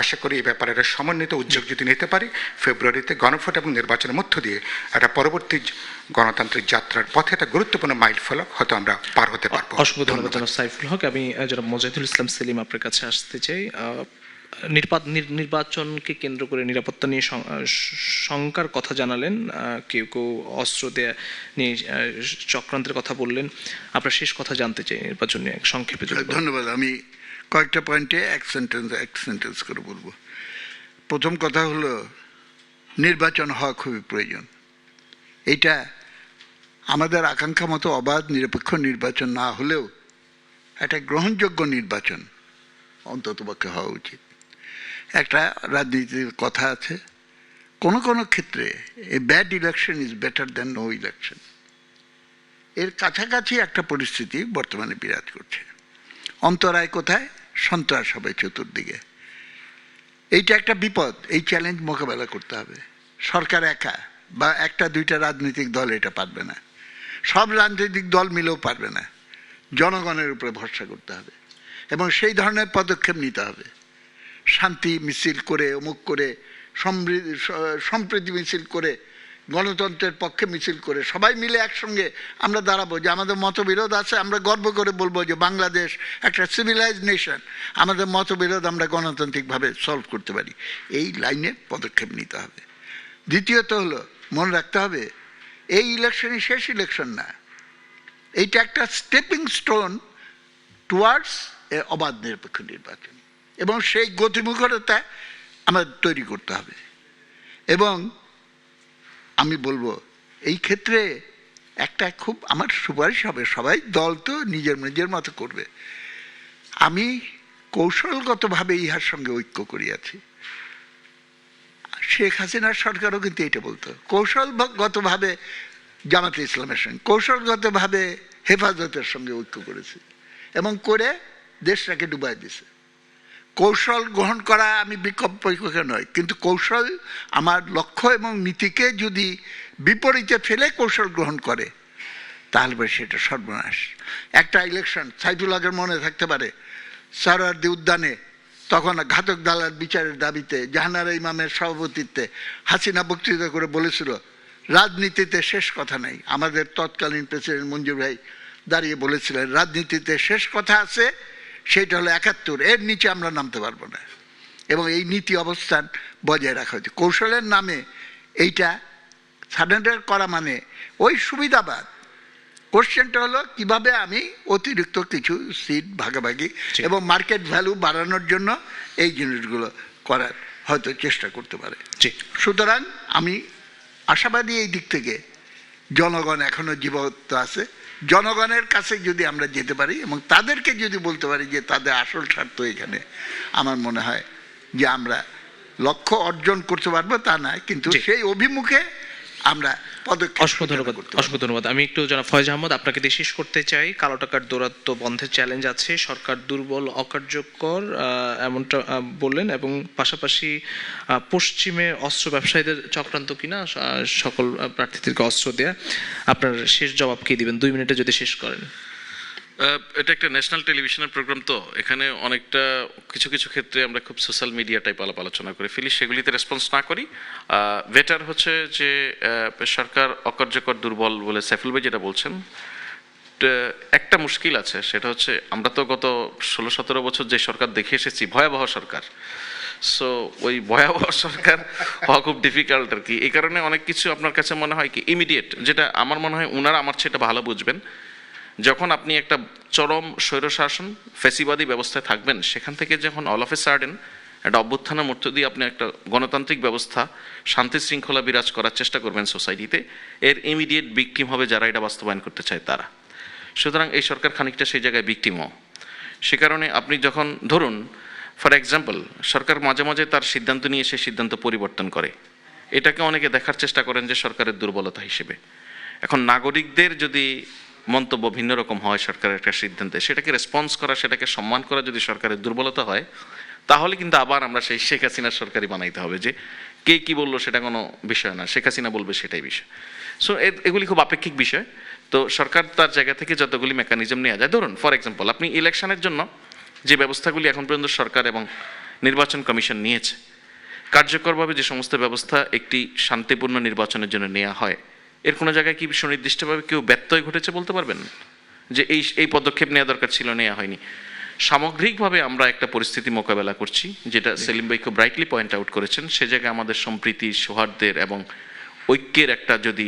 আশা করি এই ব্যাপারে একটা সমন্বিত উদ্যোগ যদি নিতে পারি, ফেব্রুয়ারিতে গণভোট এবং নির্বাচনের মধ্য দিয়ে একটা পরবর্তী গণতান্ত্রিক যাত্রার পথে একটা গুরুত্বপূর্ণ মাইল ফলক হয়তো আমরা পার হতে পারবো। অসংখ্য ধন্যবাদ জনাব সাইফুল হক। আমি জনাব মোজাহিদুল ইসলাম সেলিম আপনার কাছে আসতে চাই। নির্বাচনকে কেন্দ্র করে নিরাপত্তা নিয়ে শঙ্কার কথা জানালেন, কেউ কেউ অস্ত্র দেয়া নিয়ে চক্রান্তের কথা বললেন। আপনার শেষ কথা জানতে চাই নির্বাচন নিয়ে সংক্ষেপে। ধন্যবাদ। আমি কয়েকটা পয়েন্টে এক সেন্টেন্স করে বলবো। প্রথম কথা হলো, নির্বাচন হওয়া খুবই প্রয়োজন। এইটা আমাদের আকাঙ্ক্ষা মতো অবাধ নিরপেক্ষ নির্বাচন না হলেও একটা গ্রহণযোগ্য নির্বাচন অন্ততপক্ষে হওয়া উচিত। একটা রাজনীতির কথা আছে, কোনো কোনো ক্ষেত্রে a bad election is better than no election. এর কাছাকাছি একটা পরিস্থিতি বর্তমানে বিরাজ করছে। অন্তরায় কোথায়? সন্ত্রাস হবে চতুর্দিকে। এইটা একটা বিপদ। এই চ্যালেঞ্জ মোকাবেলা করতে হবে। সরকার একা বা একটা দুইটা রাজনৈতিক দল এটা পারবে না, সব রাজনৈতিক দল মিলেও পারবে না। জনগণের উপরে ভরসা করতে হবে এবং সেই ধরনের পদক্ষেপ নিতে হবে। শান্তি মিছিল করে, অমুক করে, সম্প্রীতি মিছিল করে, গণতন্ত্রের পক্ষে মিছিল করে সবাই মিলে একসঙ্গে আমরা দাঁড়াবো। যে আমাদের মতবিরোধ আছে, আমরা গর্ব করে বলবো যে বাংলাদেশ একটা সিভিলাইজড নেশন, আমাদের মতবিরোধ আমরা গণতান্ত্রিকভাবে সলভ করতে পারি। এই লাইনে পদক্ষেপ নিতে হবে। দ্বিতীয়ত হলো, মনে রাখতে হবে এই ইলেকশনই শেষ ইলেকশন না, এইটা একটা স্টেপিং স্টোন টুয়ার্ডস এ অবাধ নিরপেক্ষ নির্বাচন, এবং সেই গতিমুখরতা আমাদের তৈরি করতে হবে। এবং আমি বলবো এই ক্ষেত্রে একটা খুব আমার সুপারিশ হবে, সবাই দল তো নিজের নিজের মতো করবে। আমি কৌশলগতভাবে ইহার সঙ্গে ঐক্য করিয়াছি। শেখ হাসিনার সরকারও কিন্তু এটা বলতো, কৌশলগতভাবে জামাতে ইসলামের সঙ্গে, কৌশলগতভাবে হেফাজতের সঙ্গে ঐক্য করেছে এবং করে দেশটাকে ডুবাই দিছে। কৌশল গ্রহণ করা আমি বিকল্প নয়, কিন্তু কৌশল আমার লক্ষ্য এবং নীতিকে যদি বিপরীতে ফেলে কৌশল গ্রহণ করে তাহলে সেটা সর্বনাশ। একটা ইলেকশন সাইফুল হকের মনে থাকতে পারে, সরওয়ার্দী উদ্যানে তখন ঘাতক দালাল বিচারের দাবিতে জাহানারা ইমামের সভাপতিত্বে হাসিনা বক্তৃতা করে বলেছিল রাজনীতিতে শেষ কথা নেই। আমাদের তৎকালীন প্রেসিডেন্ট মঞ্জুর ভাই দাঁড়িয়ে বলেছিলেন রাজনীতিতে শেষ কথা আছে, সেটা হলো ৭১, এর নিচে আমরা নামতে পারবো না। এবং এই নীতি অবস্থান বজায় রাখা হয়েছে। কৌশলের নামে এইটা সারেন্ডার করা মানে ওই সুবিধাবাদ। কোশ্চেনটা হলো কিভাবে আমি অতিরিক্ত কিছু সিট ভাগাভাগি এবং মার্কেট ভ্যালু বাড়ানোর জন্য এই জিনিসগুলো করার হয়তো চেষ্টা করতে পারে। সুতরাং আমি আশাবাদী এই দিক থেকে। জনগণ এখনো জীবন্ত আছে। জনগণের কাছে যদি আমরা যেতে পারি এবং তাদেরকে যদি বলতে পারি যে তাদের আসল স্বার্থ এখানে, আমার মনে হয় যে আমরা লক্ষ্য অর্জন করতে পারবো তা নয়, কিন্তু সেই অভিমুখে আমরা পদক্ষেপ। অসংখ্য ধন্যবাদ। আমি একটু জনাব ফয়েজ আহমদ আপনাকে দিয়ে শেষ করতে চাই। কালো টাকার দৌরাত্ম্য বন্ধের চ্যালেঞ্জ আছে, সরকার দুর্বল অকার্যকর এমনটা বললেন, এবং পাশাপাশি পশ্চিমে অস্ত্র ব্যবসায়ীদের চক্রান্ত কিনা সকল প্রার্থীদেরকে অস্ত্র দেয়া। আপনার শেষ জবাব কি দিবেন 2 মিনিটে যদি শেষ করেন? এটা একটা ন্যাশনাল টেলিভিশনের প্রোগ্রাম, তো এখানে অনেকটা কিছু কিছু ক্ষেত্রে আমরা খুব সোশ্যাল মিডিয়া টাইপ আলোচনা করে ফেলি, সেগুলিতে রেসপন্স না করি। বেটার হচ্ছে যে সরকার অকার্যকর দুর্বল বলে সাইফুল ভাই যেটা বলছেন, একটা মুশকিল আছে, সেটা হচ্ছে আমরা তো গত 16-17 বছর যে সরকার দেখে এসেছি, ভয়াবহ সরকার। সো ওই ভয়াবহ সরকার হওয়া খুব ডিফিকাল্ট আর কি। এই কারণে অনেক কিছু আপনার কাছে মনে হয় কি ইমিডিয়েট, যেটা আমার মনে হয় ওনারা আমার সেটা ভালো বুঝবেন। যখন আপনি একটা চরম স্বৈরশাসন ফ্যাসিবাদী ব্যবস্থায় থাকবেন, সেখান থেকে যখন অল অফ এ সাডেন একটা অভ্যুত্থানের মধ্য দিয়ে আপনি একটা গণতান্ত্রিক ব্যবস্থা, শান্তি শৃঙ্খলা বিরাজ করার চেষ্টা করবেন সোসাইটিতে, এর ইমিডিয়েট ভিকটিম হবে যারা এটা বাস্তবায়ন করতে চায় তারা। সুতরাং এই সরকার খানিকটা সেই জায়গায় ভিকটিমও। সে কারণে আপনি যখন ধরুন ফর এক্সাম্পল, সরকার মাঝে মাঝে তার সিদ্ধান্ত নিয়ে সেই সিদ্ধান্ত পরিবর্তন করে, এটাকে অনেকে দেখার চেষ্টা করেন যে সরকারের দুর্বলতা হিসেবে। এখন নাগরিকদের যদি মন্তব্য ভিন্ন রকম হয় সরকারের একটা সিদ্ধান্তে, সেটাকে রেসপন্স করা, সেটাকে সম্মান করা যদি সরকারের দুর্বলতা হয়, তাহলে কিন্তু আবার আমরা সেই শেখ হাসিনার সরকারি বানাইতে হবে, যে কে কি বললো সেটা কোনো বিষয় না, শেখ হাসিনা বলবে সেটাই বিষয়। সো এগুলি খুব আপেক্ষিক বিষয়। তো সরকার তার জায়গা থেকে যতগুলি মেকানিজম নেওয়া যায়, ধরুন ফর এক্সাম্পল আপনি ইলেকশনের জন্য যে ব্যবস্থাগুলি এখন পর্যন্ত সরকার এবং নির্বাচন কমিশন নিয়েছে, কার্যকরভাবে যে সমস্ত ব্যবস্থা একটি শান্তিপূর্ণ নির্বাচনের জন্য নেওয়া হয়, এর কোনো জায়গায় কি সুনির্দিষ্টভাবে কেউ ব্যত্যয় ঘটেছে বলতে পারবেন যে এই পদক্ষেপ নেওয়া দরকার ছিল, নেওয়া হয়নি? সামগ্রিকভাবে আমরা একটা পরিস্থিতি মোকাবেলা করছি, যেটা সেলিম ভাই খুব ব্রাইটলি পয়েন্ট আউট করেছেন। সে জায়গায় আমাদের সম্প্রীতি, সৌহার্দ্যের এবং ঐক্যের একটা যদি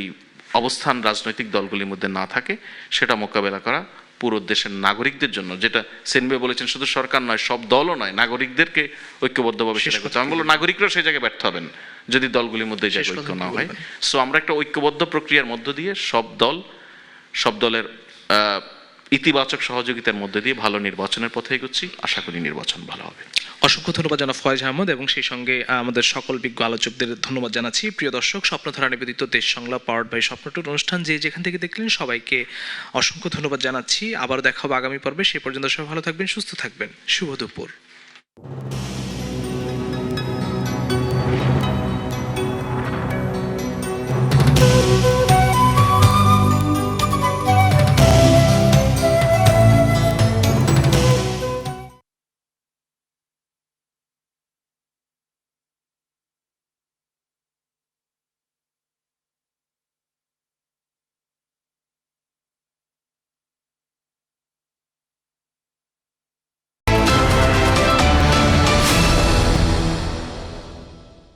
অবস্থান রাজনৈতিক দলগুলির মধ্যে না থাকে, সেটা মোকাবেলা করা পুরো দেশের নাগরিকদের জন্য, যেটা সেলিম ভাই বলেছেন শুধু সরকার নয়, সব দলও নয়, নাগরিকদেরকে ঐক্যবদ্ধভাবে সেটা করতে হবে। আমি বলবো নাগরিকরাও সেই জায়গায় ব্যর্থ হবেন যদি দলগুলির মধ্যে জায়গায় ঐক্য না হয়। সো আমরা একটা ঐক্যবদ্ধ প্রক্রিয়ার মধ্য দিয়ে সব দলের ইতিবাচক সহযোগিতার মধ্যে দিয়ে ভালো নির্বাচনের পথে এগোচ্ছি। আশা করি নির্বাচন ভালো হবে। অসংখ্য ধন্যবাদ জানাব ফয়েজ আহমদ এবং সেই সঙ্গে আমাদের সকল বিজ্ঞ আলোচকদের ধন্যবাদ জানাচ্ছি। প্রিয় দর্শক, স্বপ্নধারা নিবেদিত দেশ সংলাপ পাওয়ার্ড বাই স্বপ্নটুর অনুষ্ঠান যে যেখান থেকে দেখলেন সবাইকে অসংখ্য ধন্যবাদ জানাচ্ছি। আবার দেখা হবে আগামী পর্বে। সে পর্যন্ত সবাই ভালো থাকবেন, সুস্থ থাকবেন। শুভ দুপুর।